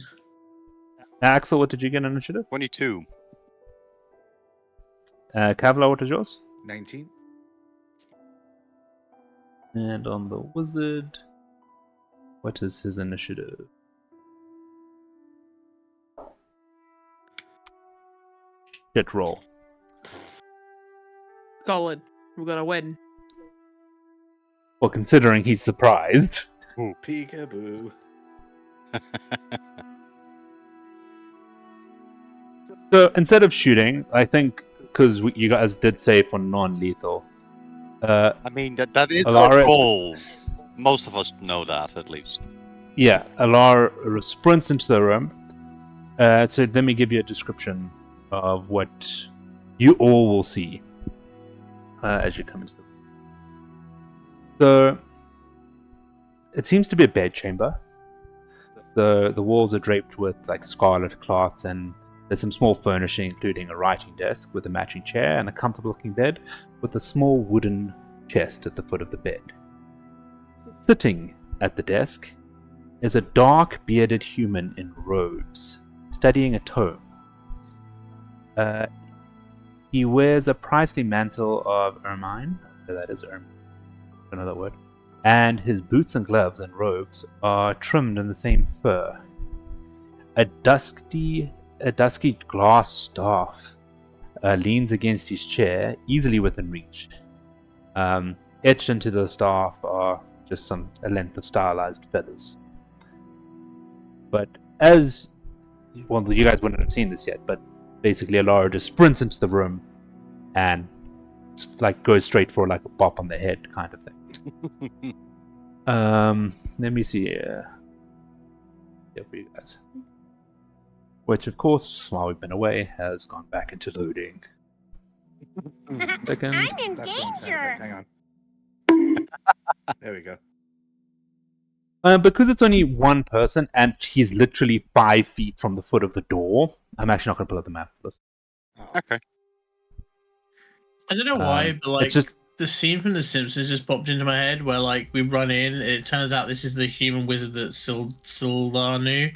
Axel, what did you get in initiative? 22. Kavla, what is yours? 19. And on the wizard, what is his initiative? Shit roll. Solid. We're gonna win. Well, considering he's surprised. Peekaboo. So instead of shooting, I think because you guys did say for non-lethal. I mean, that is Alara- our goal. Most of us know that, at least. Yeah, Alar sprints into the room. So let me give you a description of what you all will see as you come into the room. So it seems to be a bed chamber. The walls are draped with like scarlet cloths, and there's some small furnishing, including a writing desk with a matching chair and a comfortable-looking bed with a small wooden chest at the foot of the bed. Sitting at the desk is a dark, bearded human in robes, studying a tome. He wears a princely mantle of ermine. That is ermine. I don't know that word. And his boots and gloves and robes are trimmed in the same fur. A dusky glass staff leans against his chair, easily within reach. Etched into the staff are just a length of stylized feathers. But as well, you guys wouldn't have seen this yet, but basically Alara just sprints into the room and like goes straight for like a bop on the head kind of thing. Let me see here. Yeah, for you guys. Which, of course, while we've been away, has gone back into loading. Second. I'm in That sound effect, danger. hang on. There we go. Because it's only one person and he's literally 5 feet from the foot of the door, I'm actually not going to pull up the map for this. Oh, Okay. I don't know why, but like it's just the scene from The Simpsons just popped into my head where like we run in, it turns out this is the human wizard that Sildar knew,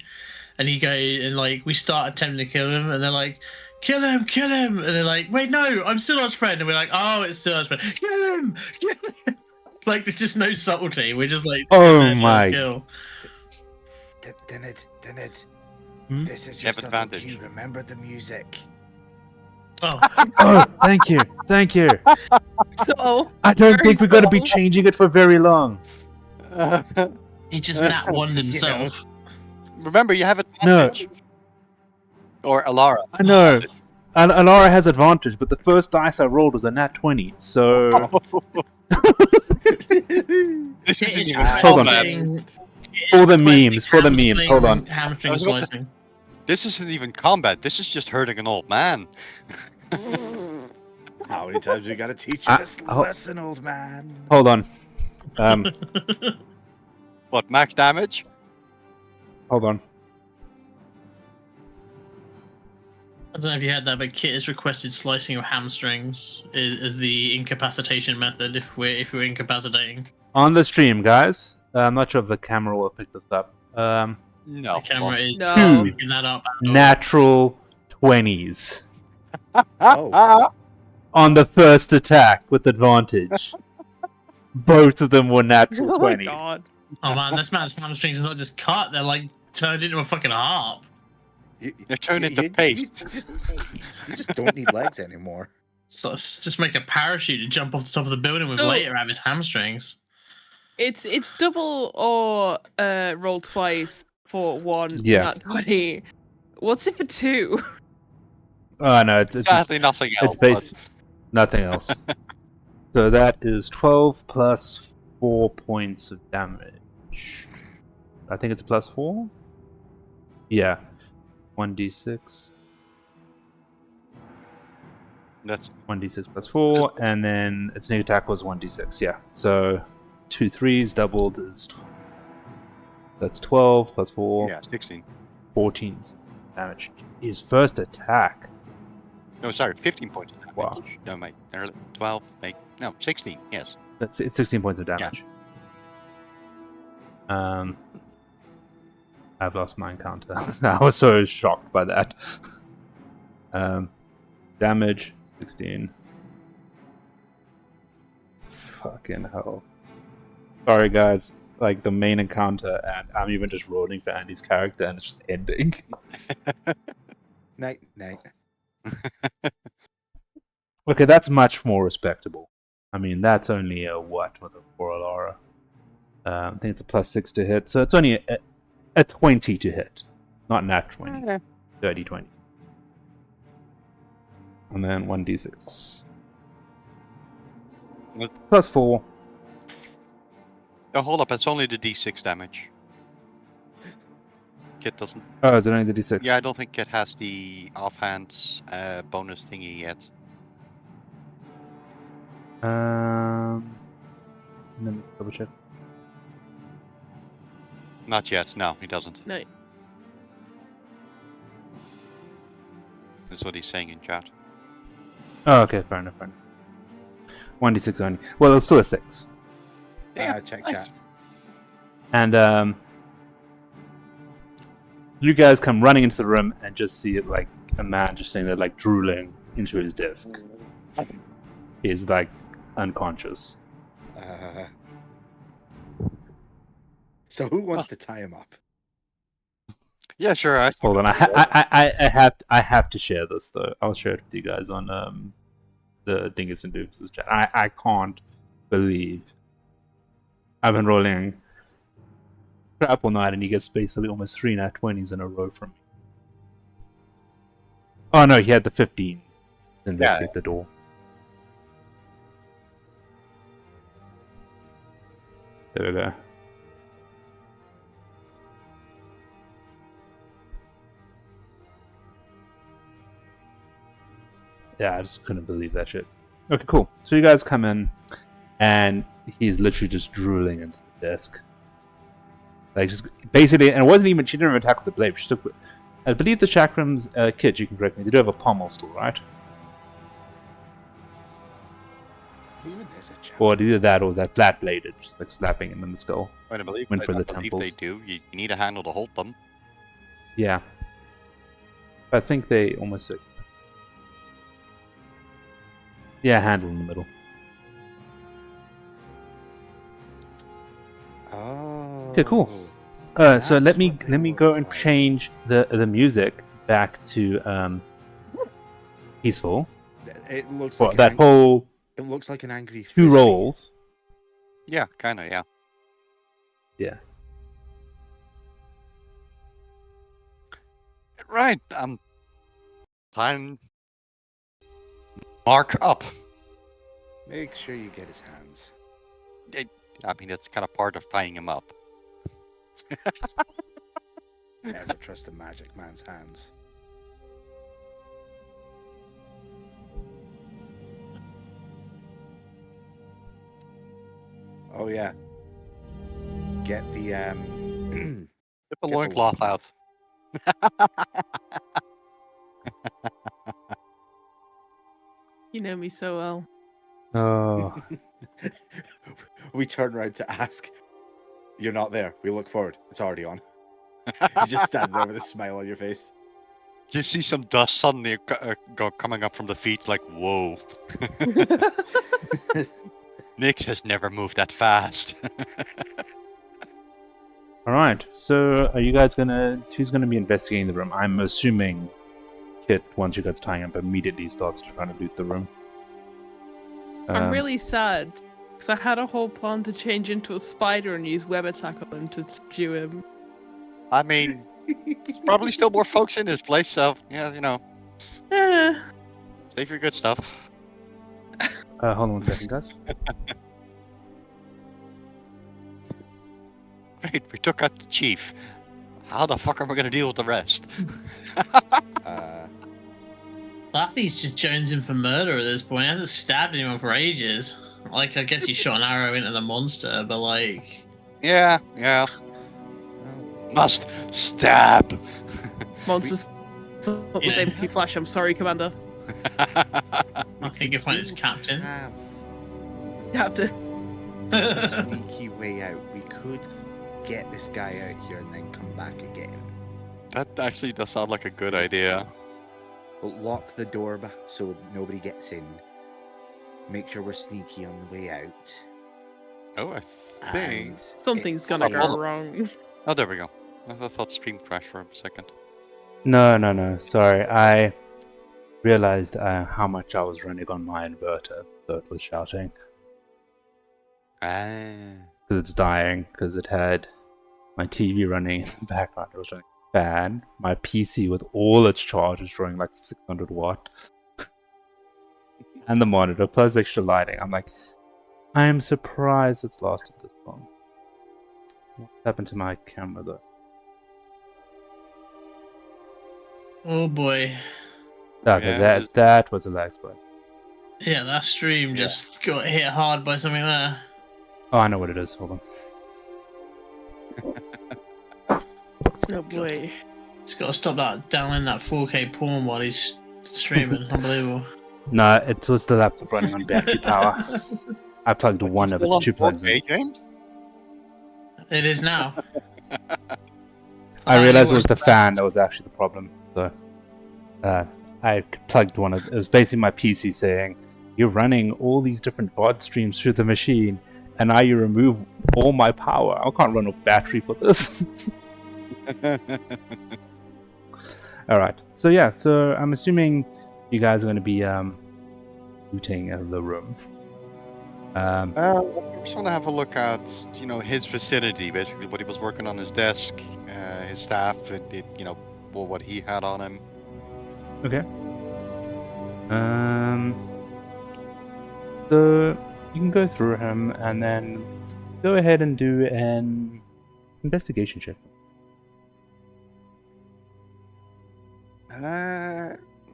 and he goes and like we start attempting to kill him, and they're like, kill him, and they're like, wait, no, I'm Sildar's friend, and we're like, oh, it's Sildar's friend, kill him. Like there's just no subtlety. We're just like, Oh my. kill. Dinid. Hmm? This is You your have subtle advantage. cue. Remember the music. Oh, Oh, thank you. So I don't Very think we're going to be cool. changing it for very long. he just nat one himself. Remember, you have No. advantage. Or Alara. I know. And Alara has advantage, but the first dice I rolled was a nat 20, so... This isn't It's even Hold on. combat. For the memes, hold on. Hamstring I was about to- slicing. This isn't even combat. This is just hurting an old man. How many times we gotta teach you this oh. lesson, old man? Hold on. What, max damage? Hold on. I don't know if you had that, but Kit has requested slicing of hamstrings as the incapacitation method if we're incapacitating. On the stream, guys. I'm not sure if the camera will pick this up. No. The camera is No. picking that up. Natural 20s Oh, on the first attack with advantage. Both of them were natural oh my 20s. god. Oh man, this man's hamstrings are not just cut; they're like turned into a fucking harp. They turn into paste. You just don't need legs anymore. So just make a parachute to jump off the top of the building with So- later out of his hamstrings. It's double or roll twice for one. Yeah. Not 20. What's it for 2? Oh, no, it's just, Sadly, nothing else. it's base. Nothing else. So that is 12 plus 4 points of damage. I think it's plus 4? Yeah. 1d6. That's 1d6 plus 4, and then its new attack was 1d6, yeah. So 2 3s doubled is... That's 12 plus 4, yeah, 16. 14. damage. His first attack. No, sorry, 15 points of damage. Wow. No, mate. 12, mate. No, 16, yes. It's 16 points of damage. I've lost my encounter. I was so shocked by that. Damage 16. Fucking hell. Sorry, guys. Like the main encounter, and I'm even just rolling for Andy's character, and it's just ending. Night. Okay, that's much more respectable. I mean, that's only a what with a Coral Aura? I think it's a +6 to hit, so it's only a 20 to hit, not nat 20, dirty 20. And then 1d6 +4. No, hold up. It's only the d6 damage. Kit doesn't. Oh, is it only the d6? Yeah, I don't think Kit has the offhand bonus thingy yet. Let me double check. Not yet. No, he doesn't. No. That's what he's saying in chat. Oh, okay, fair enough. 1d6 only. Well, it's still a 6. Check nice. chat. And you guys come running into the room and just see it like a man just sitting there like drooling into his desk. He's like unconscious. So who wants to tie him up? Yeah, sure. Hold on, I have to share this though. I'll share it with you guys on the Dingus and Doofus chat. I can't believe I've been rolling crap all night and he gets basically almost 3 nat 20s in a row from me. Oh no, he had the 15 to investigate the door. There we go. Yeah, I just couldn't believe that shit. Okay, cool. So you guys come in, and he's literally just drooling into the desk. Like, just basically, and it wasn't even, she didn't even attack with the blade. She took, I believe the chakrams, Kit, you can correct me, they do have a pommel still, right? Even there's a chat. Or either that or that flat bladed, just like slapping him in the skull. I believe, Went for the believe temples. they do. You need a handle to hold them. Yeah. I think they almost. Yeah, handle in the middle. Oh. Okay, cool. So That's let me what they go look and like. change the music back to peaceful. It looks Well, like that whole it looks like an angry 2 frisbee. rolls. Yeah, kind of, yeah. Yeah. Right, time. Mark up. Make sure you get his hands. I mean, it's kind of part of tying him up. Never trust a magic man's hands. Oh yeah. Get the Get the Get the loincloth out. You know me so well. Oh. we turn around to ask. You're not there. We look forward. It's already on. You just stand there with a smile on your face. You see some dust suddenly coming up from the feet, like, whoa. Nyx has never moved that fast. All right. So, are you guys gonna? Who's gonna be investigating the room? I'm assuming Kit, once you guys tying up, immediately starts trying to loot the room. I'm really sad because I had a whole plan to change into a spider and use web attack on him to subdue him. I mean, there's probably still more folks in this place, so, yeah, you know, Eh. save your good stuff. Hold on 1 second, guys. Great, we took out the chief. How the fuck are we gonna deal with the rest? Laffy's just jonesing for murder at this point. He hasn't stabbed anyone for ages. Like, I guess he shot an arrow into the monster, but like... Yeah. Must stab. Monsters What was MC Flash? I'm sorry, Commander. I think you'll find it's Captain. Have Captain. a sneaky way out. We could get this guy out here and then come back again. That actually does sound like a good idea. But lock the door so nobody gets in. Make sure we're sneaky on the way out. Oh, I think. And Something's it gonna saves- go wrong. Oh, there we go. I thought stream crashed for a second. No. Sorry, I realized how much I was running on my inverter, so it was shouting. Ah. Because it's dying, because it had my TV running in the background. It was running a fan. My PC with all its charges drawing like 600 watt. And the monitor, plus extra lighting. I'm like, I am surprised it's lasted this long. What happened to my camera though? Oh boy. Okay, Yeah, that was a lag spot. Yeah, that stream just got hit hard by something there. Oh, I know what it is. Hold on. Oh boy. He's got to stop that downloading that 4K porn while he's streaming. Unbelievable. No, it was the laptop running on battery power. I plugged one of Still on its 2 plugs in. 4K, James? It is now. I realized it was the fan that was actually the problem. So, I plugged one of. It was basically my PC saying, "You're running all these different VOD streams through the machine, and now you remove all my power. I can't run off battery for this." All right. So yeah. So I'm assuming you guys are going to be looting the room. I just want to have a look at, his vicinity, basically what he was working on his desk, his staff, what he had on him. Okay. So you can go through him and then go ahead and do an investigation check.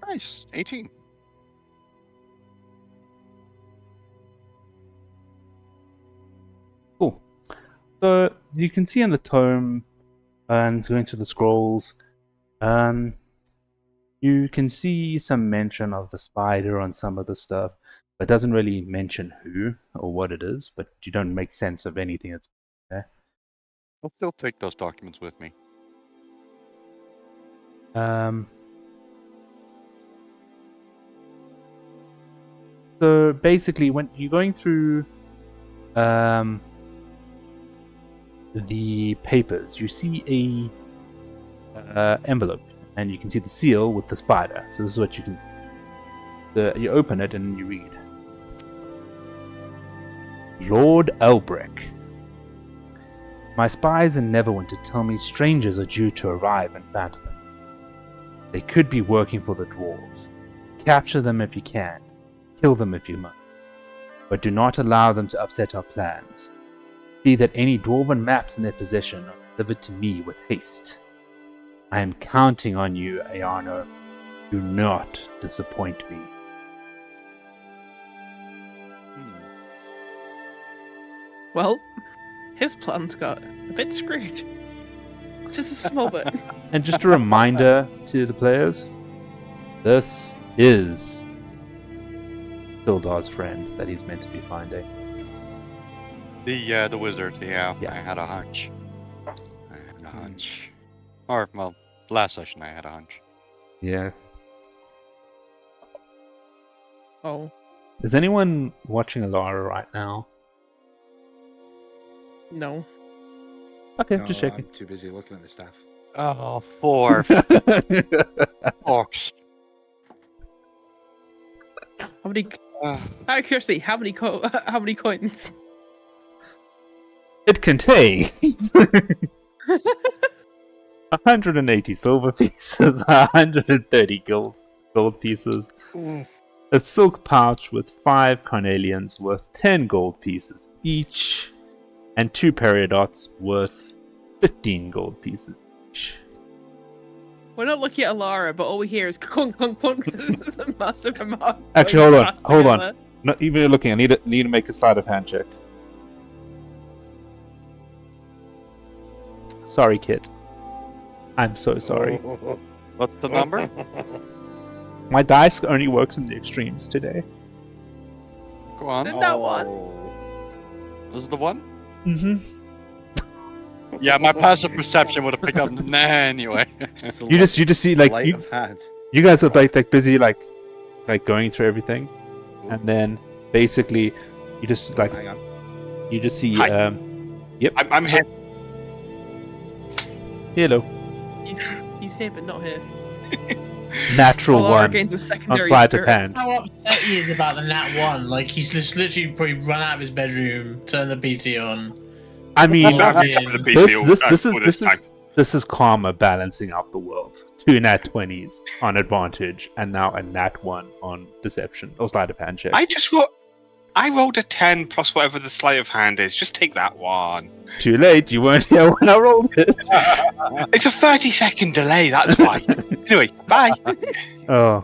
Nice, 18. Cool. So you can see in the tome and going through the scrolls, you can see some mention of the spider on some of the stuff, but doesn't really mention who or what it is, but you don't make sense of anything that's there. I'll still take those documents with me. So basically, when you're going through the papers, you see a envelope, and you can see the seal with the spider. So this is what you can see. You open it and you read. Lord Elbrick. My spies in Neverwinter tell me strangers are due to arrive in Phandalin. They could be working for the dwarves. Capture them if you can. Kill them if you must. But do not allow them to upset our plans. See that any dwarven maps in their possession are delivered to me with haste. I am counting on you, Ayano. Do not disappoint me. Well, his plans got a bit screwed. Just a small bit. And just a reminder to the players, this is Sildar's friend that he's meant to be finding. The wizard, yeah. Yeah. I had a hunch. Or, well, last session I had a hunch. Yeah. Oh. Is anyone watching Alara right now? No. Okay, No, just checking. I'm too busy looking at the staff. Oh, for fuck's. How many? Out of curiosity, how many coins? It contains 180 silver pieces, 130 gold pieces, a silk pouch with 5 carnelians worth 10 gold pieces each, and 2 periodots worth 15 gold pieces each. We're not looking at Alara, but all we hear is clunk clunk clunk because it's a massive amount. Actually, hold on. Not even looking. I need to make a sleight of hand check. Sorry, kid. I'm so sorry. What's the number? My dice only works in the extremes today. Go on. That one. This is the one? Mm-hmm. Yeah, my passive perception would have picked up nah anyway. You just see like Sleight you, of hand. you guys are like busy like going through everything, and then basically you just like Hang on. you just see Hi. yep. I'm here. Hello. He's here, but not here. Natural All our one gains a on secondary sleight of spirit. hand. How upset he is about the nat 1. Like, he's just literally probably run out of his bedroom, turned the PC on. I mean, Log I've in. the PC all- all this is karma balancing out the world. 2 nat 20s on advantage, and now a nat 1 on deception or sleight of hand check. I rolled a 10 plus whatever the sleight of hand is. Just take that one. Too late, you weren't here when I rolled it. It's a 30-second delay, that's why. Anyway, bye. Oh,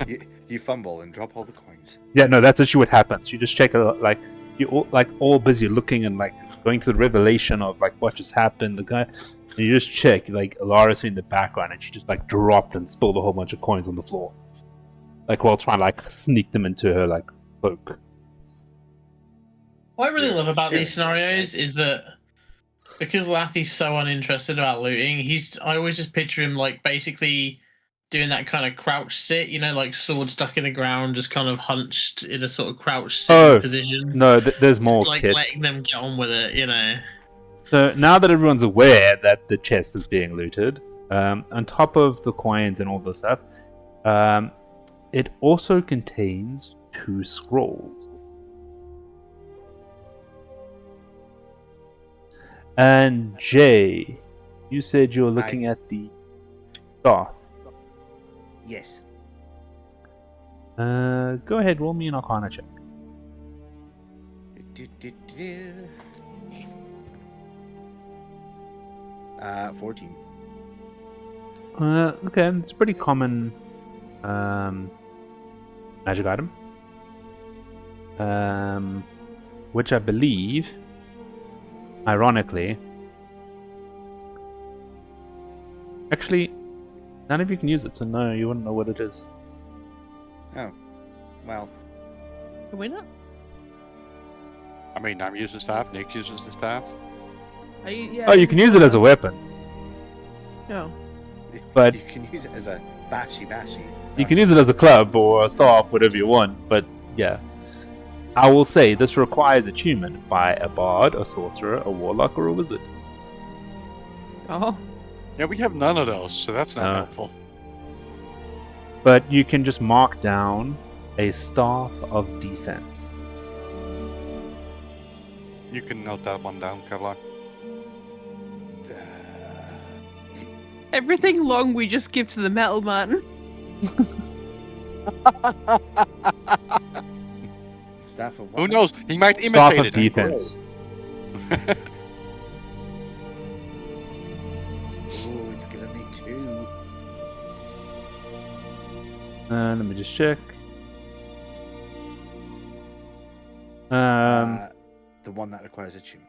You fumble and drop all the coins. yeah, no, that's actually what happens. You just check like you're all busy looking and like going through the revelation of like what just happened. The guy, and you just check like Alara's in the background, and she just like dropped and spilled a whole bunch of coins on the floor, like while trying to like sneak them into her like cloak. What I really Yeah, love about these shit. scenarios is that because Lathy's so uninterested about looting, I always just picture him like basically doing that kind of crouch sit, you know, like sword stuck in the ground, just kind of hunched in a sort of crouch sitting position. No, there's more, Like Kit. letting them get on with it, you know. So now that everyone's aware that the chest is being looted, on top of the coins and all the stuff, it also contains 2 scrolls. And Jay, you said you were looking at the staff. Yes. Go ahead, roll me an Arcana check. 14. Okay, it's a pretty common magic item. Which I believe, ironically, actually, none of you can use it, so no, you wouldn't know what it is. Oh. Well. Can we not? I mean, I'm using staff. Nick uses the staff. Oh, you can use it as a weapon, No. but You can use it as a bashy. you can use it as a club or a staff, whatever you want. But yeah, I will say this requires attunement by a bard, a sorcerer, a warlock, or a wizard. Oh. Yeah, we have none of those, so that's not No. helpful. But you can just mark down a staff of defense. You can note that one down, Kevlar. Everything long we just give to the metal man. Staff of Who what? knows? He might Staff imitate of it. defense. Ooh, it's giving me 2. Let me just check. The one that requires attunement.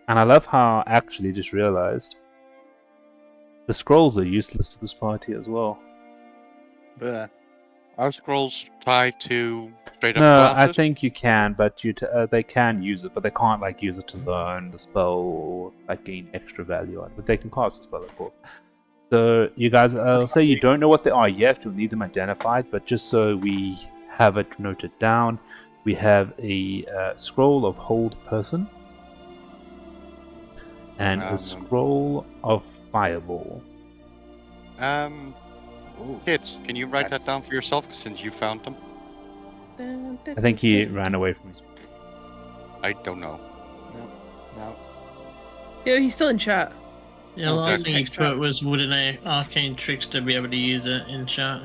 And I love how I actually just realized the scrolls are useless to this party as well. But Are scrolls tied to straight up No, classes? I think you can, but they can use it, but they can't like use it to learn the spell or like gain extra value on it. But they can cast the spell, of course. So you guys, I'll say you don't know what they are yet. You'll need them identified, but just so we have it noted down, we have a scroll of hold person and a scroll of fireball. Kids, can you write That's- that down for yourself since you found them? I think he ran away from his. I don't know. no. Yeah, he's still in chat. Yeah, the Okay. last thing he Text chat. put was, wouldn't a arcane trickster be able to use it in chat?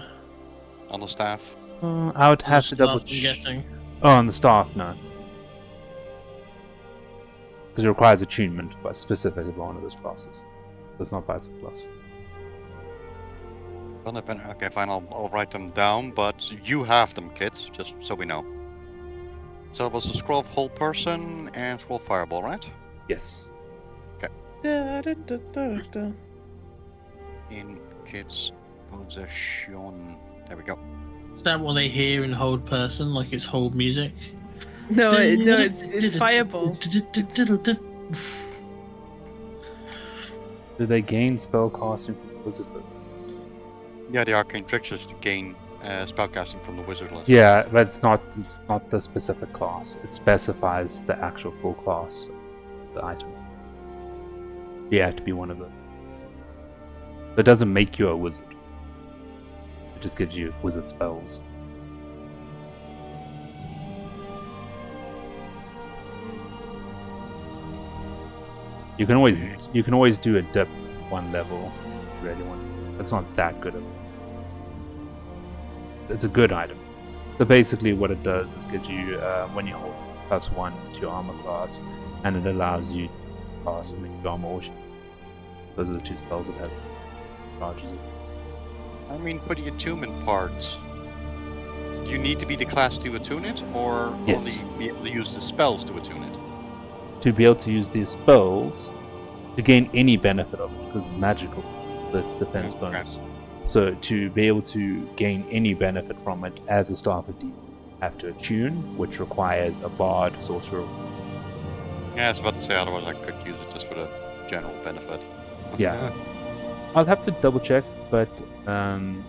On the staff. I would have to double I'm check. guessing. Oh, on the staff, no. Because it requires attunement by specifically by one of those classes. That's not passive plus. Well, okay, fine. I'll write them down, but you have them, kids, just so we know. So it was a scroll of whole person and scroll fireball, right? Yes. Da, da, da, da, da. In kids' Possession. There we go. Is that what they hear in hold person? Like it's hold music? No, it's fireball. Do they gain spellcasting from the wizard list? Yeah, the arcane tricksters to gain spellcasting from the wizard list. Yeah, but it's not the specific class. It specifies the actual full class of the item. You have to be one of them. It doesn't make you a wizard. It just gives you wizard spells. You can always do a dip one level. Really one. That's not that good of it. It's a good item. So basically, what it does is gives you when you hold +1 to your armor class, and it allows you to cast make your armor or shield. Those are the two spells it has. Charges it. I mean, for the attunement part, you need to be the class to attune it, or Yes. only be able to use the spells to attune it? To be able to use these spells to gain any benefit of it, because it's magical. That's defense Okay. bonus. So to be able to gain any benefit from it as a staff of demon, you have to attune, which requires a bard, sorcerer. Yeah, I was about to say, otherwise I could use it just for the general benefit. Yeah. I'll have to double check, but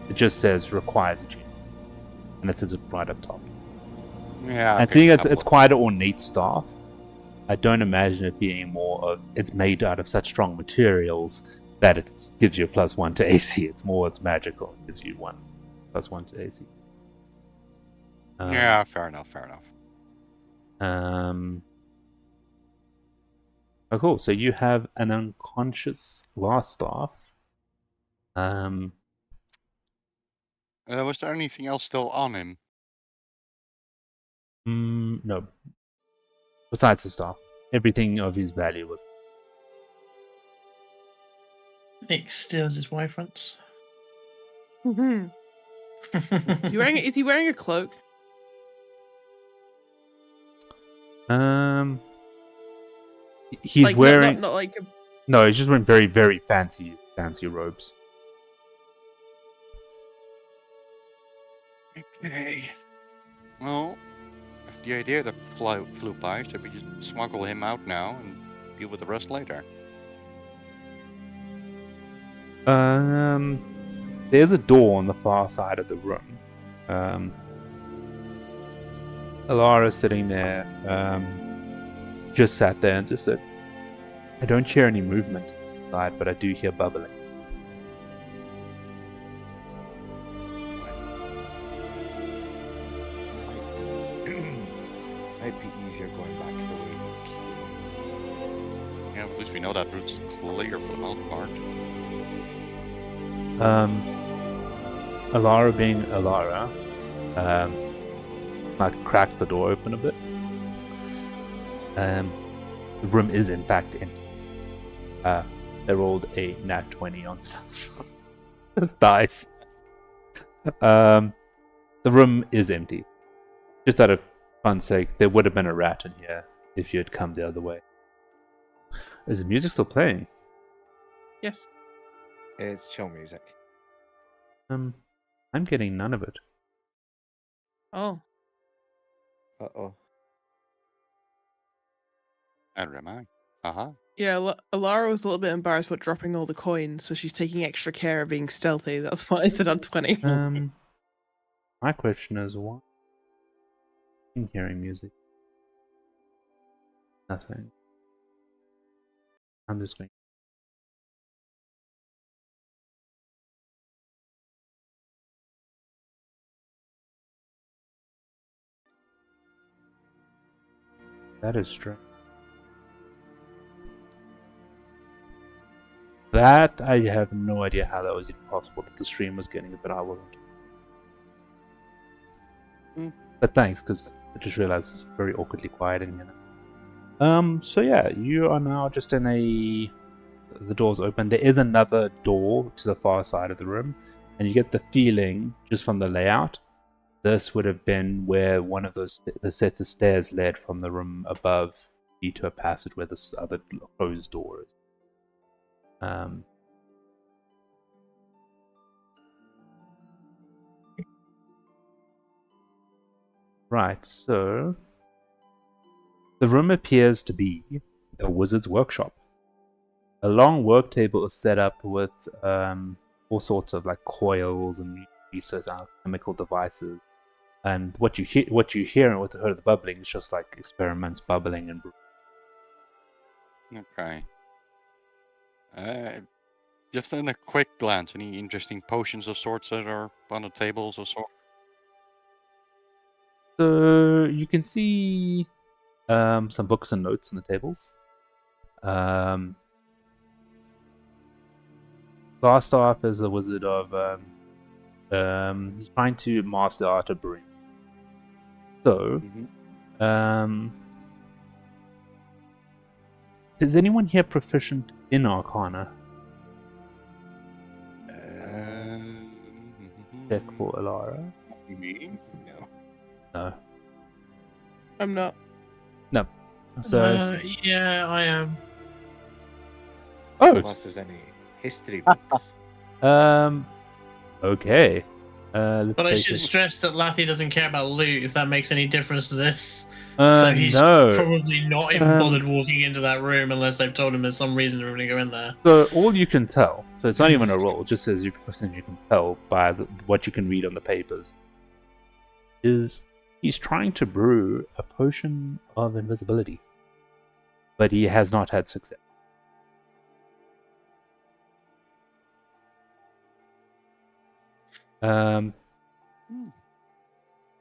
it just says requires attune, and it says it right up top. Yeah. And okay, seeing have a it's look. quite an ornate staff, I don't imagine it being more of it's made out of such strong materials that it gives you a +1 to AC. It's more it's magical. It gives you +1 to AC. Yeah, fair enough. Oh, cool. So you have an unconscious glass staff. Was there anything else still on him? No. Besides the staff, everything of his value was. Nick steals his Y fronts. Mhm. Is he wearing a cloak? He's like, wearing. not like a... No, he's just wearing very, very fancy robes. Okay. Well, the idea that flew by, so we just smuggle him out now and deal with the rest later. There's a door on the far side of the room. Alara's sitting there, just sat there and just said, I don't hear any movement inside, but I do hear bubbling. Might be easier going back the way we came. Yeah, at least we know that route's clear for the most part. Alara being Alara, like cracked the door open a bit. The room is in fact empty. They rolled a nat 20 on stuff. This dice. The room is empty. Just out of fun's sake, there would have been a rat in here if you had come the other way. Is the music still playing? Yes. It's chill music. I'm getting none of it. Oh. Uh-oh. And am I? Uh-huh. Yeah, Alara was a little bit embarrassed about dropping all the coins, so she's taking extra care of being stealthy. That's why I said on 20. My question is why? I'm hearing music. Nothing. I'm just going. That is strange. That I have no idea how that was even possible that the stream was getting it, but I wasn't. But thanks, because I just realized it's very awkwardly quiet in here now. So yeah, you are now just in a... The door's open. There is another door to the far side of the room, and you get the feeling, just from the layout, this would have been where one of the sets of stairs led from the room above into a passage where this other closed door is. Right, so the room appears to be a wizard's workshop. A long work table is set up with all sorts of like coils and research chemical devices. And what you hear and what you heard of the bubbling is just like experiments bubbling and Okay. Just in a quick glance, any interesting potions of sorts that are on the tables or so? So you can see some books and notes on the tables. Glassstaff is a wizard of he's trying to master the art of brewing. So, is anyone here proficient in Arcana? Check for Alara. Me? No. No. I'm not. No. So, yeah, I am. oh, Unless there's any history books. okay. Let's But I take should it. stress that Lathy doesn't care about loot, if that makes any difference to this. So So he's no. probably not even bothered walking into that room unless they've told him there's some reason they're going to go in there. So all you can tell, so it's not even a roll, just as you can tell by what you can read on the papers, is he's trying to brew a potion of invisibility, but he has not had success.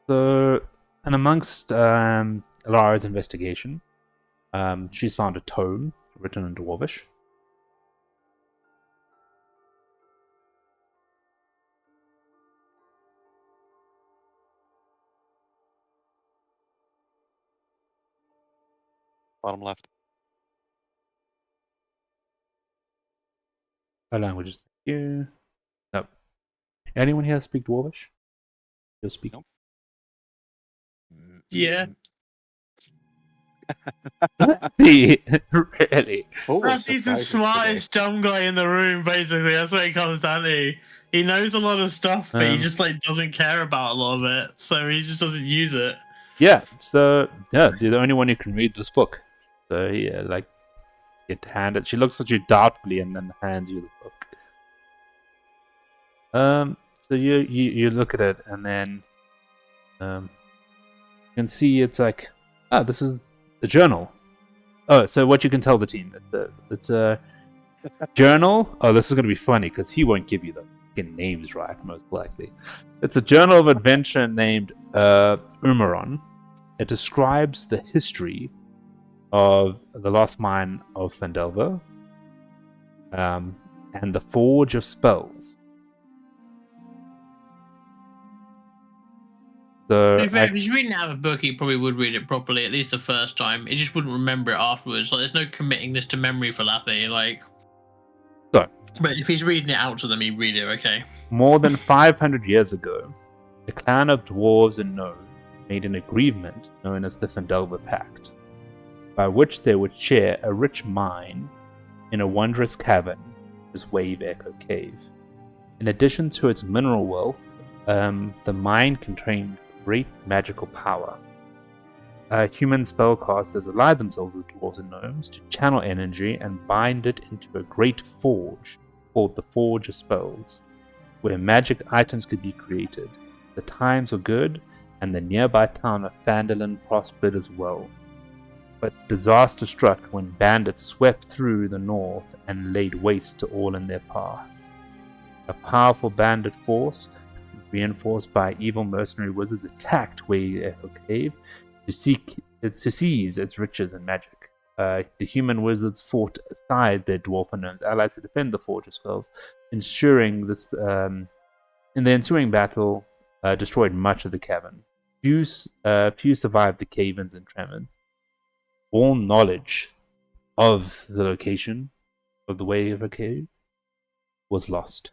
So, and amongst Alara's investigation, she's found a tome written in Dwarvish. Bottom left. Her language is here. Nope. Anyone here speak Dwarvish? You'll speak. Nope. Yeah. Really? Full of Lathy's the surprises smartest dumb guy in the room, basically. That's what it comes down to. He knows a lot of stuff, but he just like doesn't care about a lot of it, so he just doesn't use it. Yeah, so yeah, you're the only one who can read this book. So yeah, like get handed. She looks at you doubtfully and then hands you the book. So you look at it and then you can see it's like, this is the journal. Oh, so what you can tell the team, it's a journal. Oh, this is going to be funny because he won't give you the fucking names right, most likely. It's a journal of adventure named Umaron. It describes the history of the lost mine of Phandelver and the Forge of Spells. So, To be fair, if he's reading it out of a book, he probably would read it properly, at least the first time. He just wouldn't remember it afterwards. Like, there's no committing this to memory for Lathy. Like, so, but if he's reading it out to them, he'd read it, okay? more than 500 years ago, a clan of dwarves and gnomes made an agreement known as the Phandelver Pact, by which they would share a rich mine in a wondrous cavern, this Wave Echo Cave. In addition to its mineral wealth, the mine contained great magical power. Human spellcasters allied themselves with dwarves and gnomes to channel energy and bind it into a great forge called the Forge of Spells, where magic items could be created. The times were good, and the nearby town of Phandalin prospered as well. But disaster struck when bandits swept through the north and laid waste to all in their path. A powerful bandit force, reinforced by evil mercenary wizards, attacked Wave Echo Cave to seize its riches and magic. The human wizards fought aside their dwarf and gnomes allies to defend the Forge of Spells, ensuring this. In the ensuing battle, destroyed much of the cavern. Few survived the cave-ins and tremors. All knowledge of the location of the Wave Echo Cave was lost.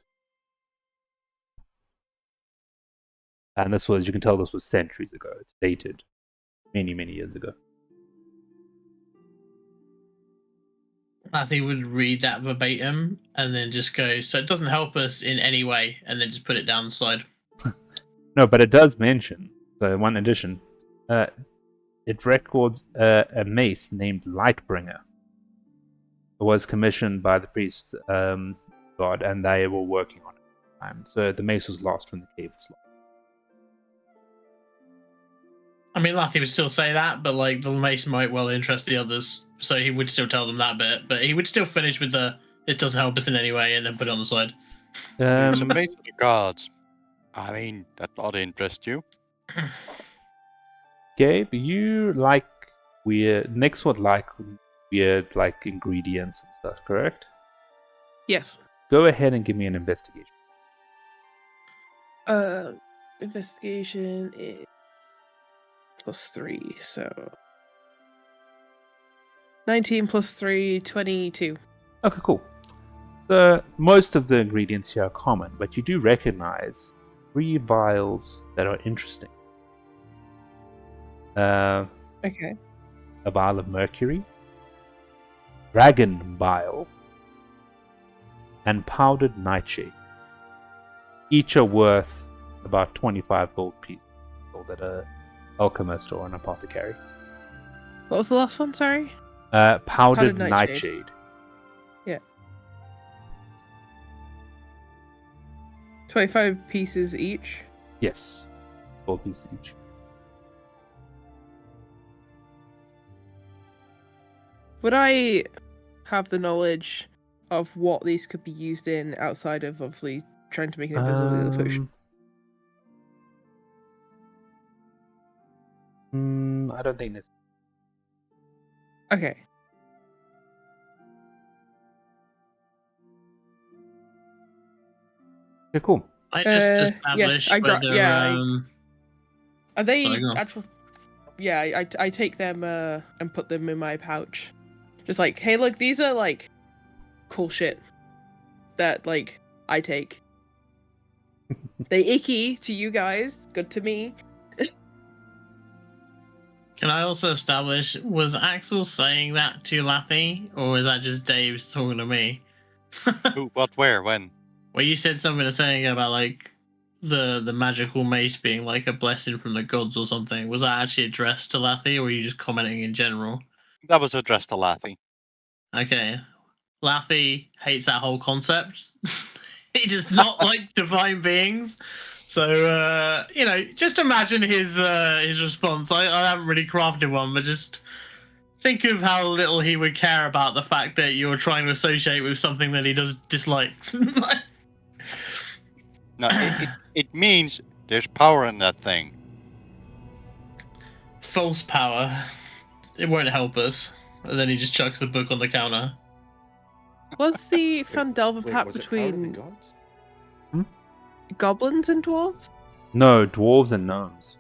And this was, you can tell this was centuries ago. It's dated many, many years ago. Lathy would read that verbatim and then just go, so it doesn't help us in any way, and then just put it down the side. No, but it does mention, so one addition, It records a mace named Lightbringer. It was commissioned by the priest god, and they were working on it at the time. So the mace was lost when the cave was lost. I mean, Lathy would still say that, but like the mace might well interest the others, so he would still tell them that bit. But he would still finish with the "this doesn't help us in any way" and then put it on the side. It's a mace of the gods. I mean, that ought to interest you. Gabe, you like weird. Nix would like weird, like ingredients and stuff, correct? Yes. Go ahead and give me an investigation. Investigation is +3, so 19 + 3, 22. Okay, cool. Most of the ingredients here are common, but you do recognize 3 vials that are interesting. Okay. A vial of mercury, dragon bile, and powdered nightshade. Each are worth about 25 gold pieces, sold at an alchemist or an apothecary. What was the last one? Sorry. Powdered nightshade. nightshade. Yeah. 25 pieces each. Yes, gold pieces each. Would I have the knowledge of what these could be used in outside of obviously trying to make an invisibility potion? I don't think that's. Okay. Okay, cool. I just established whether Are they Sorry, go on. actual? Yeah, I take them and put them in my pouch. Just like, hey, look, these are like cool shit that like I take. They icky to you guys, good to me. Can I also establish, was Axel saying that to Lathy, or was that just Dave talking to me? Who, what, where, when? Well, you said something saying about like the magical mace being like a blessing from the gods or something. Was that actually addressed to Lathy, or were you just commenting in general? That was addressed to Lathy. Okay. Lathy hates that whole concept. He does not like divine beings. So just imagine his response. I haven't really crafted one, but just think of how little he would care about the fact that you're trying to associate with something that he does dislikes. No, it means there's power in that thing. False power. It won't help us. And then he just chucks the book on the counter. Was the Phandelver Wait, pact was it Power of the between Gods? goblins and dwarves? No, dwarves and gnomes.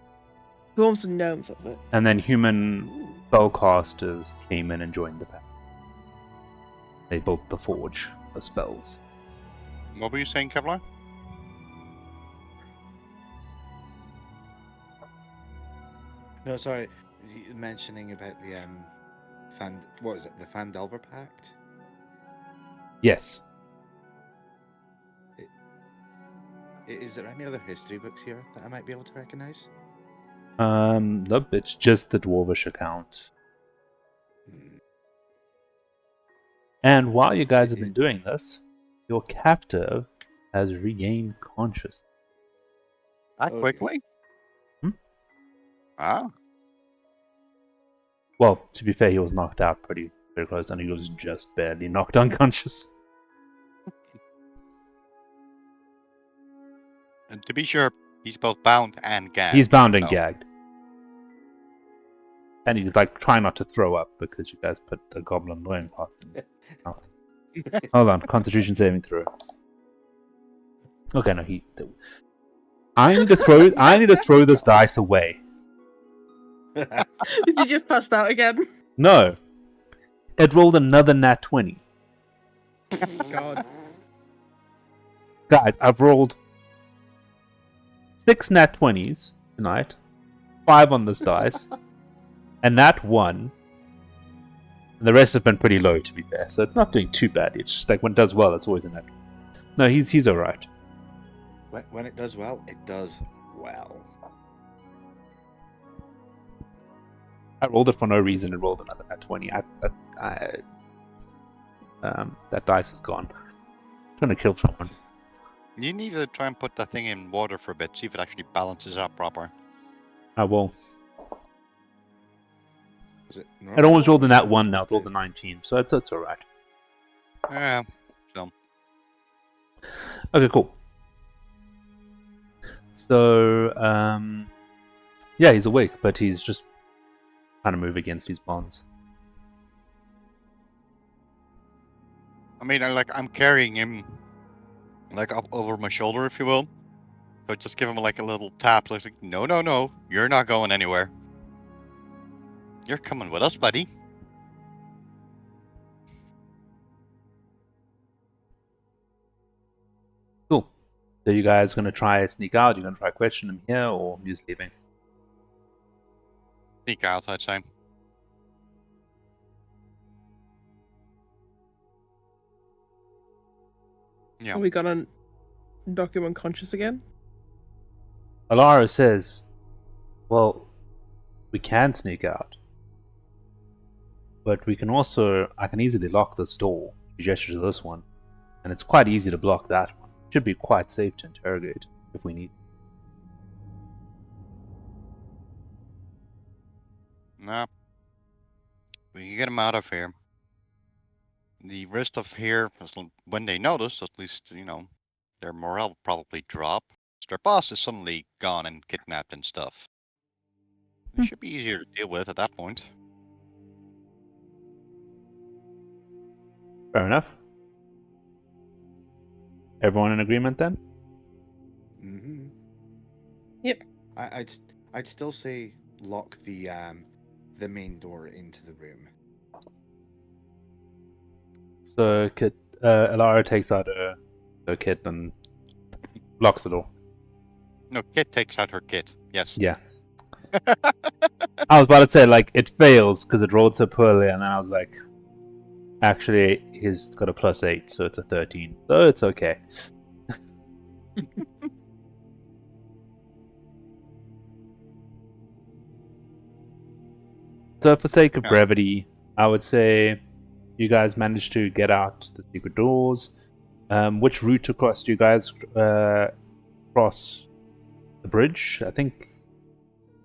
Dwarves and gnomes, was it? And then human spellcasters came in and joined the pact. They built the forge for spells. What were you saying, Kevlar? No, sorry. Is he mentioning about the what is it? The Phandelver Pact? Yes. Is there any other history books here that I might be able to recognize? Nope, it's just the dwarvish account. Hmm. And while you guys have been doing this, your captive has regained consciousness. That Okay. quickly? Ah. Well, to be fair, he was knocked out pretty close, and he was just barely knocked unconscious. And to be sure, he's both bound and gagged. He's bound and so- gagged. And he's like trying not to throw up because you guys put a goblin loincloth in his mouth. Hold on, Constitution saving throw. Okay, no, I need to throw this dice away. Did you just pass out again? No. It rolled another nat 20. God. Guys, I've rolled 6 nat 20s tonight. 5 on this dice. And nat 1. And the rest have been pretty low, to be fair. So it's not doing too bad. It's just like when it does well, it's always a nat. No, he's alright. When it does well, it does well. I rolled it for no reason and rolled another at 20. That dice is gone. I'm gonna kill someone. You need to try and put that thing in water for a bit, see if it actually balances out proper. I will. Was it It almost rolled in that normal? one now. It rolled a 19, so it's alright. Yeah. Okay, cool. So, yeah, he's awake, but he's just trying to move against these bonds. I mean, I'm carrying him, like, up over my shoulder, if you will. But just give him, like, a little tap. Like, no, no, no. You're not going anywhere. You're coming with us, buddy. Cool. So you guys gonna try sneak out? You're gonna try question him here, or you just leaving? Sneak out, I'd say. Yeah. Are we gonna knock him unconscious again? Alara says, well, we can sneak out. But we can also, I can easily lock this door. You gesture to this one. And it's quite easy to block that one. Should be quite safe to interrogate if we need. Nah. We can get him out of here. The rest of here, when they notice, at least, their morale will probably drop. Their boss is suddenly gone and kidnapped and stuff. It should be easier to deal with at that point. Fair enough. Everyone in agreement then? Mm-hmm. Yep. I'd still say lock the main door into the room. So Alara takes out her kit and locks the door. No, Kit takes out her kit. Yes. Yeah. I was about to say, like, it fails because it rolled so poorly, and then I was like, actually, he's got a +8, so it's a 13. So it's okay. So for sake of brevity, I would say you guys managed to get out the secret doors. Which route across do you guys cross the bridge? I think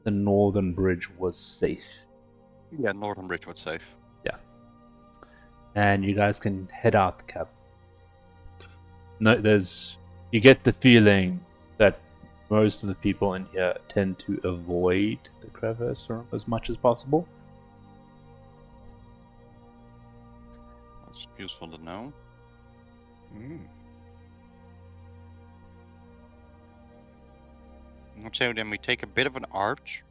the northern bridge was safe. Yeah, Northern Bridge was safe. And you guys can head out the cab. No, you get the feeling that most of the people in here tend to avoid the crevice as much as possible. That's useful to know. I'd say then we take a bit of an arch,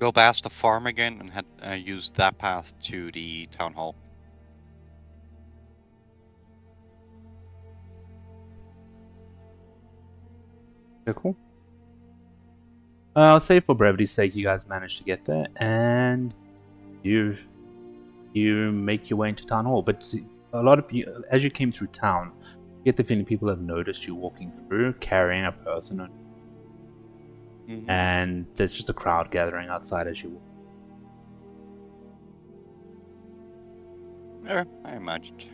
go past the farm again, and use that path to the town hall. Yeah, cool. I'll say for brevity's sake, you guys managed to get there, and you make your way into town hall. But a lot of you, as you came through town, you get the feeling people have noticed you walking through, carrying a person, and there's just a crowd gathering outside as you walk. Yeah, I imagined.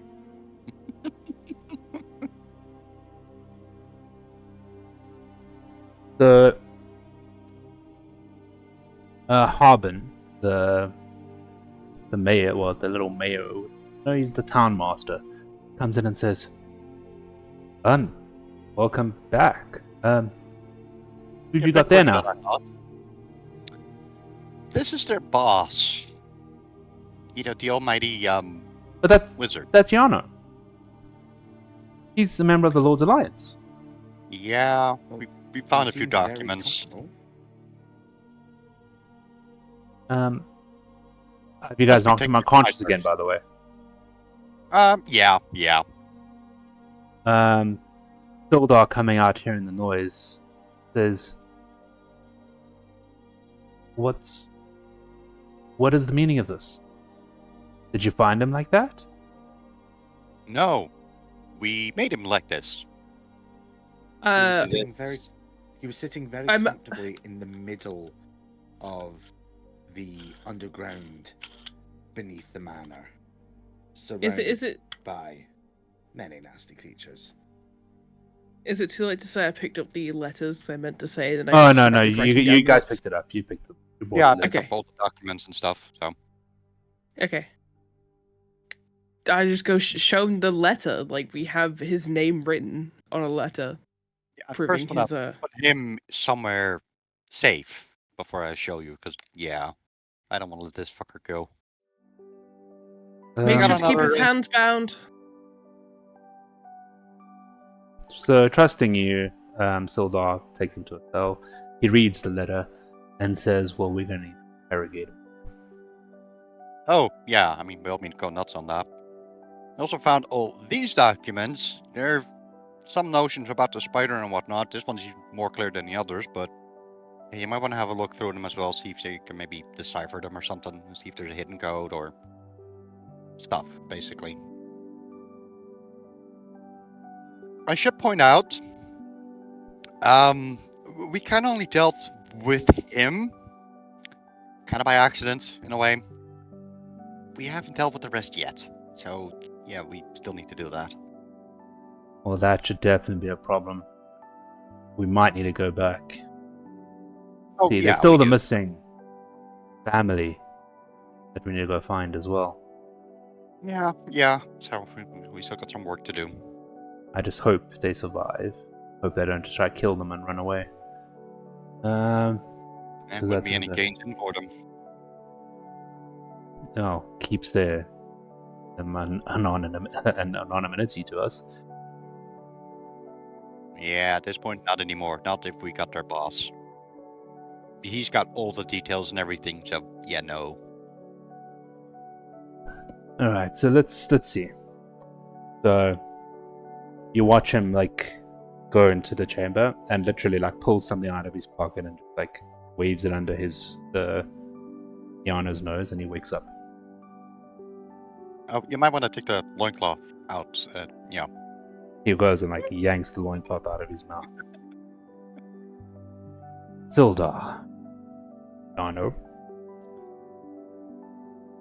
The Harbin, the mayor, well, the little mayor, no, he's the town master, comes in and says, welcome back. Who you got there now? This is their boss. The almighty But that's wizard. That's Yano. He's a member of the Lord's Alliance. Yeah, we found a few Seems very documents. comfortable. Have you guys knocked him unconscious again, by the way? Yeah. Sildar, coming out hearing the noise, says, What is the meaning of this? Did you find him like that? No, we made him like this. He was sitting very I'm- comfortably in the middle of the underground beneath the manor, Is surrounded it by many nasty creatures. is it too late to say I picked up the letters I meant to say? Then I Oh just no, started writing you down guys notes? picked it up. You picked it. You bought Yeah, I the picked letter. up all the documents and stuff. So Okay. I just go show him the letter. Like we have his name written on a letter, yeah, I proving first want his to put him somewhere safe before I show you, because yeah, I don't want to let this fucker go. Make got sure to keep his another- hands bound. So, trusting you, Sildar takes him to a cell. He reads the letter and says, "Well, we're going to interrogate him." Oh yeah, I mean, we all mean go nuts on that. I also found all these documents. There are some notions about the spider and whatnot. This one's even more clear than the others, but yeah, you might want to have a look through them as well, see if you can maybe decipher them or something, and see if there's a hidden code or stuff, basically. I should point out, we kind of only dealt with him, kind of by accident, in a way. We haven't dealt with the rest yet, so yeah, we still need to do that. Well, that should definitely be a problem. We might need to go back. Oh, See, yeah, there's still we the do. missing family that we need to go find as well. Yeah, so we still got some work to do. I just hope they survive. Hope they don't try to kill them and run away. And Because wouldn't that's be any another- gains in for them. keeps them anonymity to us. Yeah, at this point, not anymore. Not if we got their boss. He's got all the details and everything, so yeah, no. All right, so let's see. So you watch him like go into the chamber and literally like pulls something out of his pocket and just, like waves it under the Yana's nose, and he wakes up. Oh, you might want to take the loincloth out. Yeah. He goes and like yanks the loincloth out of his mouth. Sildar, Yano,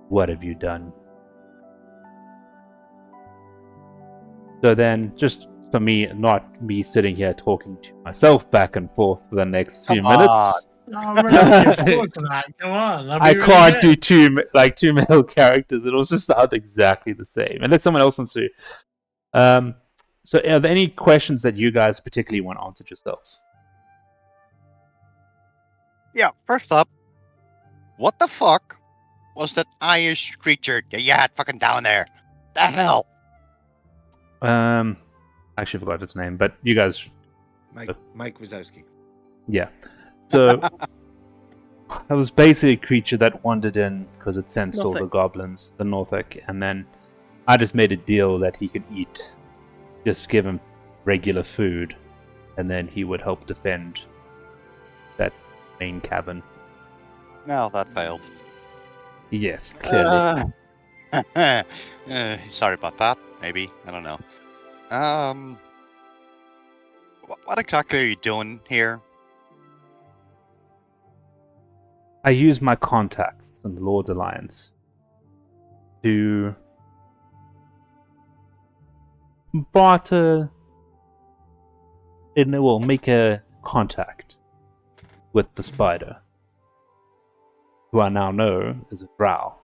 what have you done? So then, just for me, not me sitting here talking to myself back and forth for the next few Come minutes. I'm really looking forward to that. Come on. that'd be I really can't good. do two male characters. It'll just sound exactly the same, unless someone else wants to. So, are there any questions that you guys particularly want answered yourselves? Yeah, first up, what the fuck was that Irish creature that you had fucking down there? The hell? I actually forgot its name, but you guys, Mike Wazowski. yeah. So that was basically a creature that wandered in because it sensed all the Norfolk. goblins, the Norfolk, and then I just made a deal that he could eat. Just give him regular food, and then he would help defend that main cabin. No, that failed. Yes, clearly. Sorry about that. Maybe, I don't know. What exactly are you doing here? I use my contacts in the Lord's Alliance to barter make a contact with the spider, who I now know is a drow.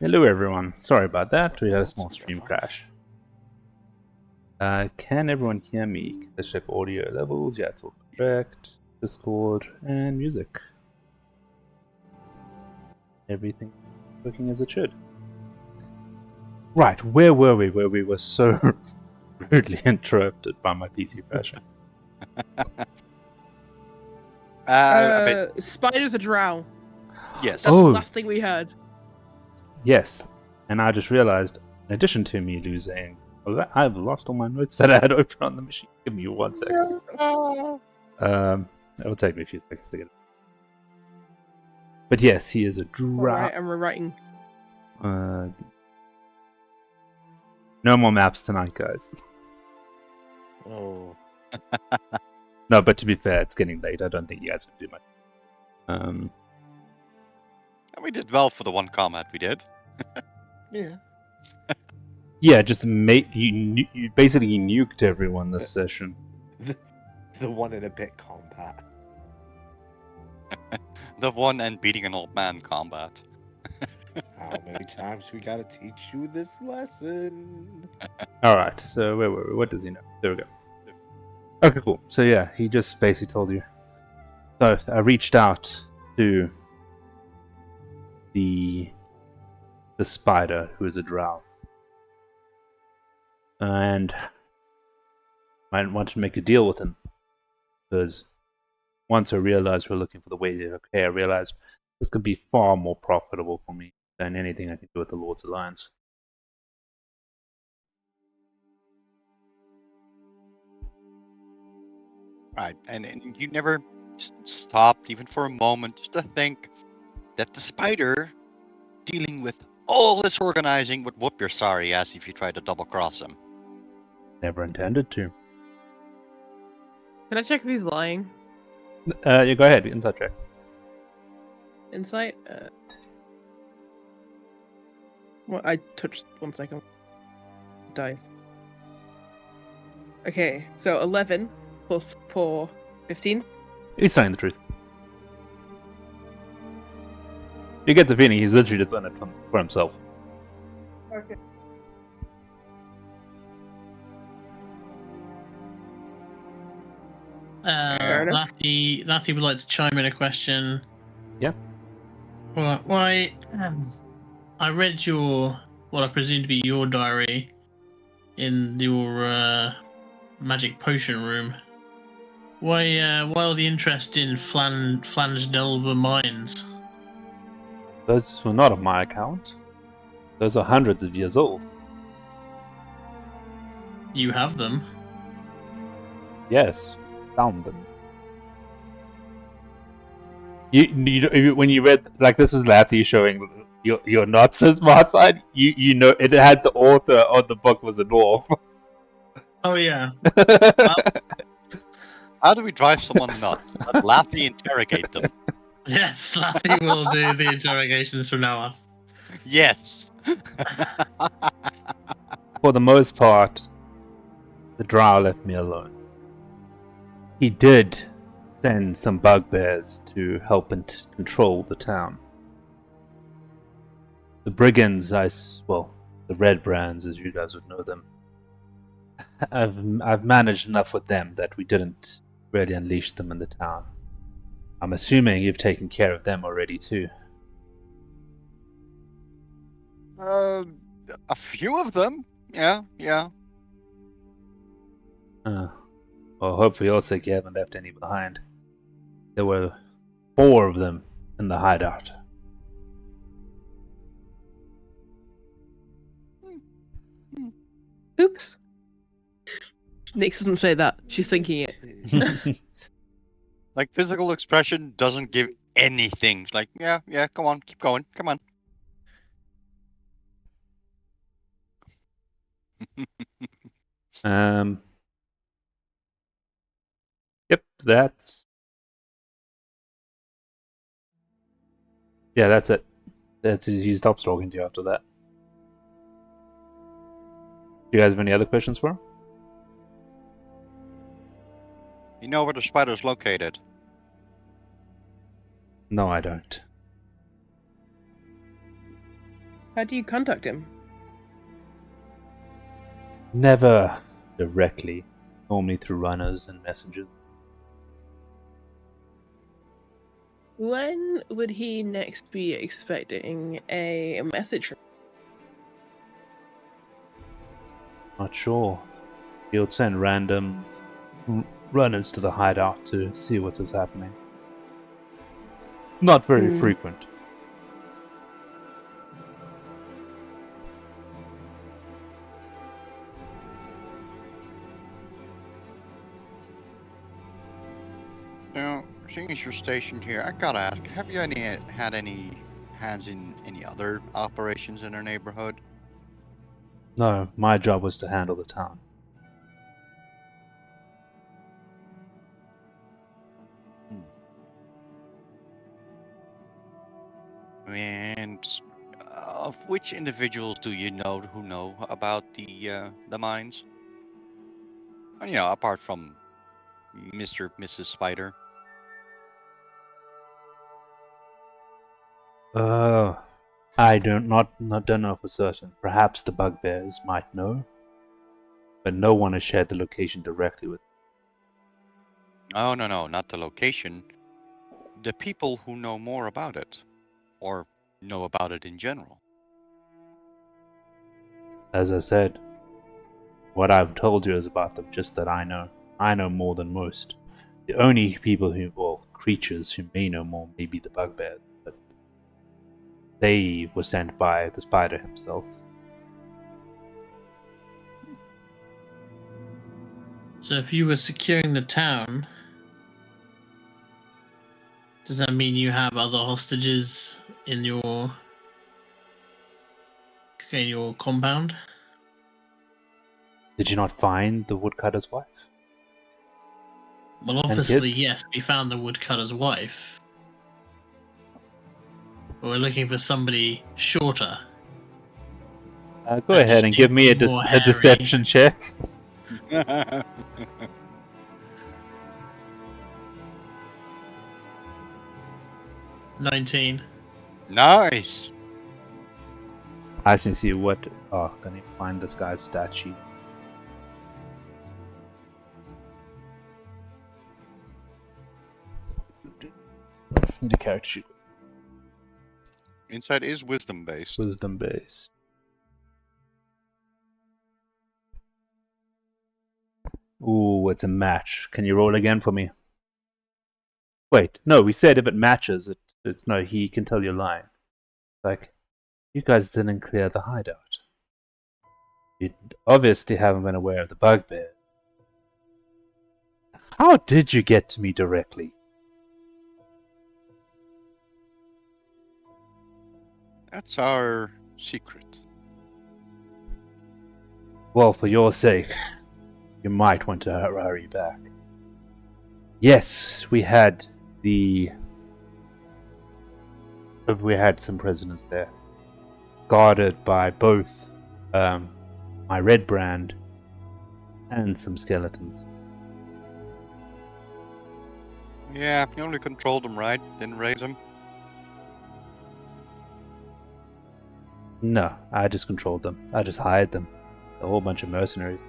Hello everyone. Sorry about that. We had a small stream crash. Can everyone hear me? Let's check audio levels. Yeah, it's all correct. Discord and music. Everything working as it should. Right, where were we? Where we were so rudely interrupted by my PC crashing. Spiders are drow. Yes. That's Oh. the last thing we heard. Yes, and I just realized, in addition to me losing, I've lost all my notes that I had open on the machine. Give me 1 second. It will take me a few seconds to get it. But yes, he is a drow. Alright, I'm rewriting. No more maps tonight, guys. Oh. No, but to be fair, it's getting late. I don't think you guys can do much. And we did well for the one comment we did. Yeah. Yeah, just you basically nuked everyone this session. The 1 in a bit combat. The one and beating an old man combat. How many times we gotta teach you this lesson? Alright, so where were we? What does he know? There we go. Okay, cool. So yeah, he just basically told you. So I reached out to the spider who is a drow. And I wanted to make a deal with him. Because once I realized we were looking for the way to okay, I realized this could be far more profitable for me than anything I can do with the Lord's Alliance. Right, and you never stopped even for a moment just to think that the spider dealing with all this organizing would whoop your sorry ass if you tried to double cross him. Never intended to. Can I check if he's lying? You go ahead, inside check. Insight? Well, I touched 1 second. Dice. Okay, so 11 plus 4, 15. He's telling the truth. You get the feeling he's literally just done it for himself. Okay. Fair enough. Lathy would like to chime in a question. Yeah. Well, why? I read what I presume to be your diary in your magic potion room. Why all the interest in Phandalvener mines? Those were not on my account. Those are hundreds of years old. You have them. Yes, found them. You when you read, like, this is Lathy showing your not so smart side. You know it had the author of the book was a dwarf. Oh yeah. How do we drive someone nuts? Let Lathy interrogate them. Yes, Lathy will do the interrogations from now on. Yes. For the most part, the drow left me alone. He did send some bugbears to help and control the town. The brigands, the red brands, as you guys would know them, I've managed enough with them that we didn't really unleash them in the town. I'm assuming you've taken care of them already too. A few of them. Yeah. Well, hopefully also you haven't left any behind. There were 4 of them in the hideout. Oops. Nix doesn't say that. She's thinking it. Like, physical expression doesn't give anything. She's like, yeah, come on, keep going, come on. Yep, that's it. He stops talking to you after that. Do you guys have any other questions for him? You know where the spider's located? No, I don't. How do you contact him? Never directly, normally through runners and messengers. When would he next be expecting a message from? Not sure. He'll send random runners to the hideout to see what is happening. Not very frequent. Now, seeing as you're stationed here, I gotta ask, have you had any hands in any other operations in our neighborhood? No, my job was to handle the town. And of which individuals do you know who know about the mines? You know, apart from Mrs. Spider. I don't know for certain. Perhaps the bugbears might know, but no one has shared the location directly with. Oh no, not the location. The people who know more about it, or know about it in general. As I said, what I've told you is about them, just that I know. I know more than most. The only people creatures who may know more may be the bugbears, but they were sent by the spider himself. So if you were securing the town, does that mean you have other hostages in your compound? Did you not find the woodcutter's wife? Well, obviously, kids? yes, we found the woodcutter's wife. But we're looking for somebody shorter. Go ahead and give me a deception check. 19. Nice. I can see what. Oh, can you find this guy's stat sheet? Need a character sheet. Insight is wisdom based. Wisdom based. Ooh, it's a match. Can you roll again for me? Wait, no, we said if it matches, it's no, he can tell you're lying. Like, you guys didn't clear the hideout. You obviously haven't been aware of the bugbear. How did you get to me directly? That's our secret. Well, for your sake, you might want to hurry back. Yes, we had some prisoners there, guarded by both my red brand and some skeletons. Yeah, you only controlled them, right? Didn't raise them. No, I just controlled them. I just hired them. A whole bunch of mercenaries.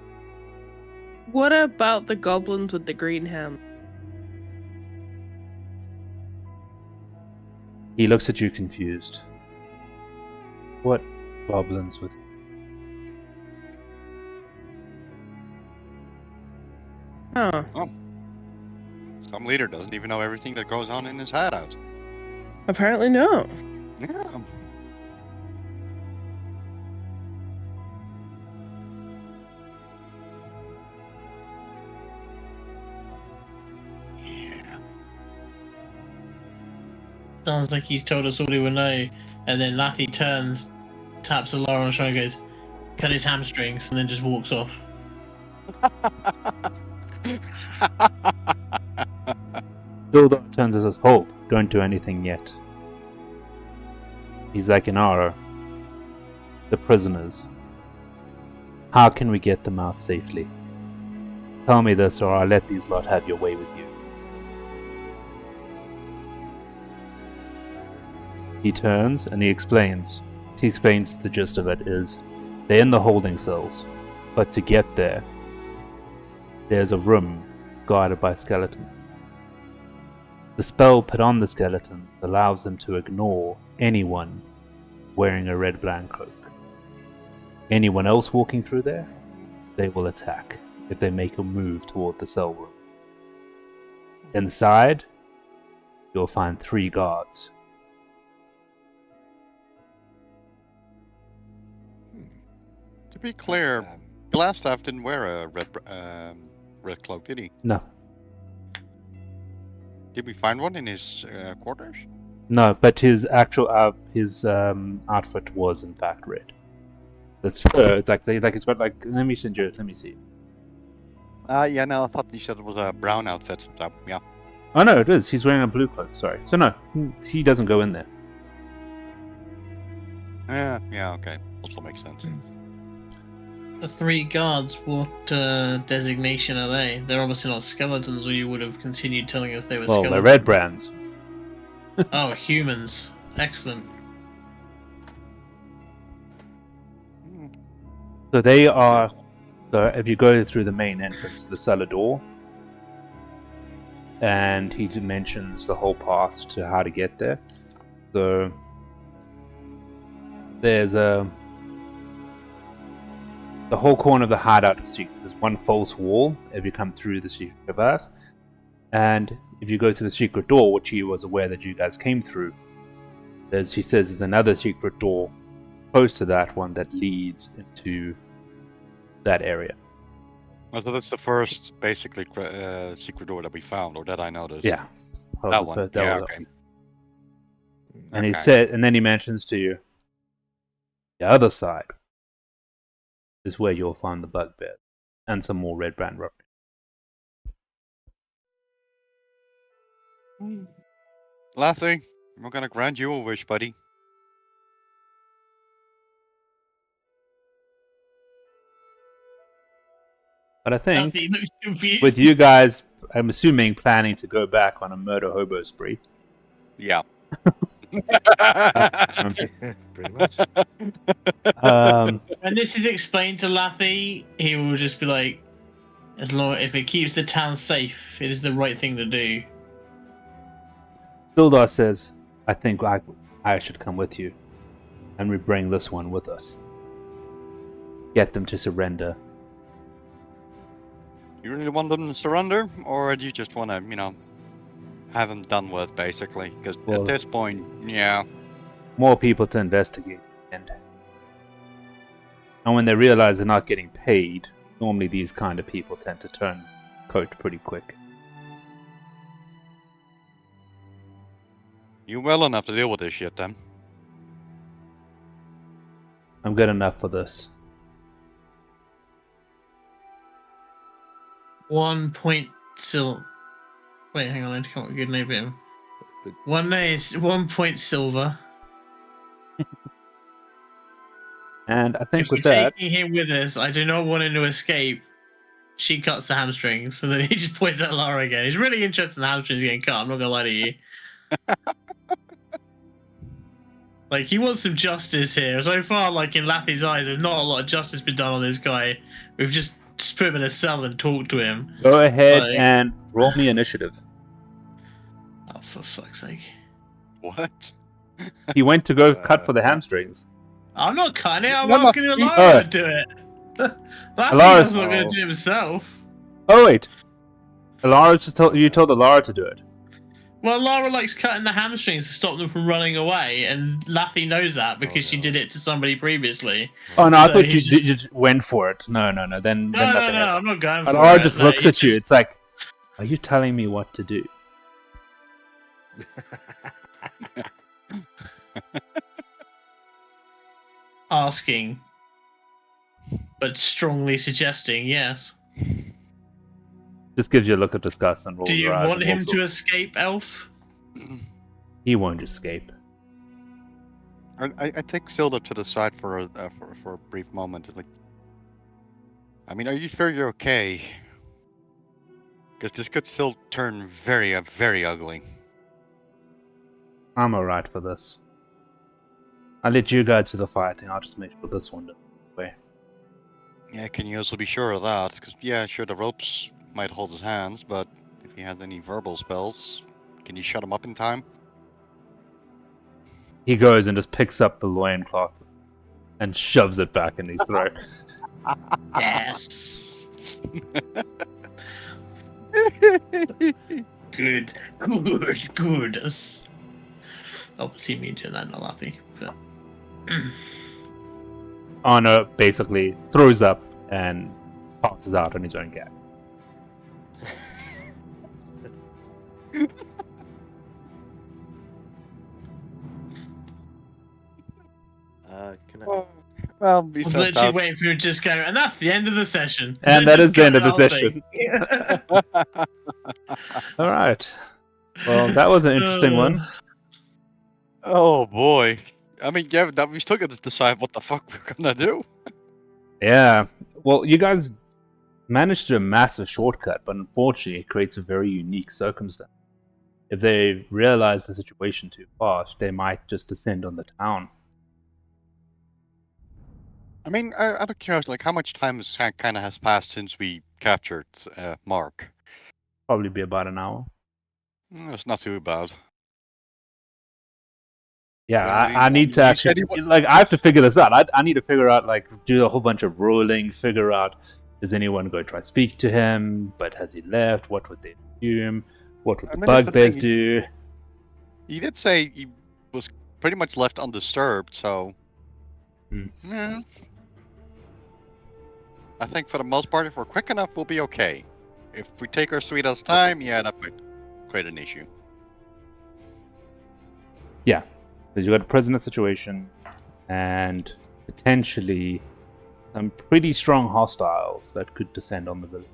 What about the goblins with the green hand? He looks at you confused. What goblins with... Huh. Some leader doesn't even know everything that goes on in his hideout. Apparently not. Yeah. Sounds like he's told us all he would know. And then Lathy turns, taps Alara on the shoulder and goes, cut his hamstrings, and then just walks off. Dildar turns and says, hold, don't do anything yet. He's like, Inara, the prisoners. How can we get them out safely? Tell me this or I'll let these lot have your way with you. He turns and he explains he explains the gist of it is they're in the holding cells, but to get there, there's a room guarded by skeletons. The spell put on the skeletons allows them to ignore anyone wearing a red bland cloak. Anyone else walking through there, they will attack if they make a move toward the cell room. Inside, you'll find 3 guards. To be clear, Glassstaff didn't wear a red cloak, did he? No. Did we find one in his quarters? No, but his actual outfit was in fact red. That's fur. It's like it's got like. Let me send you it. Let me see. Yeah, no, I thought you said it was a brown outfit. So, yeah. Oh no, it is. He's wearing a blue cloak. Sorry. So no, he doesn't go in there. Yeah, okay. Also makes sense. The 3 guards, what designation are they? They're obviously not skeletons, or you would have continued telling us they were Well, skeletons. they're red brands. Oh, humans. Excellent. So they are. So if you go through the main entrance, the cellar door, and he mentions the whole path to how to get there. So there's the whole corner of the hideout is secret. There's one false wall if you come through the secret traverse, and if you go to the secret door, which he was aware that you guys came through, he says there's another secret door close to that one that leads into that area. Oh, so that's the first, basically, secret door that we found, or that I noticed. Yeah, That one. Yeah, okay. And he Okay. said, and then he mentions to you, the other side is where you'll find the bugbear and some more red brand rubber. Lathy, we're gonna grant you a wish, buddy. But I think He looks confused. with you guys, I'm assuming planning to go back on a murder hobo spree. Yeah. Pretty much. When this is explained to Lathy, he will just be like, if it keeps the town safe, it is the right thing to do. Sildar says, I think I should come with you, and we bring this one with us. Get them to surrender. You really want them to surrender, or do you just want to, have them done with, basically? Because Well, at this point, yeah. More people to investigate. And when they realize they're not getting paid, normally these kind of people tend to turn coat pretty quick. You well enough to deal with this shit, then. I'm good enough for this. 1 point Wait, hang on, I need to come up with a good name for him. 1 point silver. And I think If we're with that, taking him with us, I do not want him to escape. She cuts the hamstrings, so then he just points at Lara again. He's really interested in the hamstrings getting cut, I'm not gonna lie to you. Like, he wants some justice here. So far, like, in Lathy's eyes, there's not a lot of justice been done on this guy. We've just put him in a cell and talked to him. go ahead Like- and roll me initiative. Oh, for fuck's sake. What? He went to go cut for the hamstrings. I'm not cutting it, I'm No, no, asking he's- Lara to do it. Lathy's Alara's- not going to do it himself. Oh wait, Alara just told Alara to do it. Well, Lara likes cutting the hamstrings to stop them from running away, and Lathy knows that because she did it to somebody previously. Oh no, I So thought you he's just- just went for it. No. Then No, nothing no, happened. I'm not going for Alara it. just No, looks he's at you. just It's like, are you telling me what to do? asking, but strongly suggesting, yes. Just gives you a look of disgust and rolls Do you her eyes want and him walks to off. escape, Elf? He won't escape. I take Silda to the side for a brief moment. Like, I mean, are you sure you're okay? Because this could still turn very, very ugly. I'm alright for this. I'll let you guys do the fighting. I'll just make sure this one doesn't go away. Yeah, can you also be sure of that? Because, yeah, sure, the ropes might hold his hands, but if he has any verbal spells, can you shut him up in time? He goes and just picks up the loincloth and shoves it back in his throat. Yes. Good. Obviously, me doing that, not laughing. But... Arno basically throws up and passes out on his own gag. Can I? Well, I was literally waiting for you to just go, and that's the end of the session. And that is the end of the session. thing. All right. Well, that was an interesting one. Oh boy. I mean, yeah, we still got to decide what the fuck we're gonna do. Yeah. Well, you guys managed to do a massive shortcut, but unfortunately, it creates a very unique circumstance. If they realize the situation too fast, they might just descend on the town. I mean, out of curiosity, like, how much time has passed since we captured Mark? Probably be about an hour. It's not too bad. Yeah, Well, I need to you actually, said like, I have to figure this out. I need to figure out, like, do a whole bunch of rolling, figure out, does anyone go try speak to him, but has he left? What would they assume? What would the that's the bugbears thing, do? He did say he was pretty much left undisturbed, so... Yeah. I think for the most part, if we're quick enough, we'll be okay. If we take our sweet ass time, yeah, that might create an issue. Yeah, because you got a prisoner situation, and potentially some pretty strong hostiles that could descend on the village.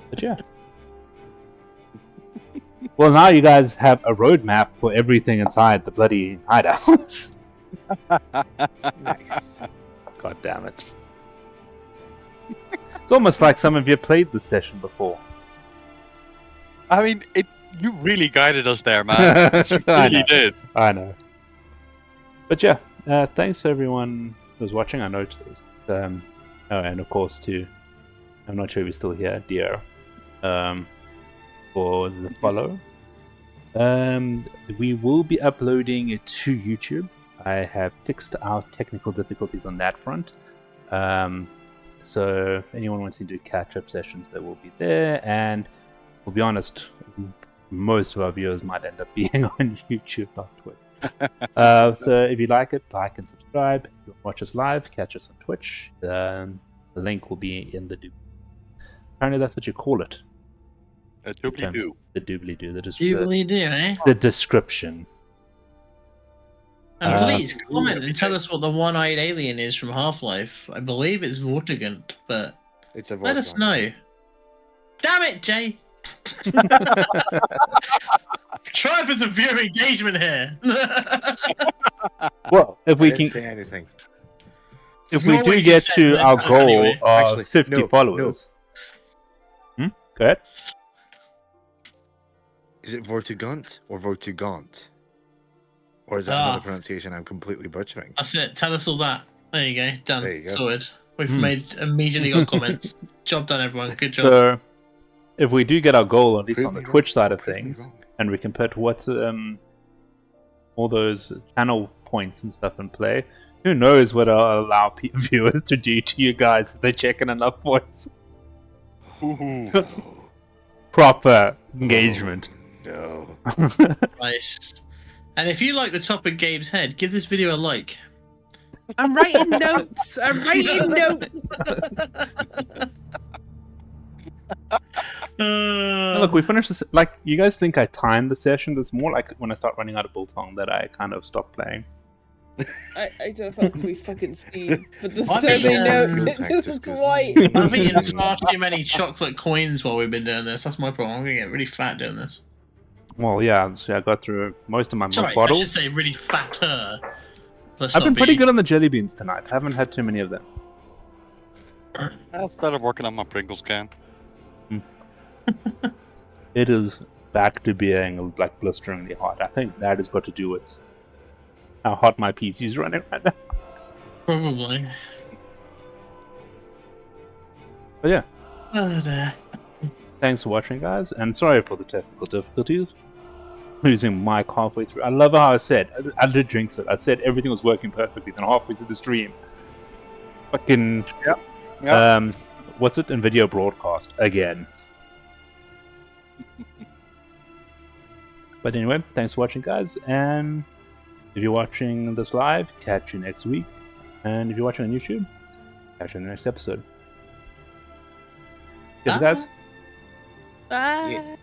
But yeah. Well, now you guys have a roadmap for everything inside the bloody hideout. Nice. God damn it. It's almost like some of you played this session before. I mean, you really guided us there, man. You I really know. did. I know. But yeah, thanks to everyone who was watching. I noticed. Oh, and of course to, I'm not sure if he's still here, dear, for the follow. We will be uploading it to YouTube. I have fixed our technical difficulties on that front. So if anyone wants to do catch-up sessions, they will be there. And we'll be honest, most of our viewers might end up being on YouTube, not Twitch. So if you like it, like and subscribe. If you watch us live, catch us on Twitch. The link will be in the doobly. Apparently that's what you call it. A doobly-doo. The doobly-doo. Doobly-doo, eh? The description. And please comment and tell us what the one-eyed alien is from Half-Life. I believe it's Vortigaunt, but It's a let us Vortigaunt. know. Damn it, Jay! Try for some viewer engagement here. Well, if I we didn't can, say anything. if we Not do what you get said, to but our goal anyway. of Actually, 50 no, followers. Go ahead. Is it Vortigaunt or Vortigaunt? Or is that another pronunciation I'm completely butchering? That's it. Tell us all that. There you go. Done. There you go. Sorted. We've immediately got comments. Job done, everyone. Good job. So, if we do get our goal, at least Prove on the me Twitch wrong. side of Prove me things, wrong. and we can put what's all those channel points and stuff in play, who knows what I'll allow viewers to do to you guys if they're checking enough points. Ooh. Proper engagement. No. Nice. And if you like the topic Gabe's head, give this video a like. I'm writing notes. I'm writing notes. Look, we finished this. Like, you guys think I timed the session? That's more like when I start running out of Biltong that I kind of stop playing. I don't know if that's we fucking speed, but there's I so think, many um, notes. This is just goes- quite. I've eaten far too many chocolate coins while we've been doing this. That's my problem. I'm gonna get really fat doing this. Well, yeah, so I got through most of my Sorry, I bottles. should say really fatter. Let's I've not been pretty be- good on the jelly beans tonight. I haven't had too many of them. I started working on my Pringles can. It is back to being like blisteringly hot. I think that has got to do with how hot my PC is running right now. Probably. But yeah, Oh, dear. thanks for watching, guys, and sorry for the technical difficulties. Losing mic halfway through. I love how I said, I did jinx it. I said everything was working perfectly, then halfway through the stream, fucking, Yep. what's it, in video broadcast again. But anyway, thanks for watching, guys, and if you're watching this live, catch you next week, and if you're watching on YouTube, catch you in the next episode. Yes, guys. Bye. Yeah.